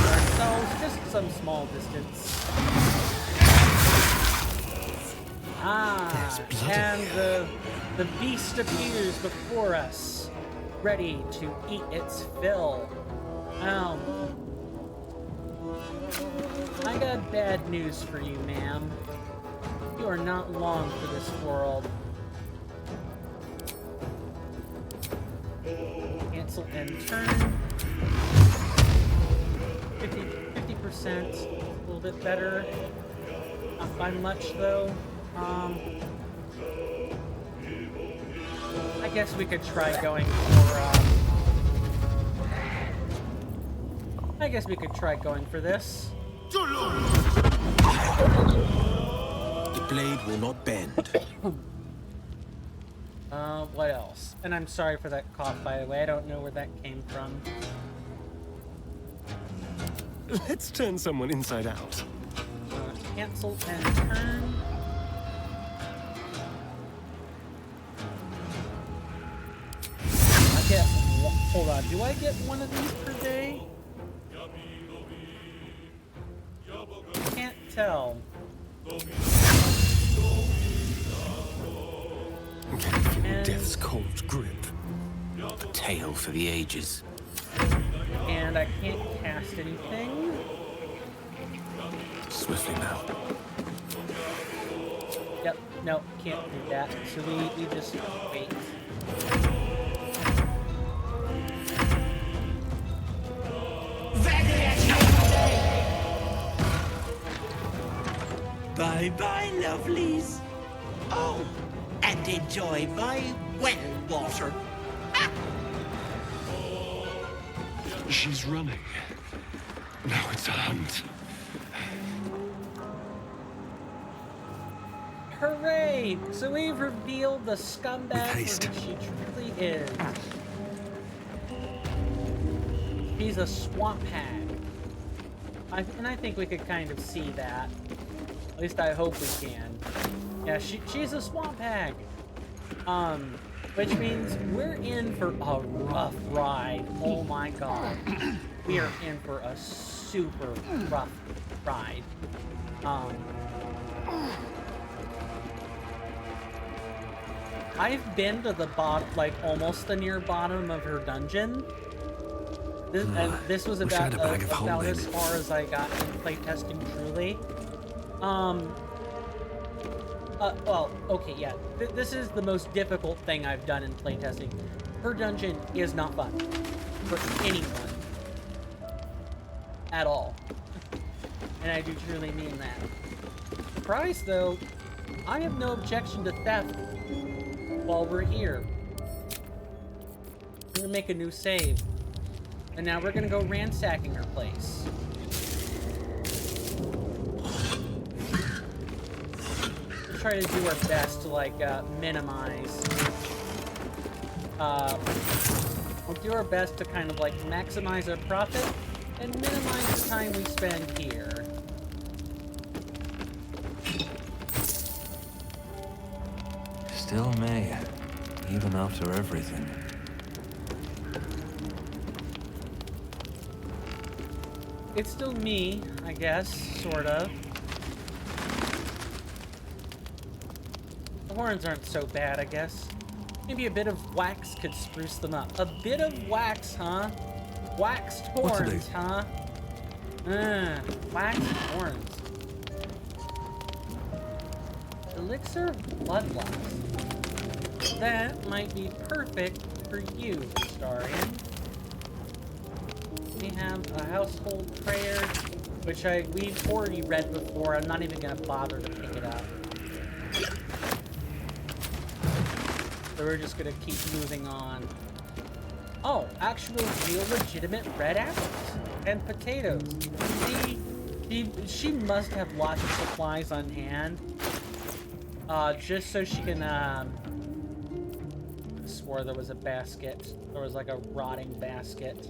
Ourselves just some small distance. And the beast appears before us, ready to eat its fill. I got bad news for you, ma'am. You are not long for this world. Cancel and turn. 50%. A little bit better. Not by much, though. I guess we could try going for, I guess we could try going for this. The blade will not bend. What else? And I'm sorry for that cough, by the way. I don't know where that came from. Let's turn someone inside out. Cancel and turn. I get... Hold on. Do I get one of these per day? Can't tell. Feel death's cold grip. A tale for the ages. And I can't cast anything. Swiftly now. Yep, no, can't do that. So we just wait. Bye-bye, lovelies. Oh, and enjoy my well water. She's running. Now it's a hunt. Hooray! So we've revealed the scumbag for who she truly is. He's a swamp hag. And I think we could kind of see that. At least I hope we can. Yeah, she's a swamp hag. Which means we're in for a rough ride. Oh my god. We are in for a super rough ride. I've been to the bottom, like almost the near bottom of her dungeon. And this was wish I had about, a bag of about holding. as far as I got in playtesting truly. Well, okay, yeah. This is the most difficult thing I've done in playtesting. Her dungeon is not fun for anyone at all. And I do truly mean that. Price, though, I have no objection to theft while we're here. We're gonna make a new save. And now we're gonna go ransacking her place. We'll try to do our best to, like, minimize. We'll do our best to kind of, like, maximize our profit and minimize the time we spend here. Still me, even after everything. It's still me, I guess, sort of. The horns aren't so bad, I guess. Maybe a bit of wax could spruce them up. A bit of wax, huh? Waxed horns, huh? Waxed horns. Elixir of Bloodlust. That might be perfect for you, Starian. We have a household prayer, which we've already read before. I'm not even gonna bother to pick it up. So we're just gonna keep moving on. Oh, actual, real, legitimate red apples and potatoes. She must have lots of supplies on hand, just so she can. I swore there was a basket. There was like a rotting basket.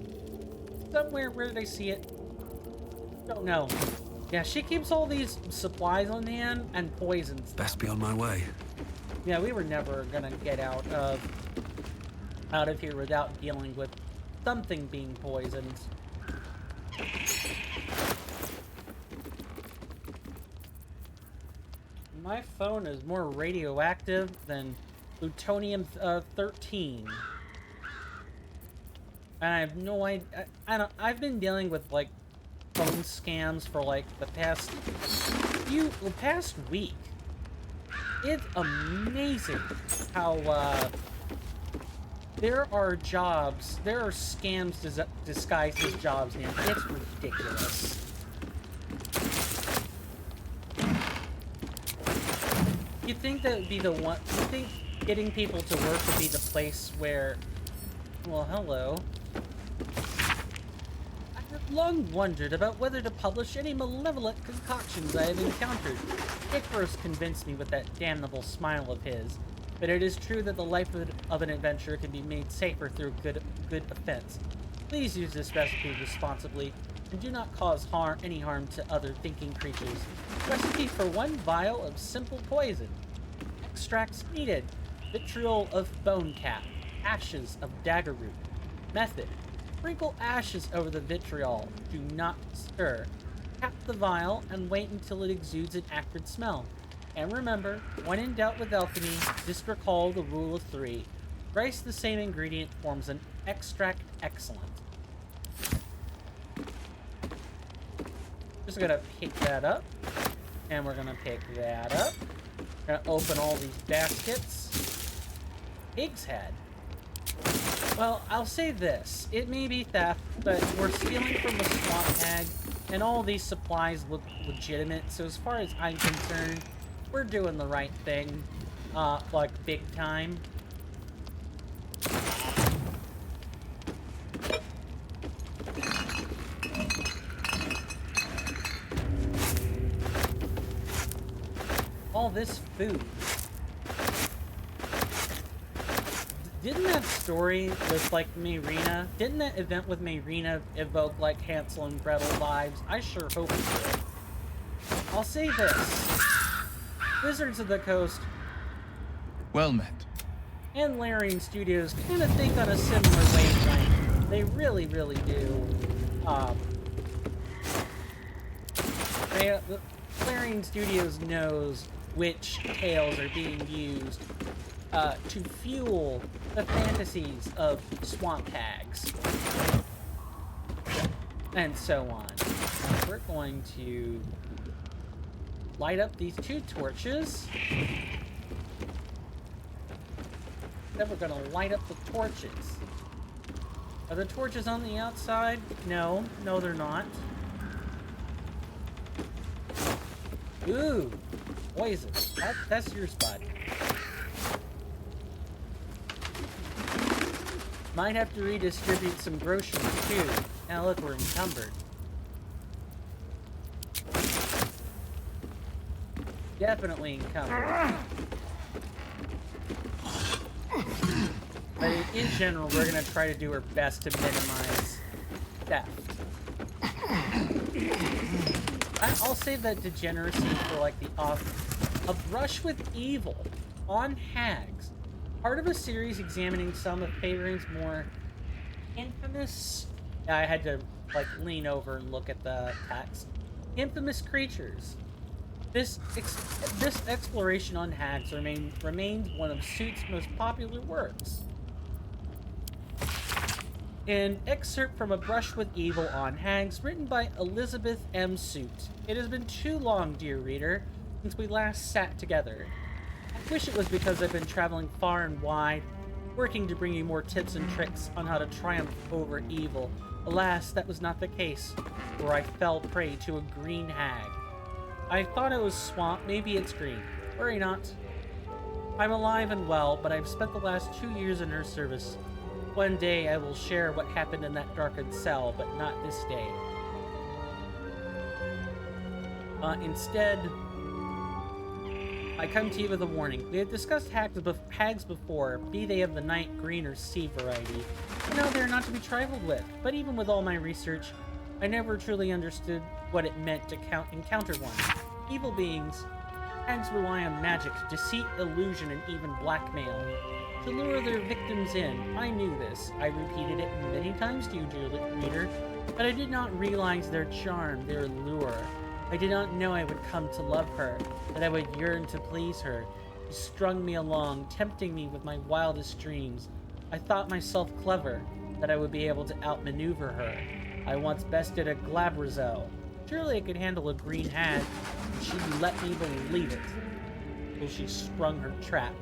Somewhere, where did I see it? Don't know. Yeah, she keeps all these supplies on hand and poisons. Best be on my way. Yeah, we were never gonna get out of here without dealing with something being poisoned. My phone is more radioactive than plutonium-13. And I have no idea. I've been dealing with, like, phone scams for, like, the past week. It's amazing how, there are scams disguised as jobs now. It's ridiculous. You'd think that would be the one. You think getting people to work would be the place where. Well, hello. I have long wondered about whether to publish any malevolent concoctions I have encountered. It first convinced me with that damnable smile of his, but it is true that the life of an adventurer can be made safer through good offense. Please use this recipe responsibly, and do not cause any harm to other thinking creatures. Recipe for 1 vial of simple poison. Extracts needed: vitriol of bone cap, ashes of dagger root. Method: sprinkle ashes over the vitriol. Do not stir. Cap the vial and wait until it exudes an acrid smell. And remember, when in doubt with alchemy, just recall the rule of 3. Thrice the same ingredient forms an extract excellent. Just gonna pick that up. And we're gonna pick that up. We're gonna open all these baskets. Pig's head. Well, I'll say this. It may be theft, but we're stealing from the swamp hag, and all these supplies look legitimate, so as far as I'm concerned, we're doing the right thing. Like, big time. All this food. Didn't that story with, like, Mayrina, didn't that event with Mayrina evoke, like, Hansel and Gretel vibes? I sure hope it did. I'll say this. Wizards of the Coast. Well met. And Larian Studios kind of think on a similar wavelength. They really, really do. Clarion Studios knows which tales are being used to fuel the fantasies of swamp hags and so on. We're going to light up these 2 torches. Then we're going to light up the torches. Are the torches on the outside? No. No, they're not. Ooh. Poison. That's your spot. Might have to redistribute some groceries, too. Now look, we're encumbered. Definitely encumbered. But in general, we're going to try to do our best to minimize theft. I'll save that degeneracy for like the off. A Brush with Evil on Hags. Part of a series examining some of Favoring's more infamous. I had to like lean over and look at the text. Infamous creatures. This exploration on hags remains one of Suit's most popular works. An excerpt from A Brush with Evil on Hags, written by Elizabeth M. Suit. It has been too long, dear reader, since we last sat together. I wish it was because I've been traveling far and wide, working to bring you more tips and tricks on how to triumph over evil. Alas, that was not the case, where I fell prey to a green hag. I thought it was swamp, maybe it's green. Worry not. I'm alive and well, but I've spent the last 2 years in her service. One day I will share what happened in that darkened cell, but not this day. Instead, I come to you with a warning. We have discussed hags before, be they of the night, green, or sea variety. I know they are not to be trifled with, but even with all my research, I never truly understood what it meant to encounter one. Evil beings. Hags rely on magic, deceit, illusion, and even blackmail to lure their victims in. I knew this. I repeated it many times to you, dear reader, but I did not realize their charm, their lure. I did not know I would come to love her, that I would yearn to please her. She strung me along, tempting me with my wildest dreams. I thought myself clever, that I would be able to outmaneuver her. I once bested a Glabrazo. Surely I could handle a green hag, and she let me believe it, till she sprung her trap.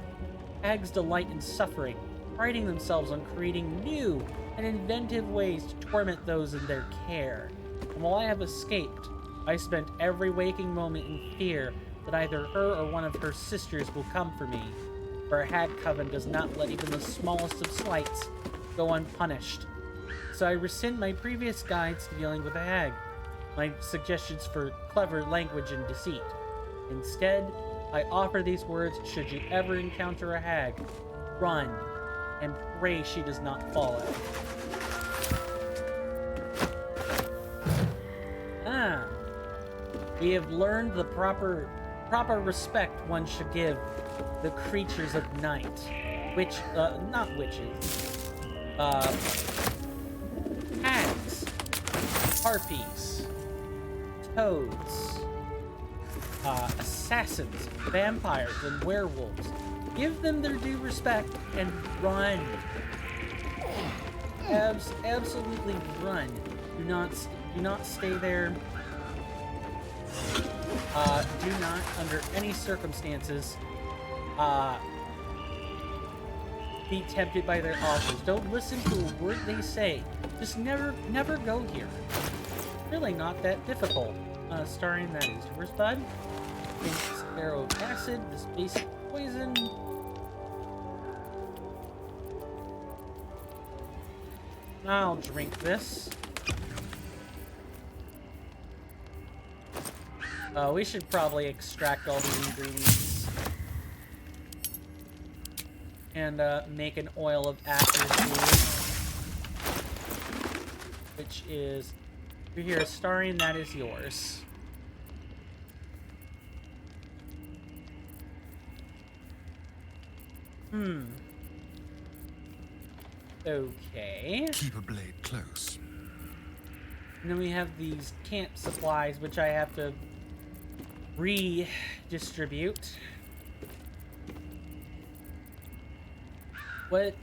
Hags delight in suffering, priding themselves on creating new and inventive ways to torment those in their care. And while I have escaped, I spent every waking moment in fear that either her or one of her sisters will come for me. For a hag coven does not let even the smallest of slights go unpunished. So I rescind my previous guides to dealing with a hag, my suggestions for clever language and deceit. Instead, I offer these words should you ever encounter a hag. Run, and pray she does not follow. We have learned the proper respect one should give the creatures of night. Not witches. Hags. Harpies. Toads. Assassins, vampires, and werewolves. Give them their due respect and run. Absolutely run. Do not stay there. Do not, under any circumstances, be tempted by their offers. Don't listen to a word they say. Just never go here. Really not that difficult. Starring that is yours, bud. Sparrow acid, this basic poison. I'll drink this. We should probably extract all these ingredients and make an oil of accuracy, which is here. Starian, that is yours. Okay. Keep a blade close. And then we have these camp supplies, which I have to redistribute. What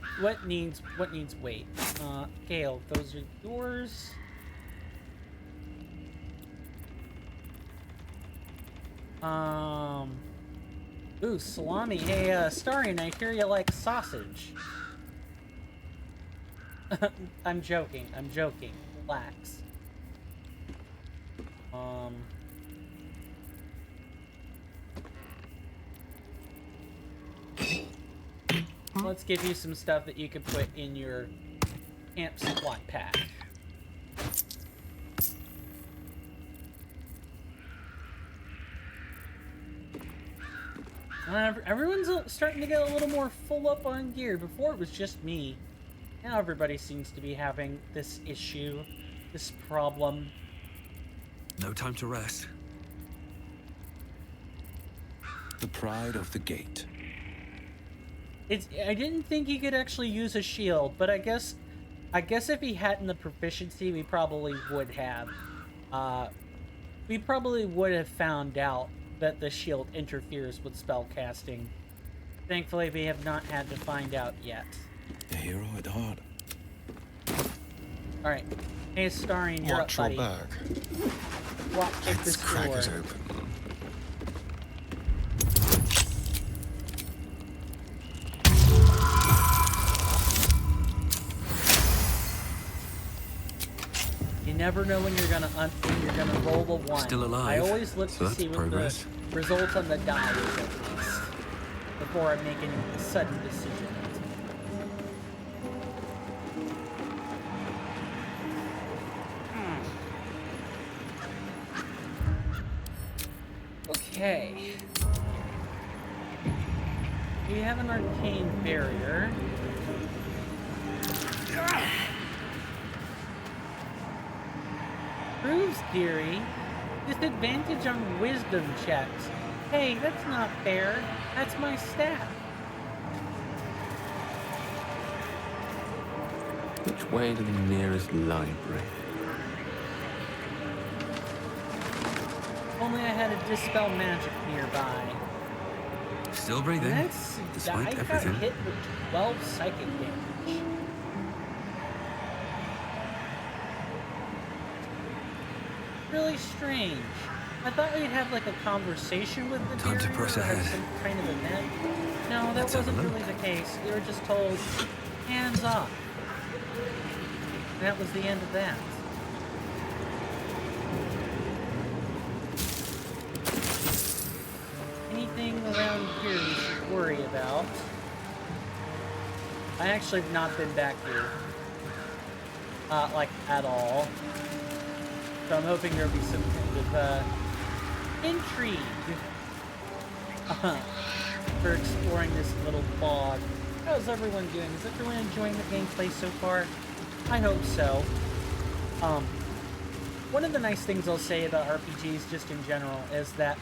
needs weight? Gale, those are yours. Ooh, salami. Hey, Starian, I hear you like sausage. I'm joking. Relax. Let's give you some stuff that you can put in your camp supply pack. Everyone's starting to get a little more full up on gear. Before it was just me. Now everybody seems to be having this issue, this problem. No time to rest. The pride of the gate. I didn't think he could actually use a shield, but I guess if he hadn't the proficiency, we probably would have. We probably would have found out that the shield interferes with spell casting. Thankfully, we have not had to find out yet. A hero at heart. Alright. Hey, Starian, you're up, buddy. Watch your back. Walk kick this Crack door. it open. You never know when you're gonna roll a 1. Still alive. I always look So to see that's what progress. the results on the die is at least before I make any sudden decisions. Okay. We have an arcane barrier. Proves theory. Disadvantage on wisdom checks. Hey, that's not fair. That's my staff. Which way to the nearest library? If only I had a dispel magic nearby. Still breathing, That's despite I got everything. hit with 12 psychic damage. Really strange. I thought we'd have like a conversation with the Time to barrier press or have ahead. some kind of event. No, that Let's have a wasn't look. really the case. We were just told, hands off. And that was the end of that. Anything around here we should worry about? I actually have not been back here. Like, at all. So I'm hoping there'll be some kind of, intrigue for exploring this little bog. How's everyone doing? Is everyone enjoying the gameplay so far? I hope so. One of the nice things I'll say about RPGs just in general is that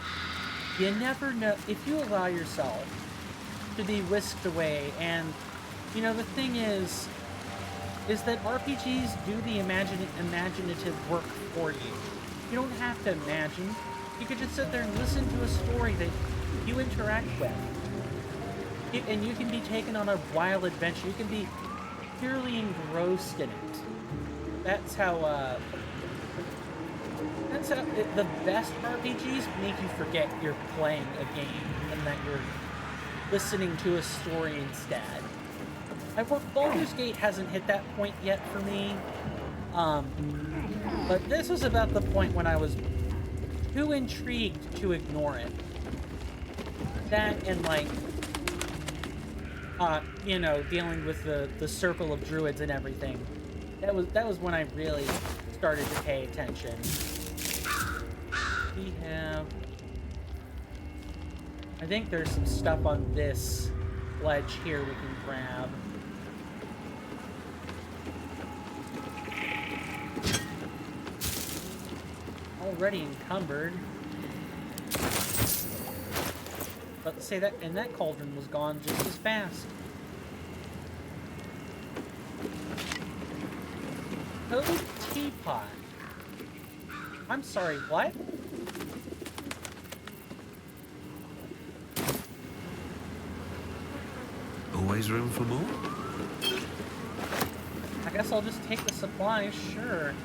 you never know if you allow yourself to be whisked away. And you know, the thing is that RPGs do the imaginative work for you. You don't have to imagine. You could just sit there and listen to a story that you interact with. And you can be taken on a wild adventure. You can be purely engrossed in it. That's how the best RPGs make you forget you're playing a game and that you're listening to a story instead. Baldur's Gate hasn't hit that point yet for me. But this was about the point when I was too intrigued to ignore it. That and like, you know, dealing with the circle of druids and everything. That was when I really started to pay attention. We have, I think there's some stuff on this ledge here we can grab. Already encumbered. But to say that, and that cauldron was gone just as fast. Code teapot. I'm sorry, what? always room for more. I guess I'll just take the supplies, sure.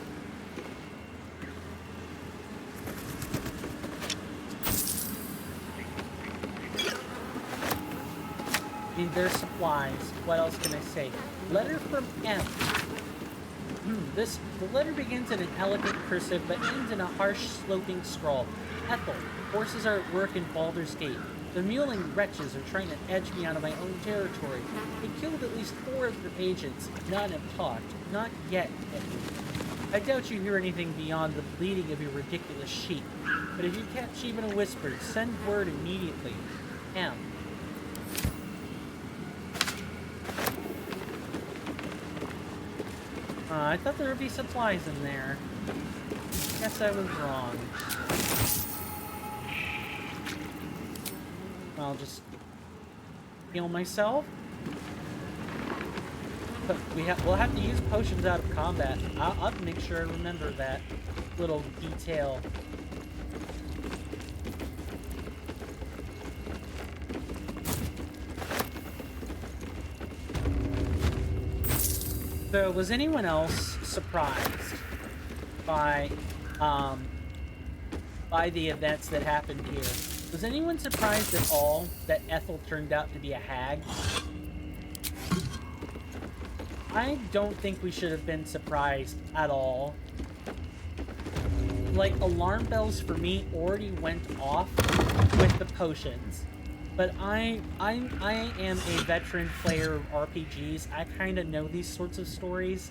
I mean, there's supplies. What else can I say? Letter from M. The letter begins in an elegant cursive, but ends in a harsh, sloping scrawl. Ethel, forces are at work in Baldur's Gate. The mewling wretches are trying to edge me out of my own territory. They killed at least 4 of their agents. None have talked. Not yet, at least. I doubt you hear anything beyond the bleating of your ridiculous sheep. But if you catch even a whisper, send word immediately. M. I thought there would be supplies in there. Guess I was wrong. I'll just heal myself. But we'll have to use potions out of combat. I'll have to make sure I remember that little detail. So, was anyone else surprised by the events that happened here? Was anyone surprised at all that Ethel turned out to be a hag? I don't think we should have been surprised at all. Like, alarm bells for me already went off with the potions. But I am a veteran player of RPGs. I kind of know these sorts of stories.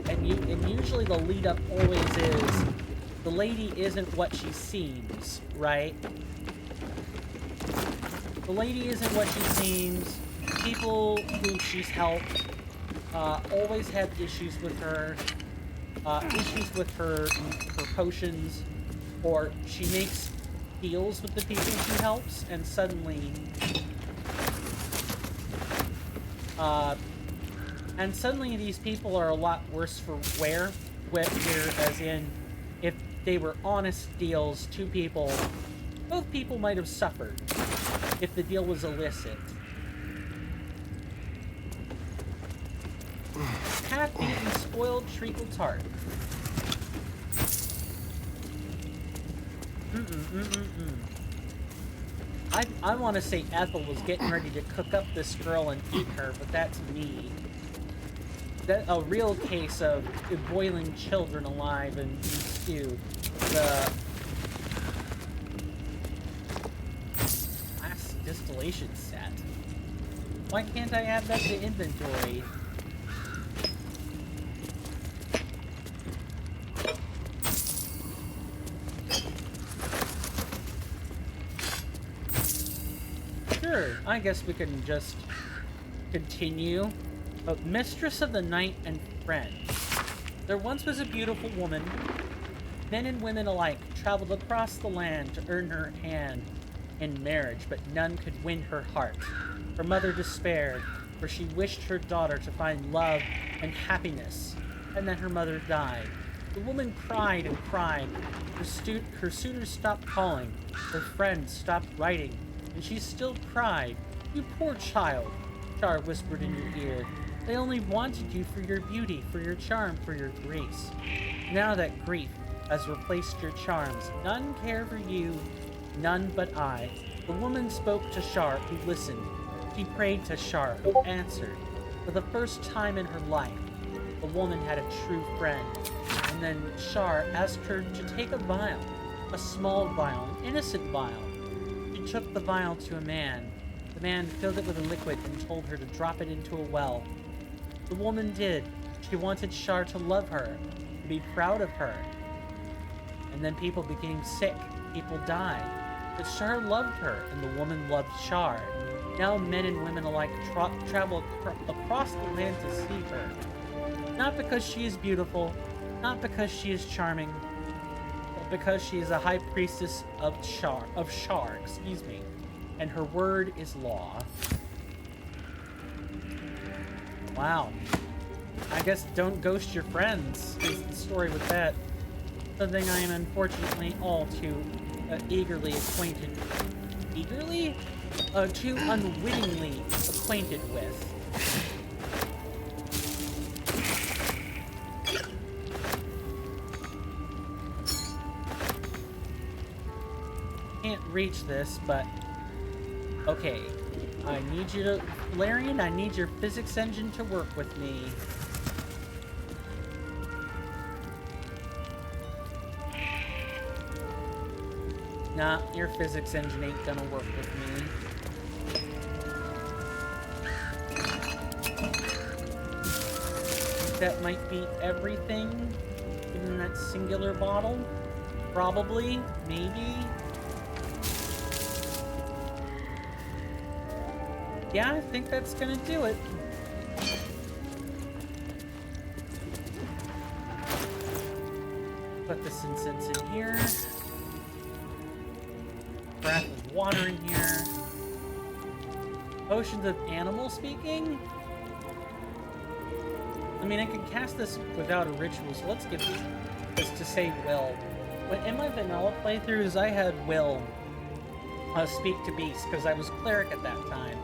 And usually the lead up always is the lady isn't what she seems, right? The lady isn't what she seems. People who she's helped always have issues with her. Issues with her potions, or she makes deals with the people she helps, and suddenly these people are a lot worse for wear, as in, if they were honest deals, both people might have suffered if the deal was illicit. Half-eaten spoiled treacle tart. I want to say Ethel was getting ready to cook up this girl and eat her, but that's me. That's a real case of boiling children alive in stew. The glass distillation set. Why can't I add that to inventory? Sure, I guess we can just continue. But Mistress of the Night and Friend. There once was a beautiful woman. Men and women alike traveled across the land to earn her hand in marriage, but none could win her heart. Her mother despaired, for she wished her daughter to find love and happiness, and then her mother died. The woman cried and cried. Her suitors stopped calling. Her friends stopped writing. And she still cried. "You poor child," Char whispered in your ear. "They only wanted you for your beauty, for your charm, for your grace. Now that grief has replaced your charms, none care for you, none but I." The woman spoke to Char, who listened. She prayed to Char, who answered. For the first time in her life, the woman had a true friend. And then Char asked her to take a vial, a small vial, an innocent vial. She took the vial to a man. The man filled it with a liquid and told her to drop it into a well. The woman did. She wanted Char to love her, to be proud of her. And then people became sick. People died. But Char loved her, and the woman loved Char. Now men and women alike travel across the land to see her. Not because she is beautiful, not because she is charming, but because she is a high priestess of Char, and her word is law. Wow. I guess don't ghost your friends is the story with that. Something I am unfortunately all too eagerly acquainted. Eagerly? too unwittingly acquainted with. Can't reach this, but okay. I need you to, Larian, I need your physics engine to work with me. Nah, your physics engine ain't gonna work with me. That might be everything in that singular bottle. Probably, maybe. Yeah, I think that's gonna do it. Put this incense in here. Breath of water in here. Potions of animal speaking? I mean, I can cast this without a ritual, so let's give this to say Will. When in my vanilla playthroughs, I had Will speak to beasts, because I was cleric at that time,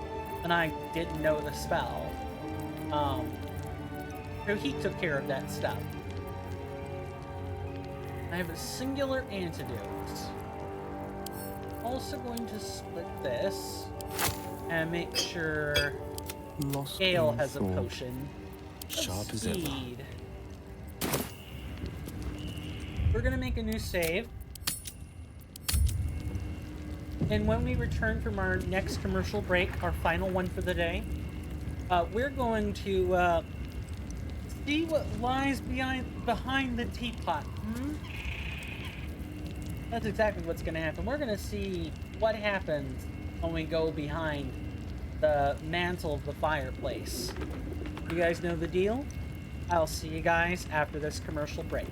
and I didn't know the spell. So he took care of that stuff. I have a singular antidote. Also going to split this and make sure Gale has a potion. Sharp as ever. Speed. We're gonna make a new save. And when we return from our next commercial break, our final one for the day, we're going to see what lies behind the teapot. That's exactly what's going to happen. We're going to see what happens when we go behind the mantle of the fireplace. You guys know the deal? I'll see you guys after this commercial break.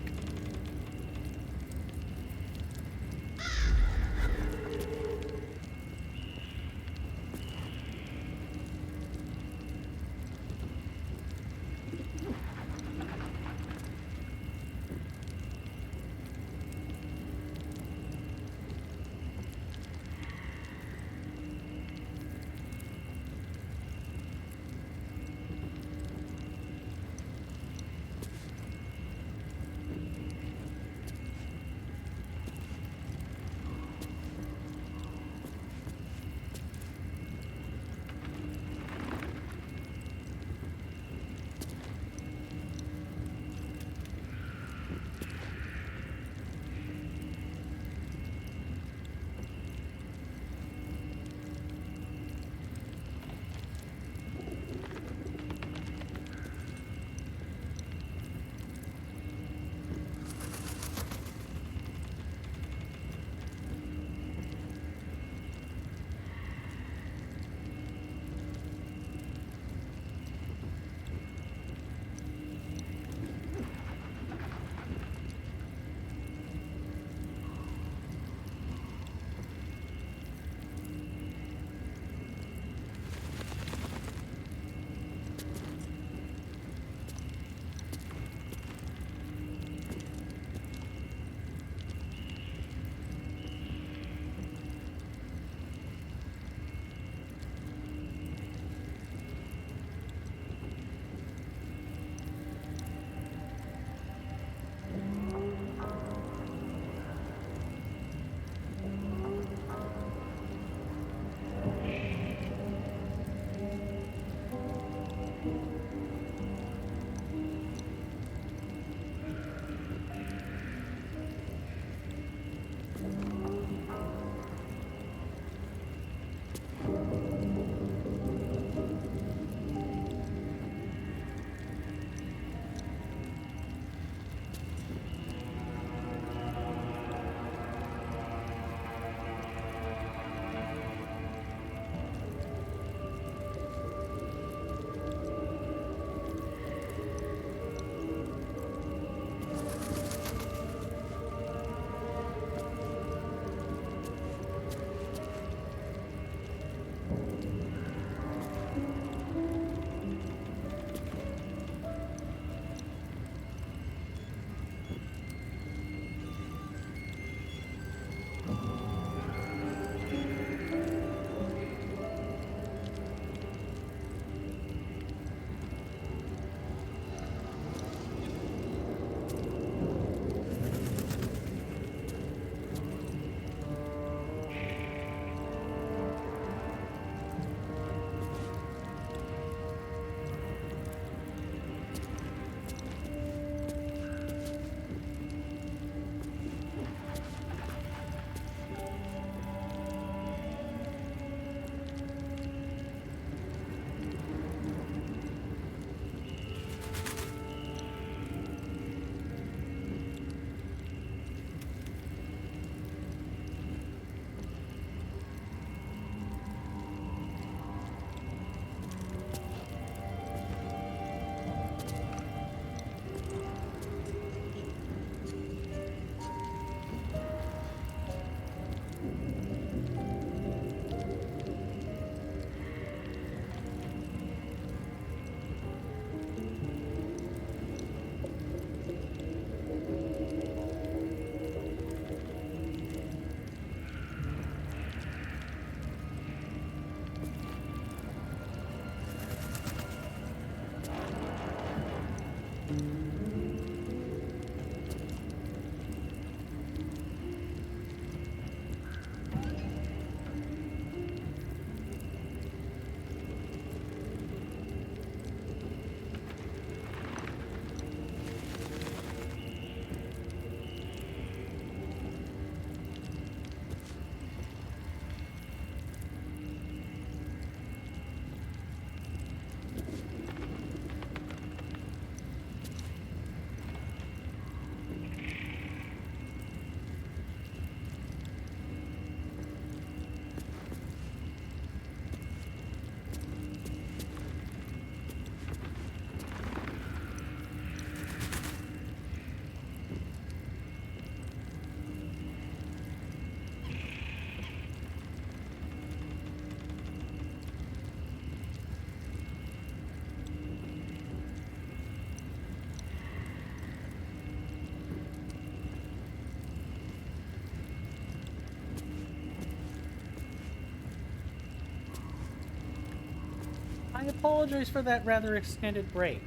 I apologize for that rather extended break.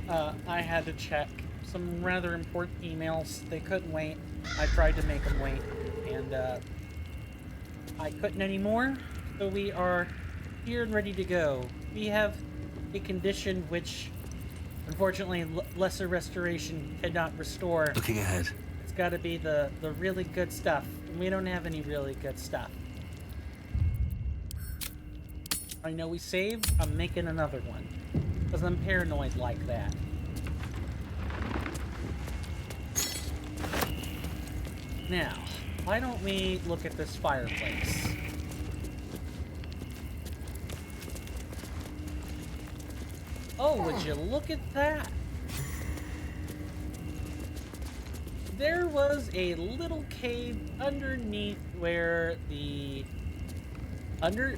I had to check some rather important emails. They couldn't wait. I tried to make them wait, and I couldn't anymore. So we are here and ready to go. We have a condition which, unfortunately, lesser restoration cannot restore. Looking ahead. It's got to be the really good stuff. And we don't have any really good stuff. I know we saved. I'm making another one. Because I'm paranoid like that. Now, why don't we look at this fireplace? Oh, would you look at that? There was a little cave underneath where the...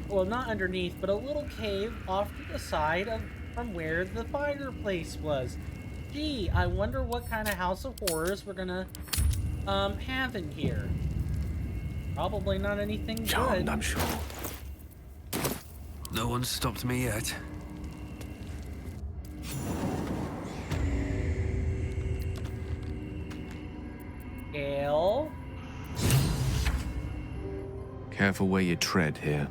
well, not underneath, but a little cave off to the side of from where the fireplace was. Gee, I wonder what kind of House of Horrors we're gonna have in here. Probably not anything good. I'm sure. No one's stopped me yet. Gale? Careful where you tread here.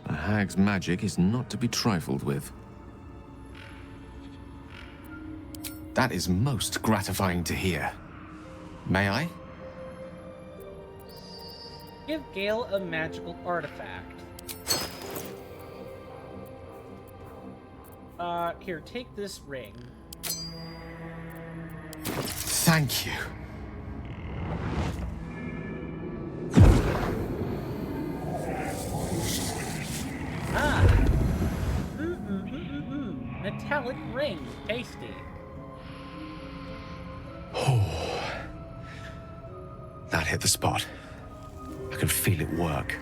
A hag's magic is not to be trifled with. That is most gratifying to hear. May I? Give Gale a magical artifact. Here, take this ring. Thank you. Metallic ring. Tasty. Oh. That hit the spot. I can feel it work.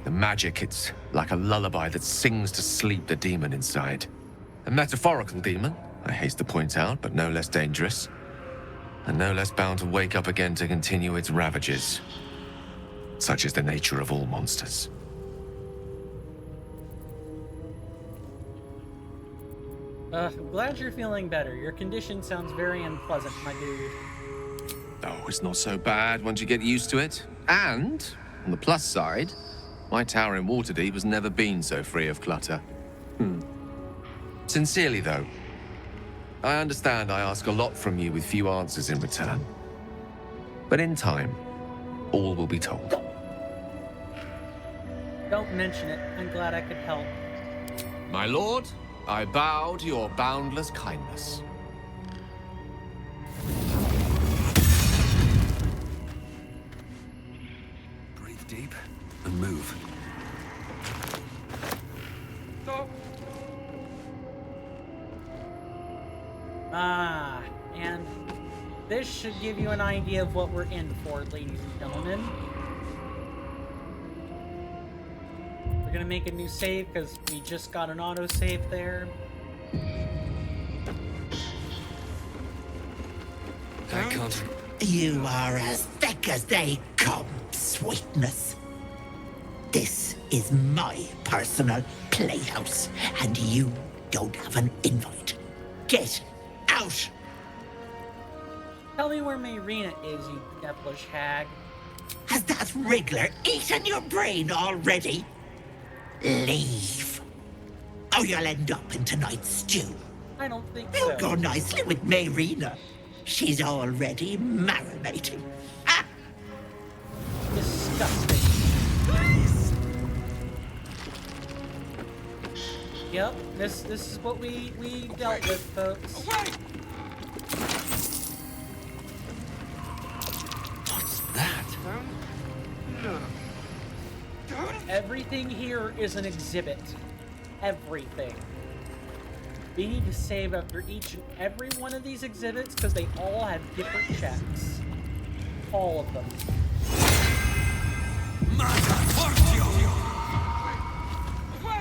The magic, it's like a lullaby that sings to sleep the demon inside. A metaphorical demon, I haste to point out, but no less dangerous. And no less bound to wake up again to continue its ravages. Such is the nature of all monsters. I'm glad you're feeling better. Your condition sounds very unpleasant, my dude. Oh, it's not so bad once you get used to it. And, on the plus side, my tower in Waterdeep has never been so free of clutter. Sincerely, though, I understand I ask a lot from you with few answers in return. But in time, all will be told. Don't mention it. I'm glad I could help. My lord, I bow to your boundless kindness. Breathe deep and move. Stop. And this should give you an idea of what we're in for, ladies and gentlemen. We're gonna make a new save because we just got an autosave there. I can't. You are as thick as they come, sweetness. This is my personal playhouse, and you don't have an invite. Get out! Tell me where Mayrina is, you devilish hag. Has that wriggler eaten your brain already? Leave. Or you'll end up in tonight's stew. I don't think It'll so. go nicely with Mayrina. She's already marinating. Ah! Disgusting. Yep, this is what we dealt with, folks. What's that? Everything here is an exhibit. Everything. We need to save after each and every one of these exhibits because they all have different checks. All of them.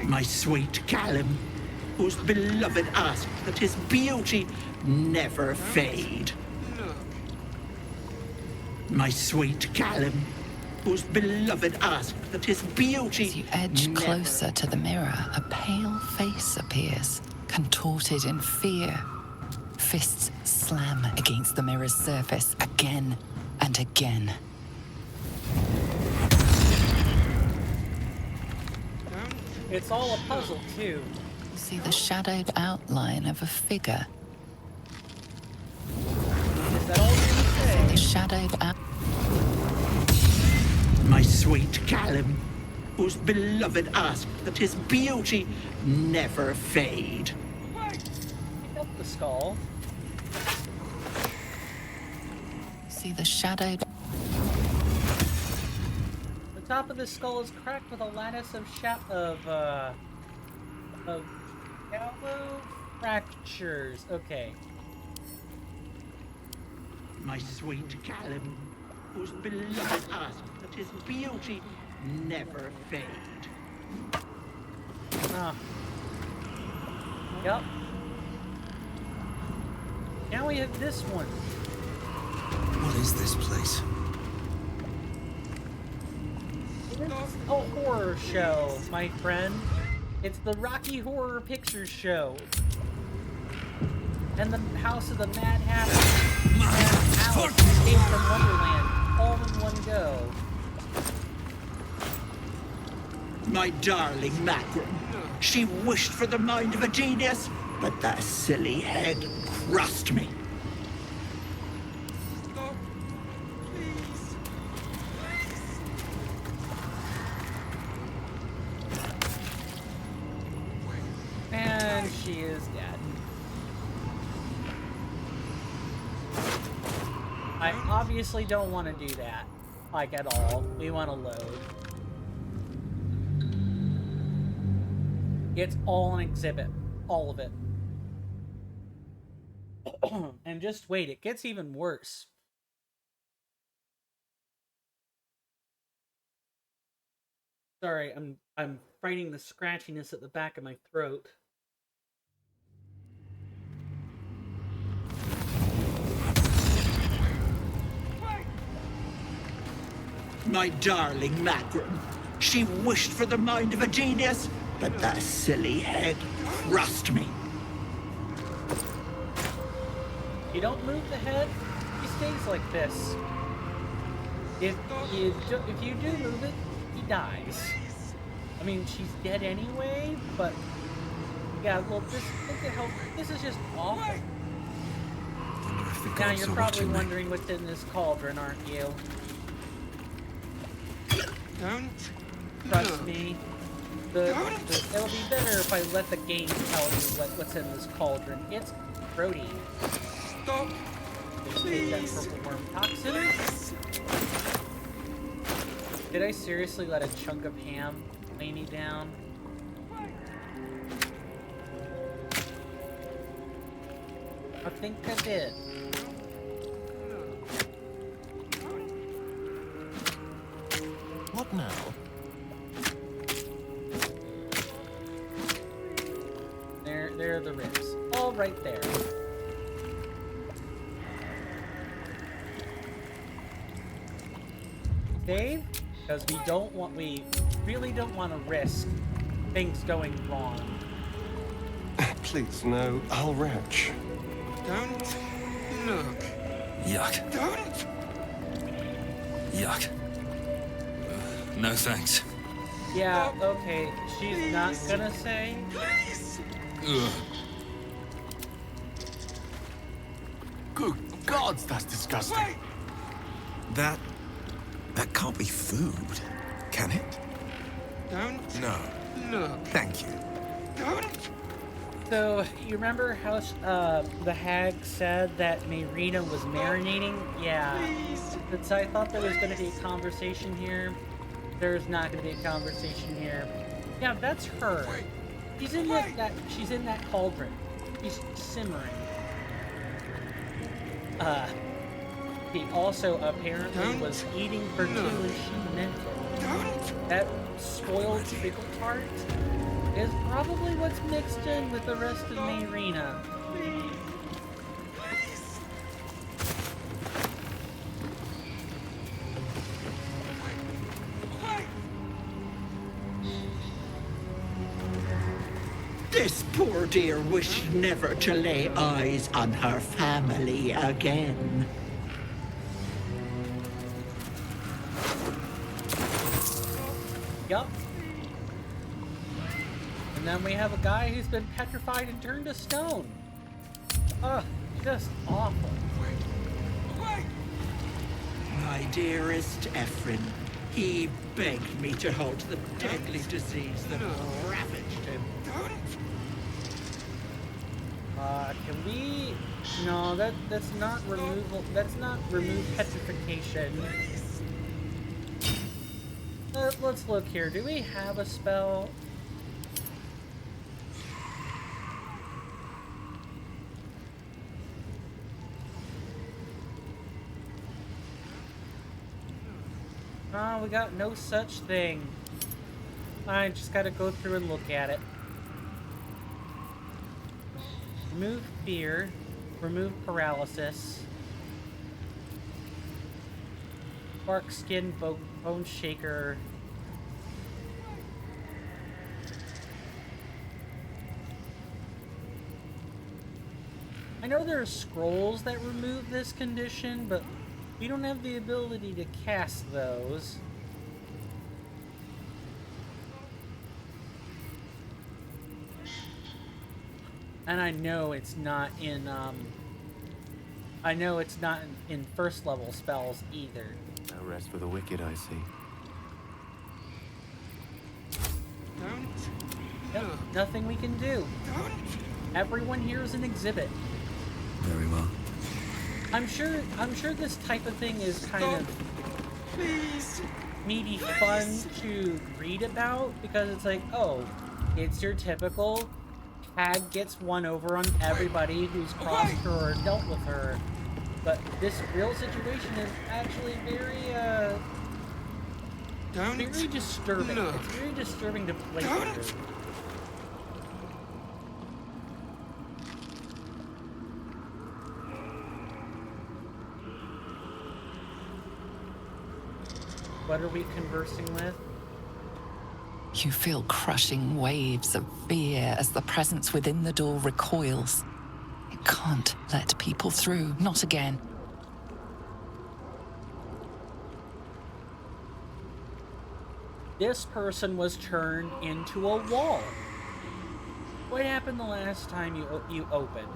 My sweet Callum, whose beloved asked that his beauty never fade. My sweet Callum, whose beloved asked that his beauty... As you edge closer to the mirror, a pale face appears, contorted in fear. Fists slam against the mirror's surface again and again. It's all a puzzle, too. You see the shadowed outline of a figure. Is that all you say? The shadowed My sweet Callum, whose beloved asked that his beauty never fade. Up the skull. See the shadowed... The top of the skull is cracked with a lattice of shallow fractures. Okay. My sweet Callum, whose beloved asked that his beauty never fade. Ah. Yep. Now we have this one. What is this place? It's a horror show, my friend. It's the Rocky Horror Picture Show. And the House of the Mad Hatter. And Alice Escape from Wonderland. All in one go. My darling Macron, she wished for the mind of a genius, but that silly head crushed me. And she is dead. I obviously don't want to do that, like at all. We want to load. It's all an exhibit. All of it. And just wait, it gets even worse. Sorry, I'm fighting the scratchiness at the back of my throat. My darling Macron, she wished for the mind of a genius, but that silly head crushed me. You don't move the head, he stays like this. If you do move it, he dies. I mean, she's dead anyway, but yeah, well, look at how this is just awful. Now you're probably wondering what's in this cauldron, aren't you? Don't trust me. It'll be better if I let the game tell you what's in this cauldron. It's protein. Stop. Take that purple worm toxin. Did I seriously let a chunk of ham lay me down? I think I did. What now? There are the ribs. All right there. Save? Because we really don't want to risk things going wrong. Please, no. I'll retch. Don't look. Yuck. Don't. Yuck. No thanks. Yeah, okay. She's not gonna say. Please. Ugh. Good gods, that's disgusting. Wait. That can't be food, can it? Don't. No. Look. Thank you. Don't. So, you remember how the hag said that Mayrina was marinating? Yeah. Since I thought there was going to be a conversation here, there's not going to be a conversation here. Yeah, that's her. She's in she's in that cauldron. She's simmering. He also apparently was eating for two and she meant it. That spoiled pickle tart is probably what's mixed in with the rest of Mayrina. This poor dear wished never to lay eyes on her family again. Yup. And then we have a guy who's been petrified and turned to stone. Ugh, just awful. My dearest Ephraim, he begged me to halt the deadly disease that ravaged him. Can we... No, that's not removal. That's not remove petrification. Let's look here. Do we have a spell? We got no such thing. I just gotta go through and look at it. Remove fear. Remove paralysis. Bark skin, bone shaker. I know there are scrolls that remove this condition, but we don't have the ability to cast those. And I know it's not in, I know it's not in first level spells either. No rest for the wicked, I see. Yep, nothing we can do. Everyone here is an exhibit. Very well. I'm sure this type of thing is kind of maybe fun to read about because it's like, oh, it's your typical hag gets one over on everybody who's crossed her or dealt with her. But this real situation is actually very very disturbing. It's very disturbing to play through. What are we conversing with? You feel crushing waves of fear as the presence within the door recoils. It can't let people through, not again. This person was turned into a wall. What happened the last time you opened?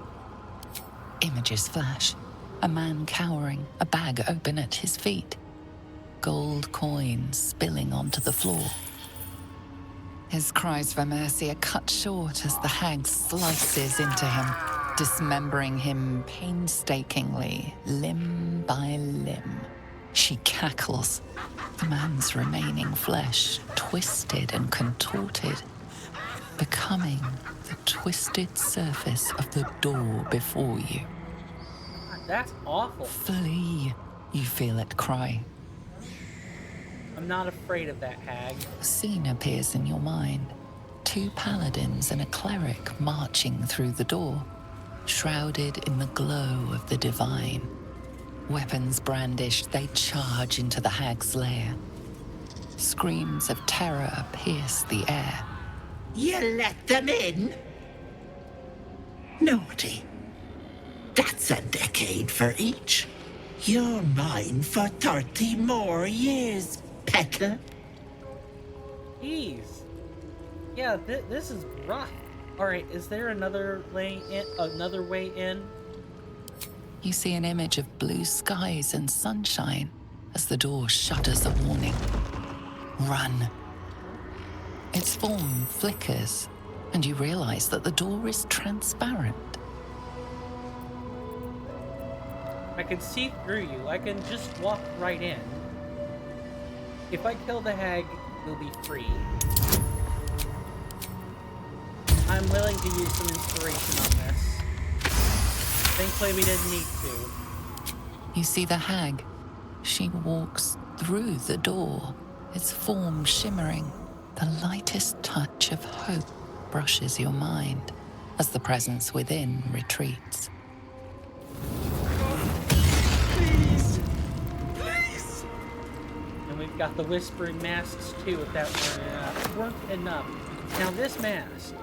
Images flash. A man cowering, a bag open at his feet. Gold coins spilling onto the floor. His cries for mercy are cut short as the hag slices into him, dismembering him painstakingly, limb by limb. She cackles, the man's remaining flesh twisted and contorted, becoming the twisted surface of the door before you. That's awful. Flee, you feel it cry. I'm not afraid of that hag. A scene appears in your mind. 2 paladins and a cleric marching through the door, shrouded in the glow of the divine. Weapons brandished, they charge into the hag's lair. Screams of terror pierce the air. You let them in? Naughty. That's a decade for each. You're mine for 30 more years, Petal. Jeez. Yeah, this is rough. Alright, is there another way in? You see an image of blue skies and sunshine as the door shudders a warning. Run. Its form flickers, and you realize that the door is transparent. I can see through you. I can just walk right in. If I kill the hag, we'll be free. I'm willing to use some inspiration on this. Thankfully, we didn't need to. You see the hag. She walks through the door, its form shimmering. The lightest touch of hope brushes your mind as the presence within retreats. And we've got the whispering masks too, if that weren't enough. Now this mask,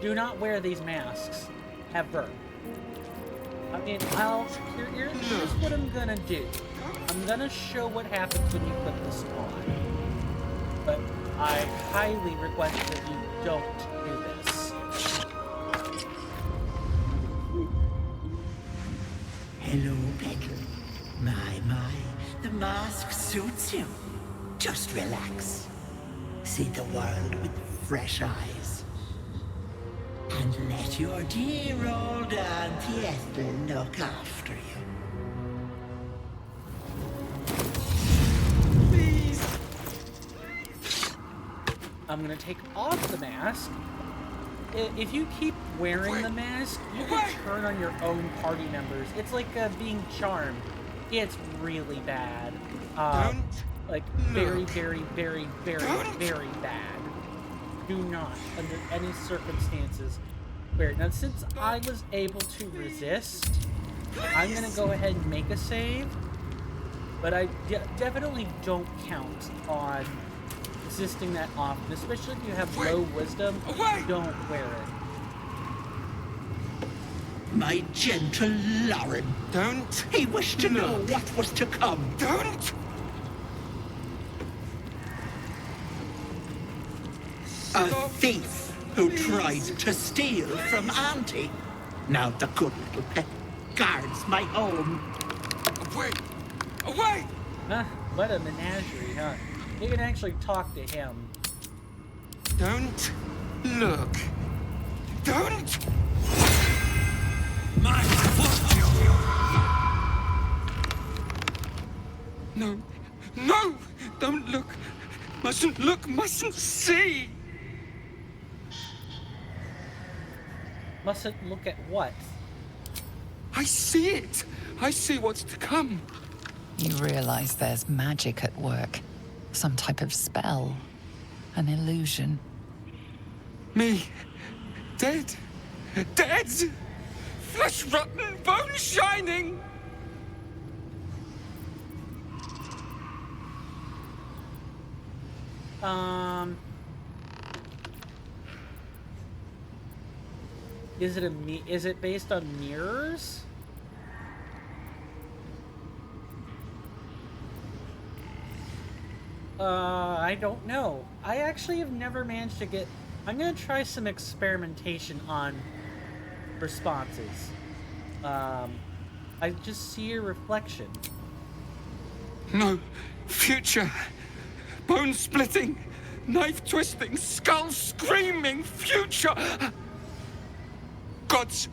Do not wear these masks. Ever. I mean, here's what I'm gonna do. I'm gonna show what happens when you put this on. But I highly request that you don't do this. Hello, Petal. My, the mask suits you. Just relax. See the world with fresh eyes. And let your dear old Auntie Ethel look after you. Please. I'm gonna take off the mask. If you keep wearing the mask, you can turn on your own party members. It's like being charmed. It's really bad. Like very, very, very, very, very bad. Do not, under any circumstances, wear it. Now, since I was able to resist, I'm gonna go ahead and make a save. But I definitely don't count on resisting that often, especially if you have low wisdom. Don't wear it. My gentle Lauren. Don't. He wished to know what was to come. Don't. A thief who tried to steal from Auntie. Now the good little pet guards my home. Away! Away! Huh, what a menagerie, huh? You can actually talk to him. Don't look. Don't! No. No! Don't look. Mustn't look, mustn't see. Mustn't look at what? I see it. I see what's to come. You realize there's magic at work. Some type of spell. An illusion. Me. Dead. Dead! Flesh rotten, bone shining! Is it based on mirrors? I don't know. I actually have never managed to get... I'm gonna try some experimentation on responses. I just see a reflection. No. Future. Bone splitting. Knife twisting. Skull screaming. Future. Gods,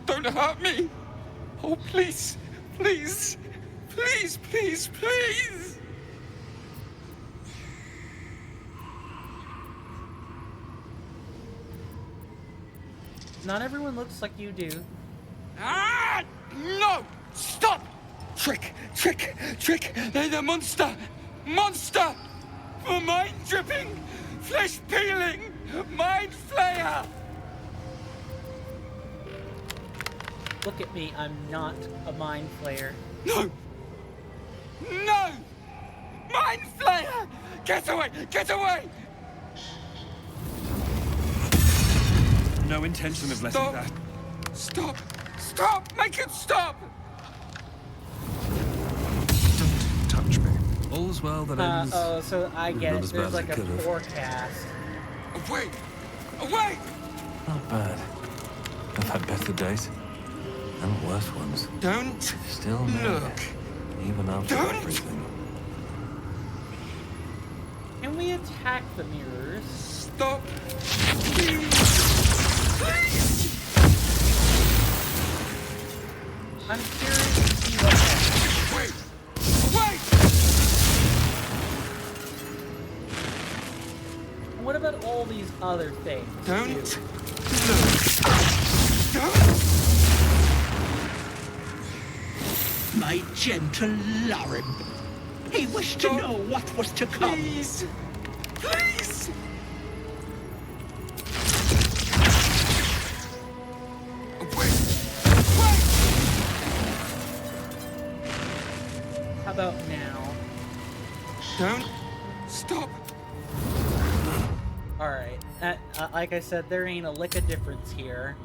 don't hurt me. Oh, please. Please. Please, please, please. Not everyone looks like you do. Ah! No! Stop! Trick! Trick! Trick! They're the monster! Monster! For mind dripping! Flesh peeling! Mind flayer! Look at me, I'm not a mind flayer. No! No! Mind flayer! Get away! Get away! No intention of letting Stop. that. Stop! Stop! Make it stop! Don't touch me. All's well that ends. Oh, so I get not it. as There's bad like as a it could've. forecast. Away! Away! Not bad. I've had better days. And worse ones. Don't Still look. there, even after Don't. everything. Can we attack the mirrors? Stop! Please! Please! I'm curious to see what happens. Wait! Wait! What about all these other things? Don't too? look. Don't! My gentle Lauren. He wished to know what was to come. Please! Please! Wait! Wait! How about now? Don't stop. Alright. Like I said, there ain't a lick of difference here.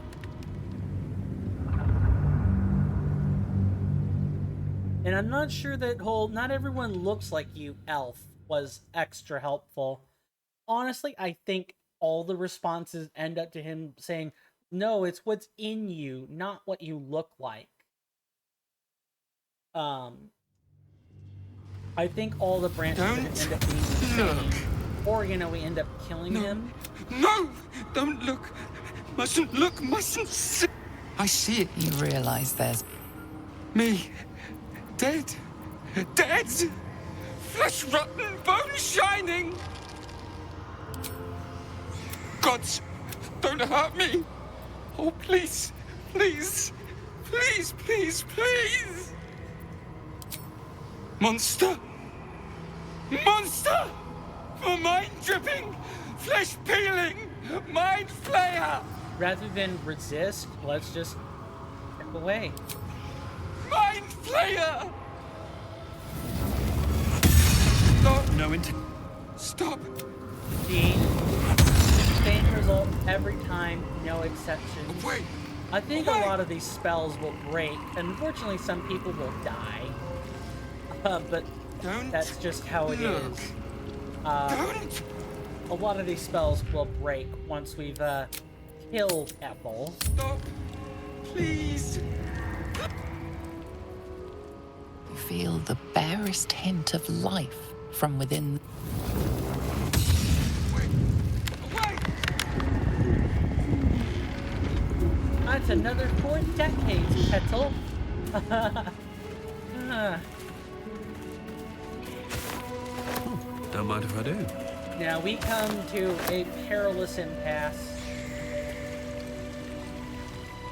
And I'm not sure that not everyone looks like you, elf, was extra helpful. Honestly, I think all the responses end up to him saying, no, it's what's in you, not what you look like. I think all the branches are going to end up being the same. Or, we end up killing him. No! Don't look! Mustn't look, mustn't see! I see it. You realize there's... Me. Dead. Dead! Flesh rotten, bone shining! Gods, don't hurt me! Oh, please, please, please, please, please! Monster! Monster! For mind dripping, flesh peeling, mind flayer! Rather than resist, let's just step away. Mind flayer! Stop! No intent. Stop! See? Same result every time, no exceptions. Wait! I think a lot of these spells will break. Unfortunately, some people will die. But that's just how it is. A lot of these spells will break once we've killed Ethel. Stop! Please! You feel the barest hint of life from within. That's another 4 decades, Ethel. Don't mind if I do. Now we come to a perilous impasse.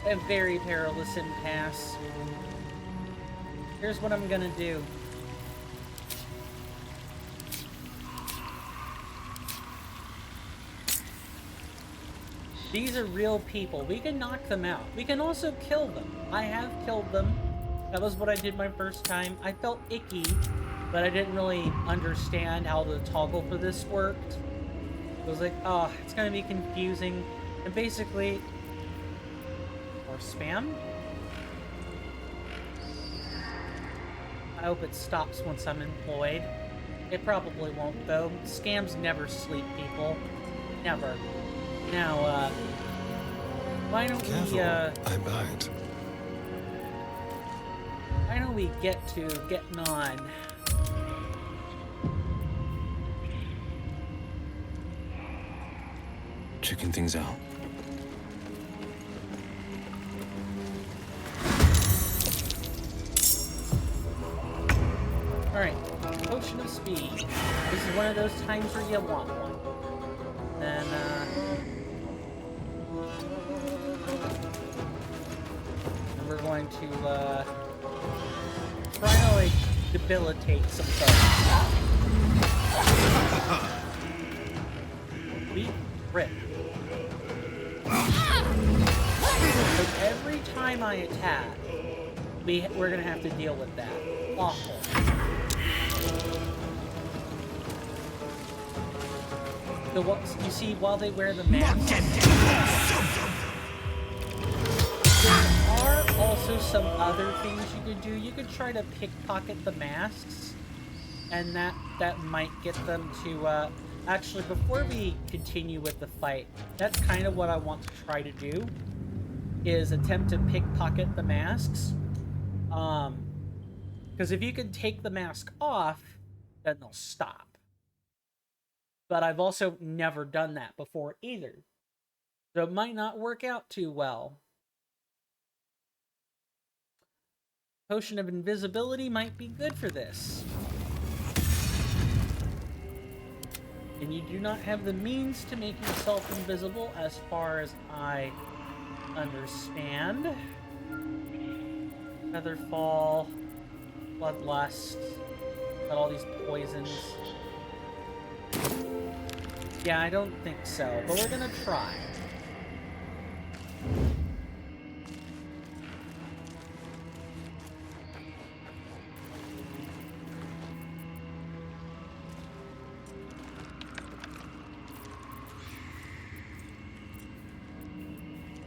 A very perilous impasse. Here's what I'm gonna do. These are real people. We can knock them out. We can also kill them. I have killed them. That was what I did my first time. I felt icky, but I didn't really understand how the toggle for this worked. It was like, oh, it's gonna be confusing. And basically, or spam? I hope it stops once I'm employed. It probably won't, though. Scams never sleep, people. Never. Now, why don't we, I might. why don't we get to getting on? Checking things out. Alright, potion of speed. This is one of those times where you want one. Then, and we're going to, try to, like, debilitate some folks. Sweet rip. So every time I attack, we're gonna have to deal with that. Awful. So what, you see, while they wear the mask, there are also some other things you could do. You could try to pickpocket the masks, and that might get them to, actually, before we continue with the fight, that's kind of what I want to try to do, is attempt to pickpocket the masks. Because if you can take the mask off, then they'll stop. But I've also never done that before either. So it might not work out too well. Potion of invisibility might be good for this. And you do not have the means to make yourself invisible as far as I understand. Featherfall, Bloodlust, got all these poisons. Yeah, I don't think so, but we're gonna try.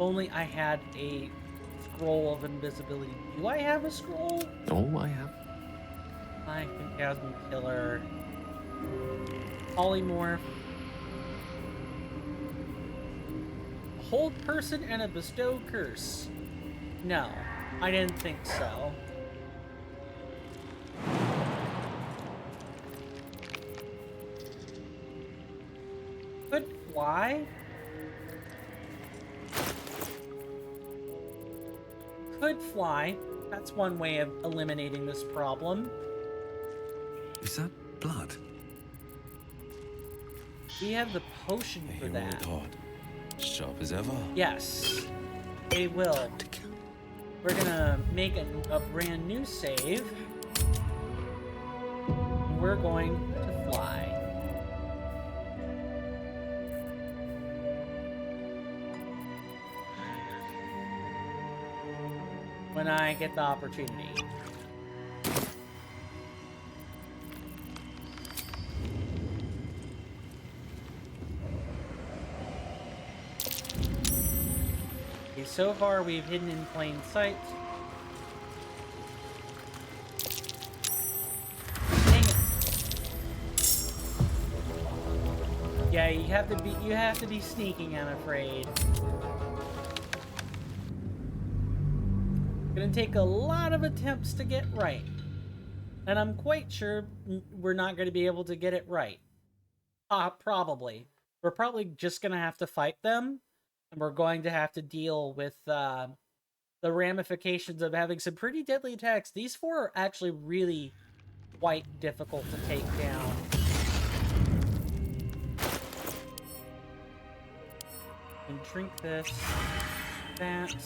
Only I had a scroll of invisibility. Do I have a scroll? Oh, I have. My Phantasmal Killer. Polymorph. Hold person and a bestow curse. No, I didn't think so. Could fly? Could fly. That's one way of eliminating this problem. Is that blood? We have the potion for Hero that. with heart. Sharp as ever. Yes, they will. We're gonna make a brand new save. We're going to fly. When I get the opportunity. Okay, so far we've hidden in plain sight. Dang it. Yeah, you have to be sneaking, I'm afraid. Gonna take a lot of attempts to get right. And I'm quite sure we're not gonna be able to get it right. Probably. We're probably just gonna have to fight them. And we're going to have to deal with the ramifications of having some pretty deadly attacks. These four are actually really quite difficult to take down. And drink this. That.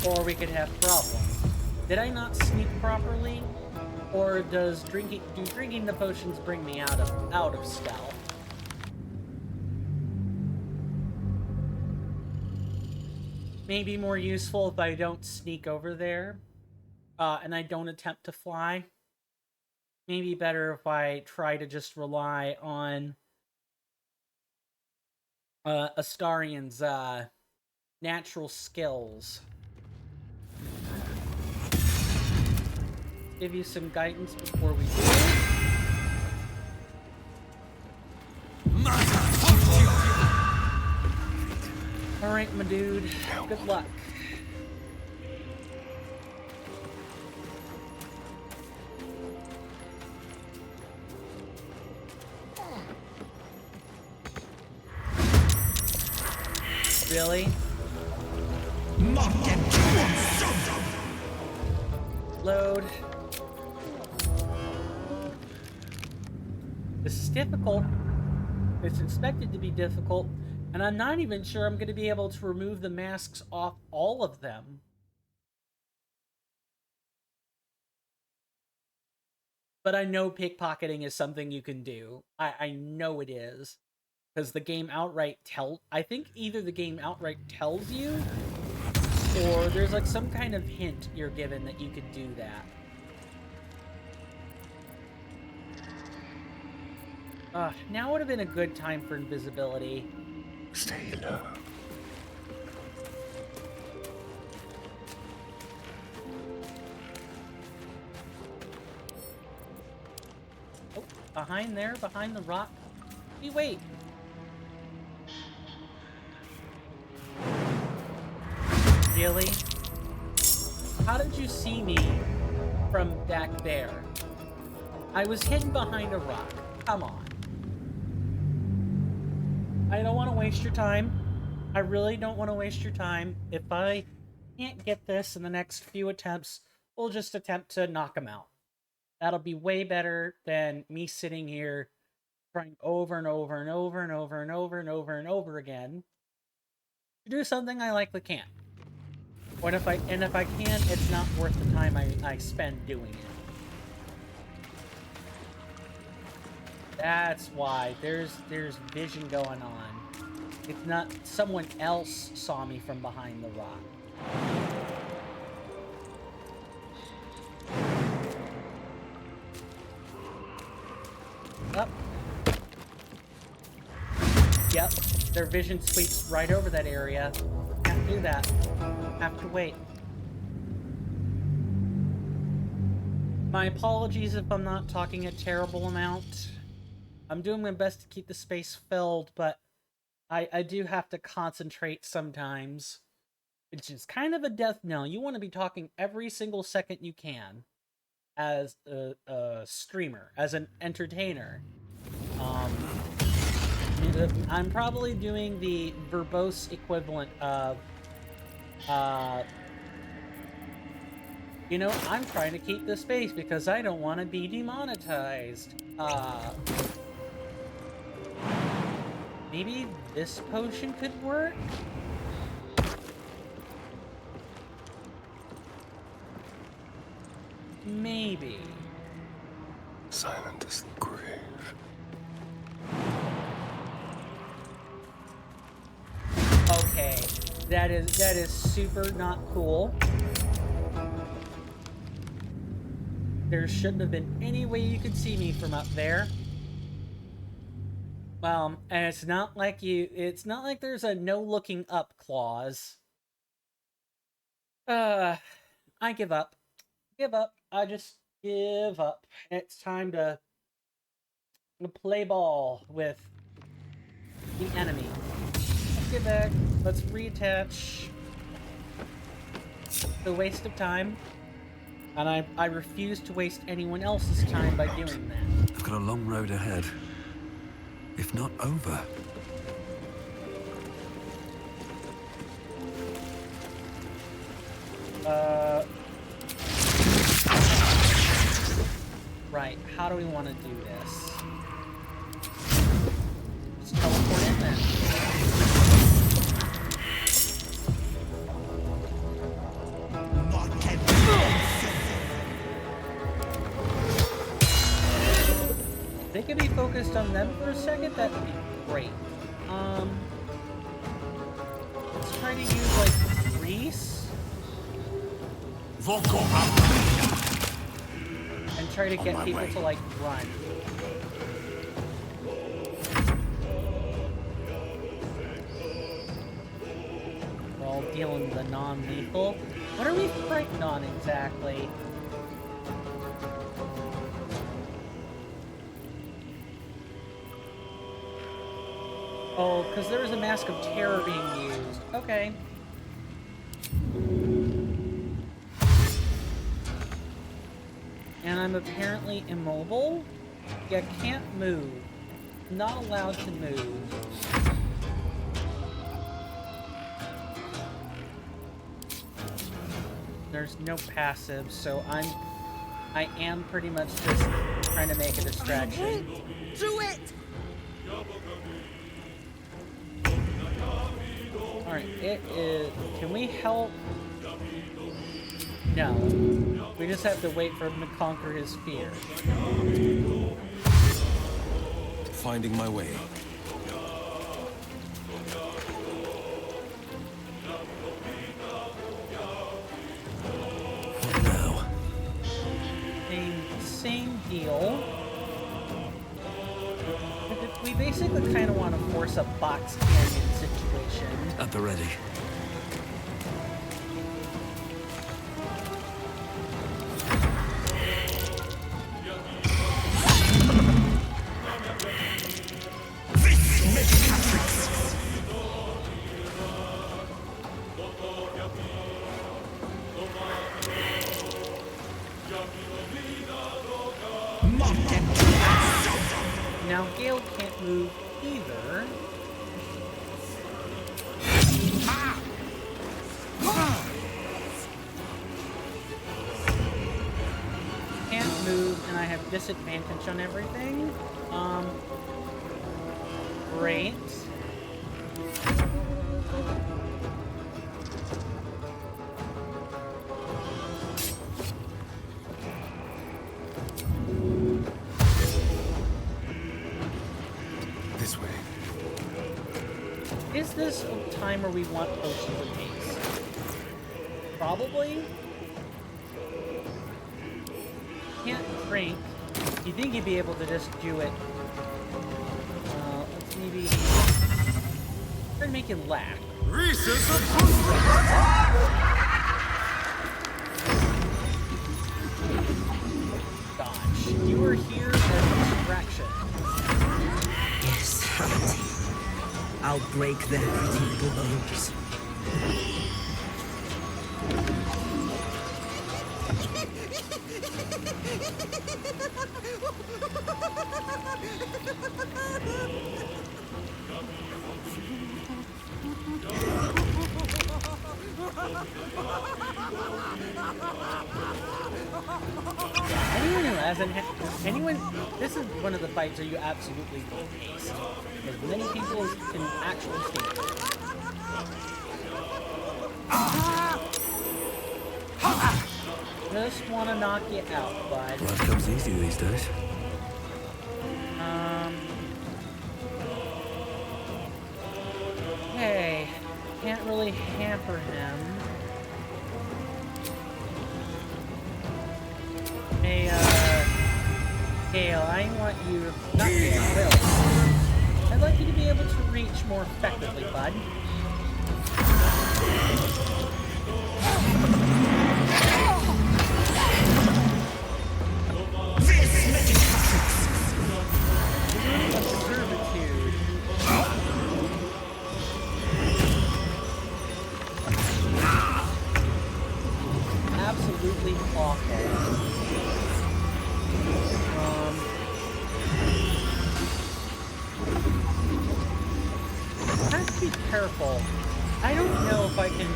Or we could have problems. Did I not sneak properly? Or do drinking the potions bring me out of stealth? Maybe more useful if I don't sneak over there, and I don't attempt to fly. Maybe better if I try to just rely on Astarion's natural skills. Give you some guidance before we do it. Alright, my dude. Good luck. Really? Load. This is difficult. It's expected to be difficult, and I'm not even sure I'm going to be able to remove the masks off all of them. But I know pickpocketing is something you can do. I know it is. Because the game outright I think either the game outright tells you, or there's like some kind of hint you're given that you could do that. Now would have been a good time for invisibility. Stay low. Oh, behind there, behind the rock. Hey, wait. Really? How did you see me from back there? I was hidden behind a rock. Come on. I don't want to waste your time. I really don't want to waste your time. If I can't get this in the next few attempts, we'll just attempt to knock him out. That'll be way better than me sitting here trying over and over and over and over and over and over and over again to do something I likely can't. Or if I can, it's not worth the time I spend doing it. That's why there's vision going on. It's not someone else saw me from behind the rock. Up. Yep, their vision sweeps right over that area. Can't do that. Have to wait. My apologies if I'm not talking a terrible amount. I'm doing my best to keep the space filled, but I do have to concentrate sometimes. Which is kind of a death knell. You want to be talking every single second you can. As a streamer, as an entertainer. I'm probably doing the verbose equivalent of, you know, I'm trying to keep the space because I don't want to be demonetized. Maybe this potion could work? Maybe. Silent as the grave. Okay, that is super not cool. There shouldn't have been any way you could see me from up there. And it's not like there's a no looking up clause. I give up. Give up. I just give up. It's time to play ball with the enemy. Let's get back. Let's reattach. It's a waste of time. And I refuse to waste anyone else's time by doing that. I've got a long road ahead. If not over. Right, how do we want to do this? Just teleport in then. They could be focused on them for a second, that would be great. Let's try to use, like, grease. And try to get people to, like, run. While dealing with the non-lethal. What are we frightened on exactly? Oh, because there was a Mask of Terror being used. Okay. And I'm apparently immobile? Yeah, can't move. Not allowed to move. There's no passive, so I am pretty much just trying to make a distraction. Do it! Alright, it is... Can we help? No. We just have to wait for him to conquer his fear. Finding my way. What now? Same deal. We basically kind of want to force a box canyon situation. At the ready. Now Gale can't move either. Can't move, and I have disadvantage on everything. Great. This way. Is this a time where we want potions of haste? Probably. Can't drink. You think you'd be able to just do it? Let's maybe try to make you laugh. Reese's Gosh, you were here as a distraction. Yes, Auntie. I'll break their pretty little bones. Anyone, this is one of the fights where you absolutely need haste. As many people as can actually stand. Just want to knock you out, bud. Life comes easy these days. Okay. Can't really hamper him. Hey, Gale, I want you... Not Gale, Will. I'd like you to be able to reach more effectively, bud. Absolutely awful. I have to be careful. I don't know if I can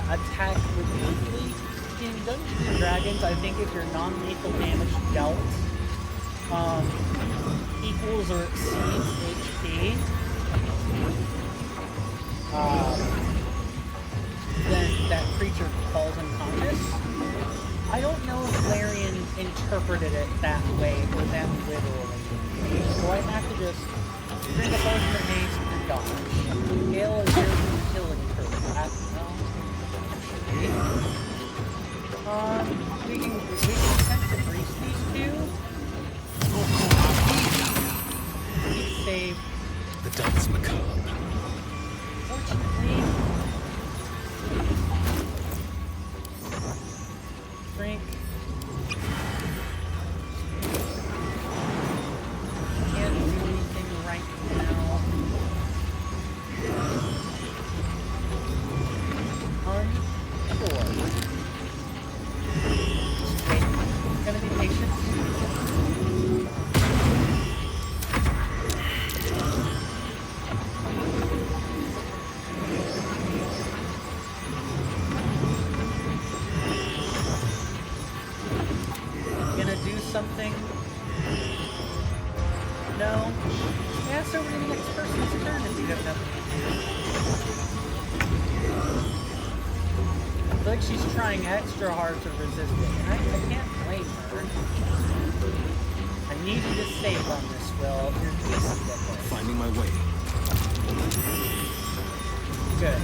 attack repeatedly. In Dungeons and Dragons, I think if your non-lethal damage dealt equals or exceeds HP, then that creature falls unconscious. I don't know if Larian interpreted it that way or that literally. So I have to just drink a potion of haste and dodge. Gale is your utility for that. We can attempt to breach these two. Save. The dance macabre. Fortunately, drink. Can't do anything right now. Unsure. Wait, gonna be patient. Something? No? Yeah, so we're in the next person's turn if you have nothing to do. I feel like she's trying extra hard to resist it, and I can't blame her. I need you to save on this, Will. You're decent at this. Finding my way. Good.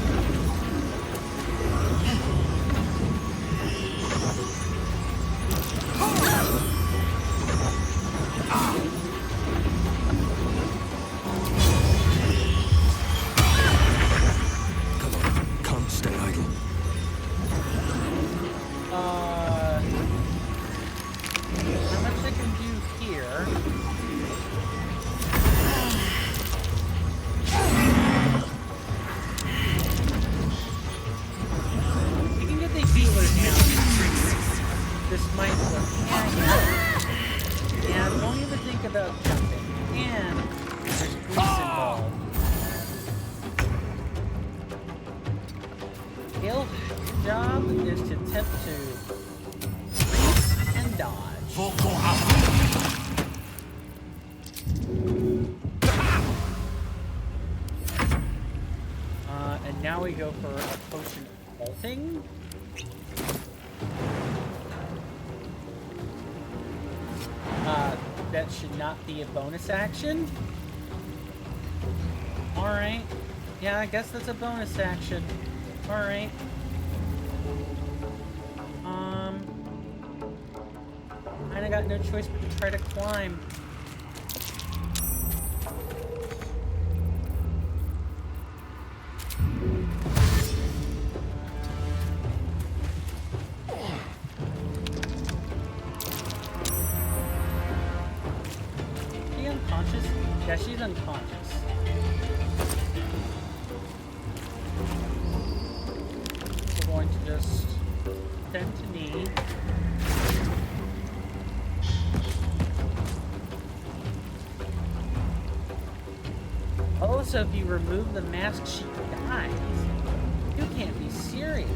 How much I can do here? You can get the healer down. This might work. Yeah, don't even think about jumping. And there's grease involved. Gil, your job is to attempt to grease and dodge. And now we go for a potion of bolting. That should not be a bonus action. Alright. Yeah, I guess that's a bonus action. Alright. Kinda got got no choice but to try to climb. Is she unconscious? Yeah, she's unconscious. We're going to just tend to knee. Oh, so if you remove the mask, she dies. You can't be serious.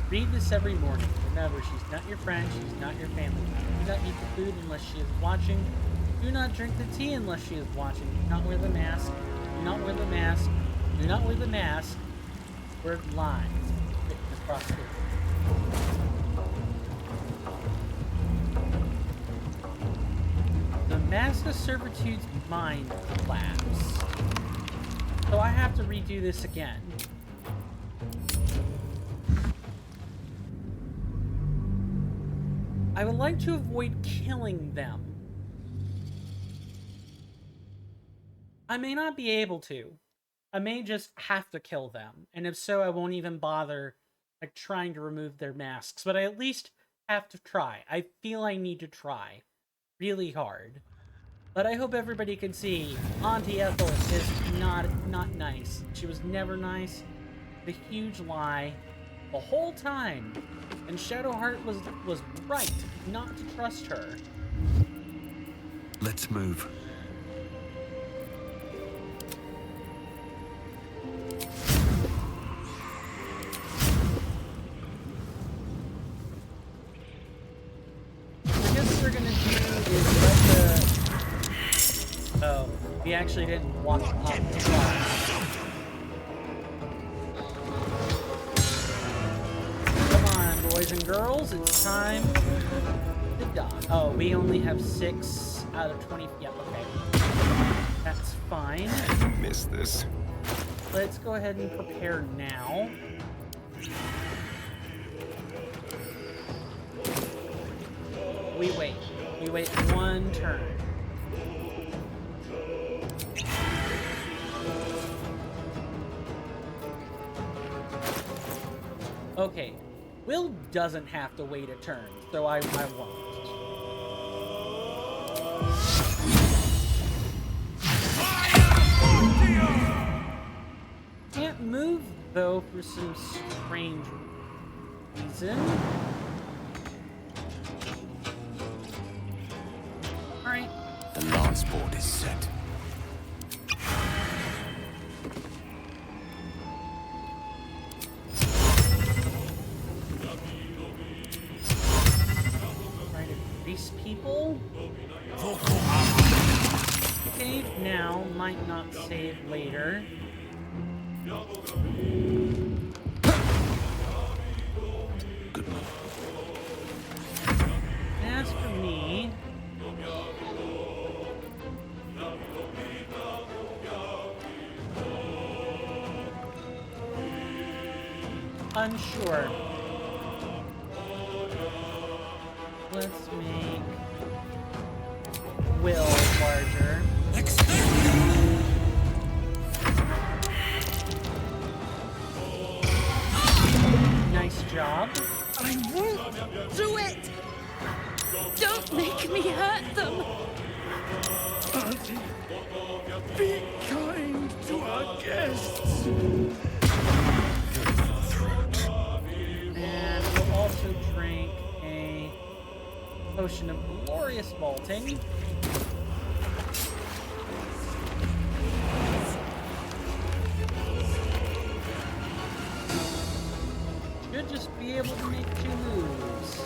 Read this every morning. Remember, she's not your friend, she's not your family. Do not eat the food unless she is watching. Do not drink the tea unless she is watching. Do not wear the mask. Do not wear the mask. Do not wear the mask. Word lines written across the The Mask of Servitude's mind collapsed. So I have to redo this again. I would like to avoid killing them. I may not be able to. I may just have to kill them. And if so, I won't even bother like trying to remove their masks. But I at least have to try. I feel I need to try. Really hard. But I hope everybody can see Auntie Ethel is not nice. She was never nice. The huge lie the whole time. And Shadowheart was right not to trust her. Let's move. I guess what we're gonna do is let the... Oh, we actually didn't walk up the line. Come on, boys and girls, it's time to die. Oh, we only have 6 out of 20. Yeah, okay. That's fine. Miss this. Let's go ahead and prepare now. We wait. We wait one turn. Okay. Will doesn't have to wait a turn, so I won't. Can't move, though, for some strange reason. Alright. The lance board is set. Trying to grease people. Save now, might not save later. As for me, unsure. Let's make Will larger. Nice job. I won't do it! Don't make me hurt them! Auntie, be kind to our guests. And we'll also drink a potion of glorious vaulting. Should just be able to make 2 moves.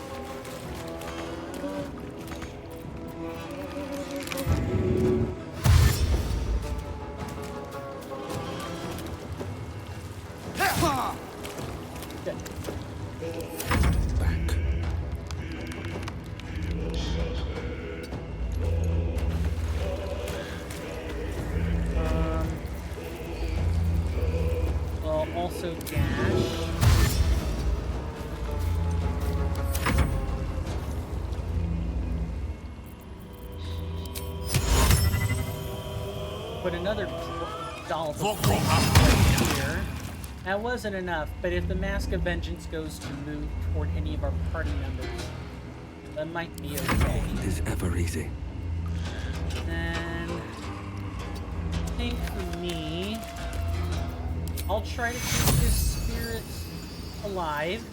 also dash. Put another dollop of flame right here. That wasn't enough, but if the Mask of Vengeance goes to move toward any of our party members, that might be okay. Is ever easy. And I think for me, I'll try to keep this spirit alive.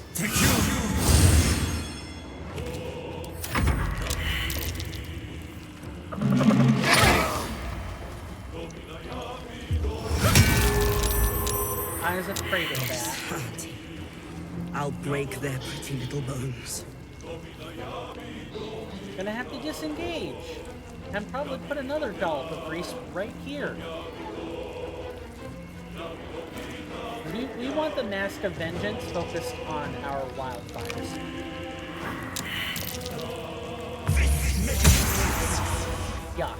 I was afraid of that. Auntie, I'll break their pretty little bones. Gonna have to disengage. And probably put another dollop of grease right here. We want the Mask of Vengeance focused on our wildfires. Yuck.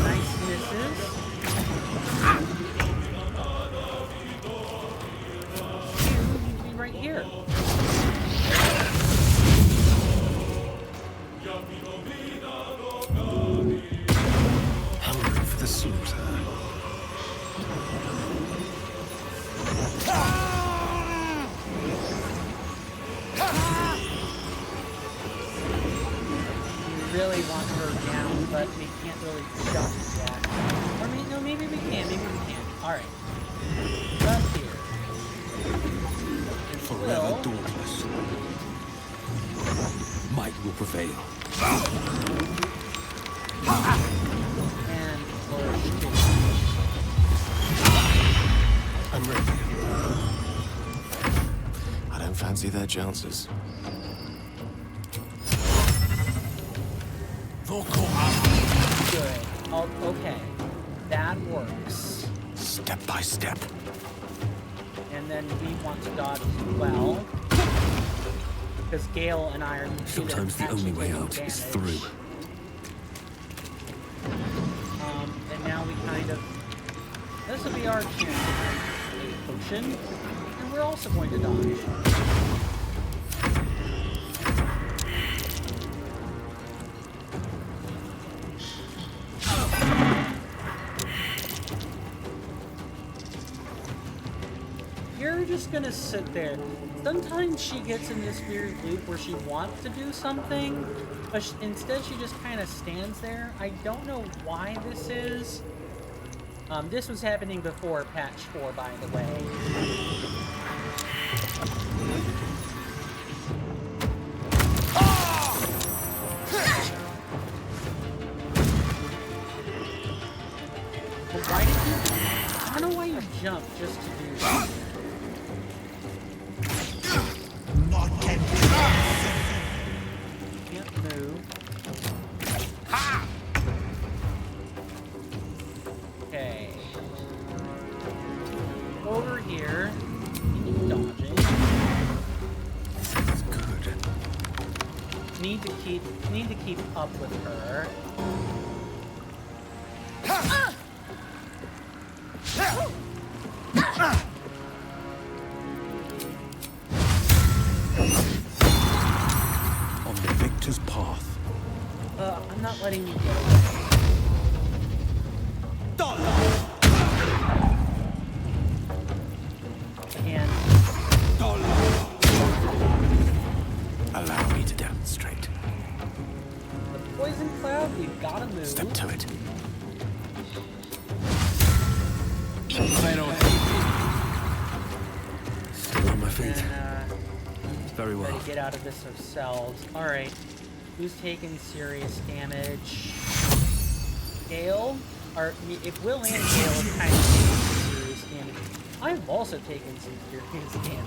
Nice misses. You need to be right here. Hungry for the slaughter. We really want her down, but we can't really jump yet. Or maybe, no, maybe we can. Maybe we can. All right. Up here. Forever dauntless. Might will prevail. And flourish too. I'm ready. I don't fancy their chances. Good. Oh, okay. That works. Step by step. And then we want to dodge as well. Because Gale and I are Sometimes the only way out is through. And now we kind of... This will be our chance to make a potion. And we're also going to dodge. You're just gonna sit there. Sometimes she gets in this weird loop where she wants to do something, but instead she just kind of stands there. I don't know why this is. This was happening before patch 4, by the way. But why did you... I don't know why you jumped just to do that. Can't move. Okay. Over here. Dodging. That's good. Need to keep up with her. On the victor's path. I'm not letting you get away. And Allow me to demonstrate. the poison cloud, we've got to move. Step to it. Still on my feet. And, Very well. Try to get out of this ourselves. Alright. Who's taking serious damage? Gale? Or, if Will and Gale have kind of taken some serious damage. I've also taken some serious damage.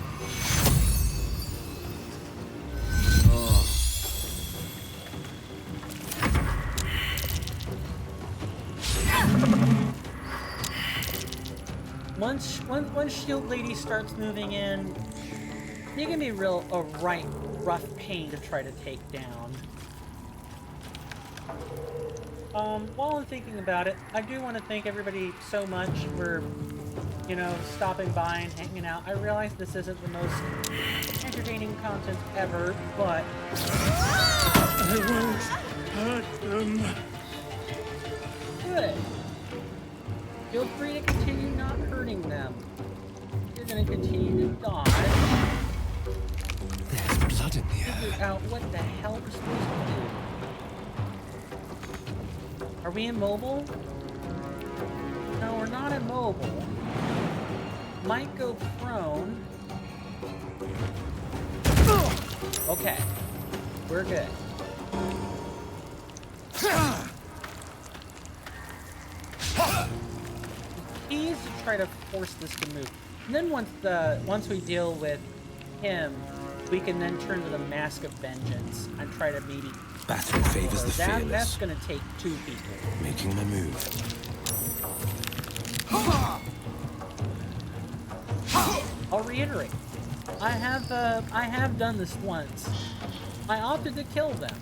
Once Shield Lady starts moving in, He can be a right rough pain to try to take down. While I'm thinking about it, I do want to thank everybody so much for, you know, stopping by and hanging out. I realize this isn't the most entertaining content ever, but I won't hurt them. Good. Feel free to continue not hurting them. You're gonna continue to dodge. There's blood in the air. Figure out what the hell we're supposed to do. Are we immobile? No, we're not immobile. Might go prone. Okay. We're good. The key is to try to force this to move. And then once we deal with him, we can then turn to the Mask of Vengeance and try to maybe... Battle favors the fearless. That's gonna take 2 people. Making my move. I'll reiterate. I have done this once. I opted to kill them.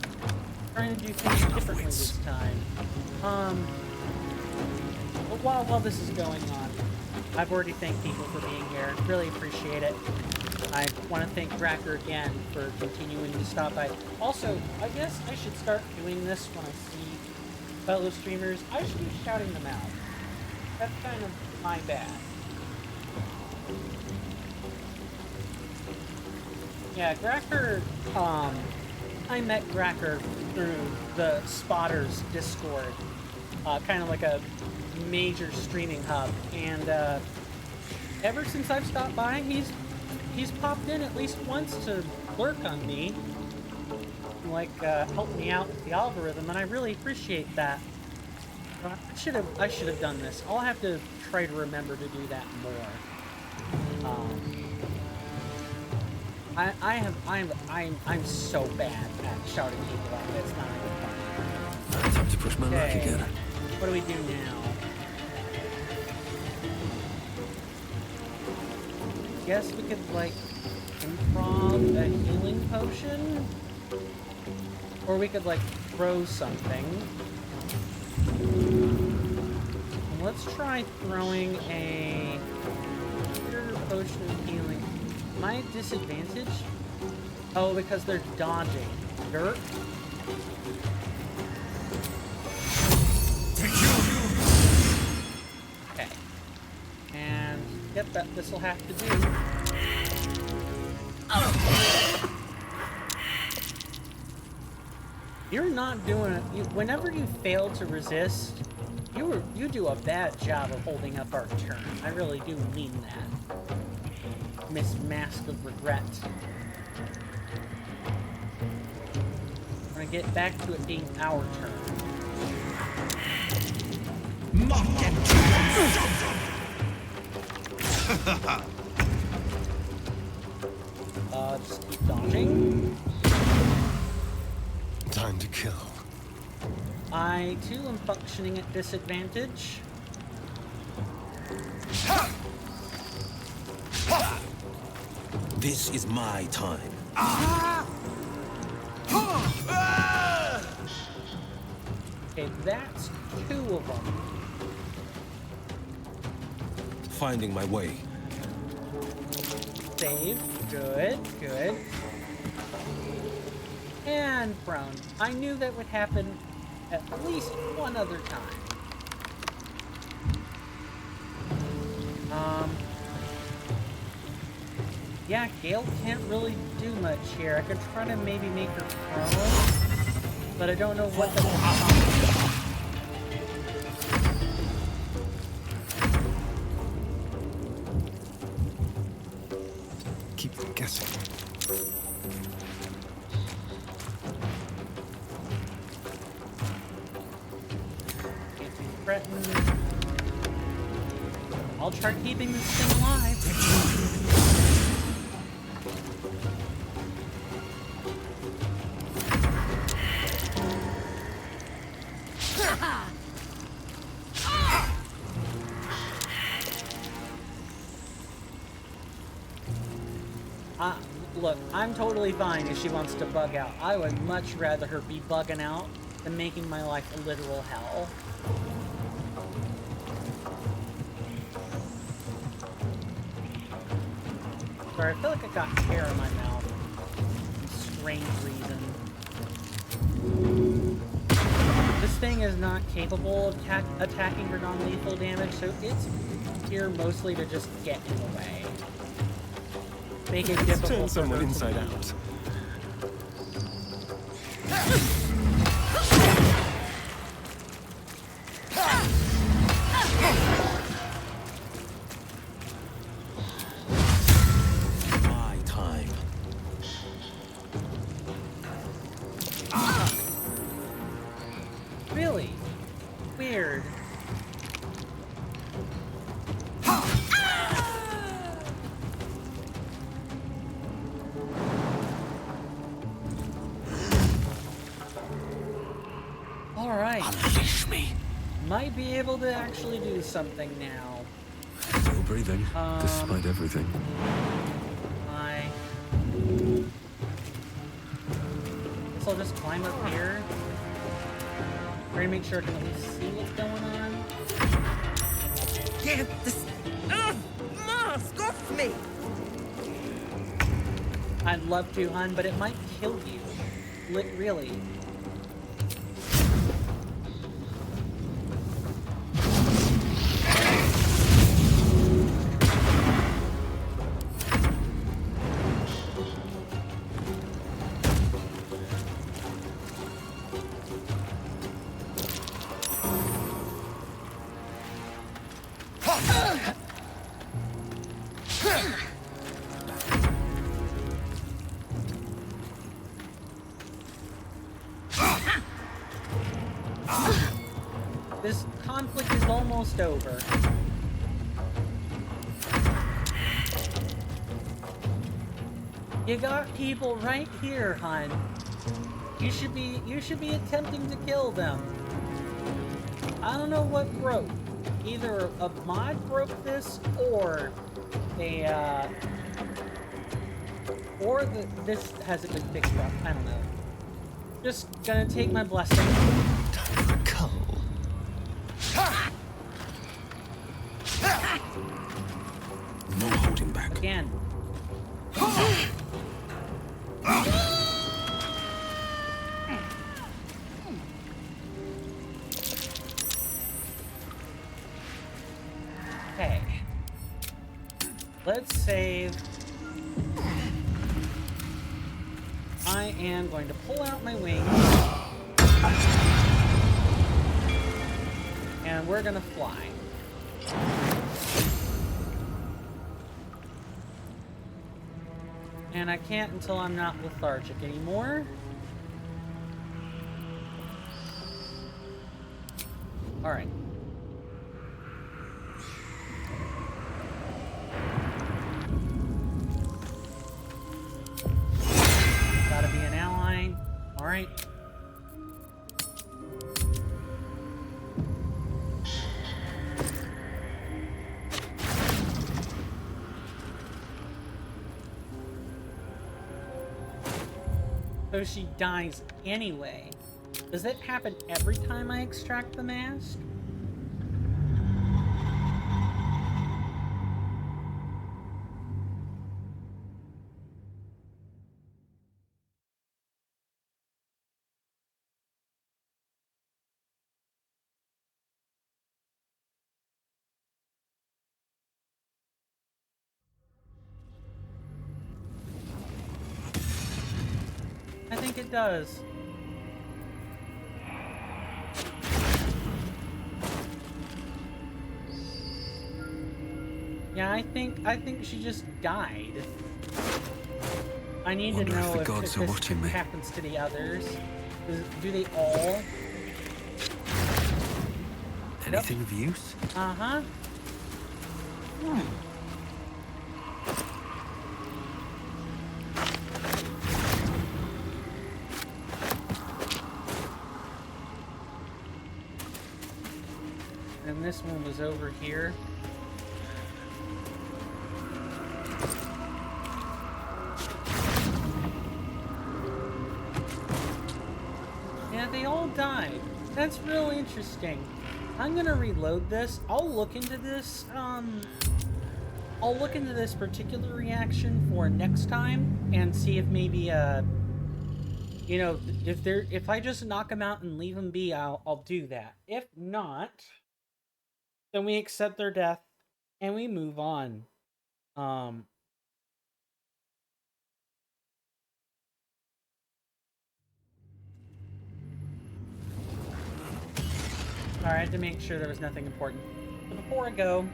Trying to do things differently this time. But while this is going on, I've already thanked people for being here. Really appreciate it. I want to thank Gracker again for continuing to stop by. Also, I guess I should start doing this when I see fellow streamers. I should be shouting them out. That's kind of my bad. Yeah, Gracker, I met Gracker through the Spotters Discord, kind of like a major streaming hub, and ever since I've stopped by, he's popped in at least once to lurk on me, like help me out with the algorithm, and I really appreciate that. I should have done this. I'll have to try to remember to do that more. I'm so bad at shouting people out. It's not even funny. Time to push my luck again. What do we do now? Guess we could, like, improv a healing potion? Or we could, like, throw something. Let's try throwing a potion of healing. My disadvantage? Oh, because they're dodging. Dirt? Okay. And yep, this will have to do. You're not doing it. Whenever you fail to resist, you do a bad job of holding up our turn. I really do mean that. Miss Mask of Regret. I'm gonna get back to it being our turn. Just keep dodging. Time to kill. I too am functioning at disadvantage. This is my time. Okay, that's 2 of them. Finding my way. Save. Good, good. And prone. I knew that would happen at least one other time. Yeah, Gale can't really do much here. I could try to maybe make her prone, but I don't know what the Keep guessing. I'll try keeping this thing alive. I'm totally fine if she wants to bug out. I would much rather her be bugging out than making my life a literal hell. Sorry, I feel like I got hair in my mouth. For some strange reason. This thing is not capable of attacking for non-lethal damage, so it's here mostly to just get in the way. Make it difficult. Turn someone inside out. My time. Really? Weird. Alright. Unleash me. Might be able to actually do something now. Still breathing, despite everything. Guess I'll just climb up here. Try to make sure I can at least see what's going on. Get this mask off me! I'd love to, hun, but it might kill you. Really. This conflict is almost over. You got people right here, hun. You should be attempting to kill them. I don't know what broke. Either a mod broke this or this hasn't been fixed up. I don't know. Just gonna take my blessing. No holding back. Again. Okay. Let's save. I am going to pull out my wings. And we're gonna fly. And I can't until I'm not lethargic anymore. Alright. Gotta be an ally. Alright. So she dies anyway. Does that happen every time I extract the mask? I think it does. Yeah, I think she just died. I need to know the if gods are this watching me. happens to the others. Do they all? Anything of use? Uh-huh. And this one was over here. they all died. That's real interesting. I'm gonna reload this. I'll look into this, I'll look into this particular reaction for next time and see if maybe, you know, if I just knock them out and leave them be, I'll do that. If not, then we accept their death and we move on. Sorry, I had to make sure there was nothing important. So before I go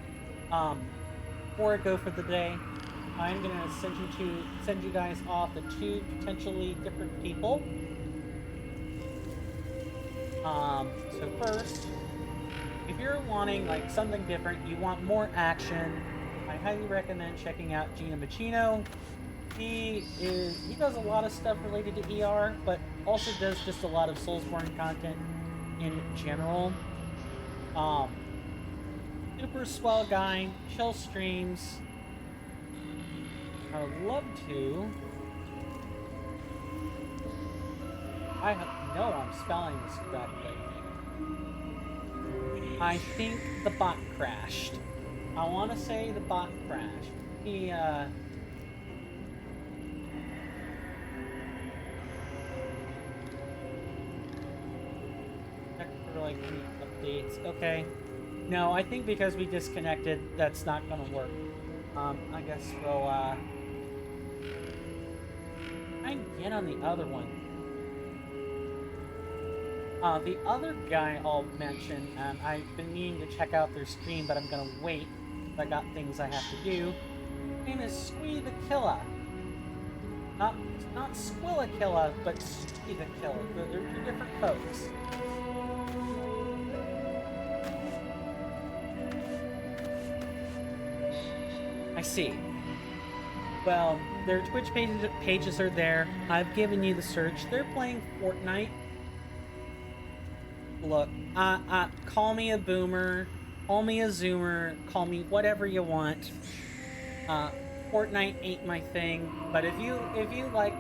for the day, I'm gonna send you guys off to 2 potentially different people. So first, if you're wanting like something different, you want more action, I highly recommend checking out Gina Machino. He does a lot of stuff related to ER, but also does just a lot of Soulsborne content in general. Super swell guy, chill streams. I would love to. I know I'm spelling this correctly. I think the bot crashed. I want to say the bot crashed. He, check for like any updates. Okay. No, I think because we disconnected, that's not gonna work. I guess we'll, try and get on the other one. The other guy I'll mention, and I've been meaning to check out their stream, but I'm gonna wait. I got things I have to do. His name is Squee the Killer. Not Squilla Killer, but Squee the Killer. They're 2 different folks. I see. Well, their Twitch pages are there. I've given you the search. They're playing Fortnite. Look, call me a boomer, call me a zoomer, call me whatever you want. Fortnite ain't my thing, but if you like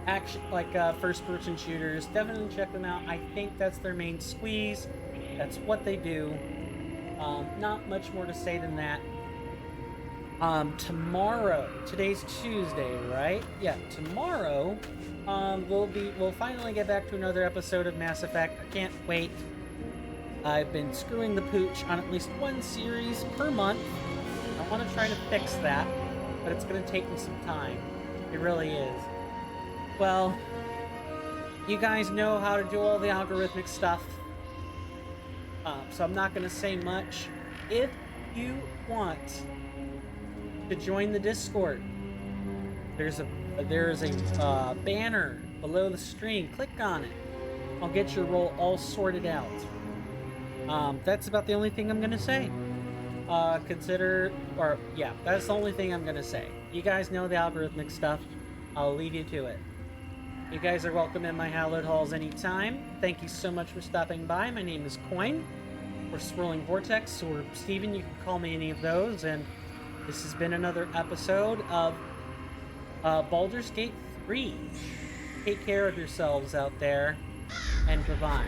action, like first-person shooters, definitely check them out. I think that's their main squeeze. That's what they do. Not much more to say than that. Tomorrow, today's Tuesday, right? Yeah, tomorrow, we'll finally get back to another episode of Mass Effect. I can't wait. I've been screwing the pooch on at least 1 series per month. I want to try to fix that, but it's going to take me some time. It really is. Well, you guys know how to do all the algorithmic stuff, so I'm not going to say much. If you want to join the Discord, there's a banner below the stream. Click on it. I'll get your role all sorted out. That's about the only thing I'm gonna say. That's the only thing I'm gonna say. You guys know the algorithmic stuff. I'll leave you to it. You guys are welcome in my hallowed halls anytime. Thank you so much for stopping by. My name is Coin, or Swirling Vortex, or Steven. You can call me any of those, and this has been another episode of Baldur's Gate 3. Take care of yourselves out there, and goodbye.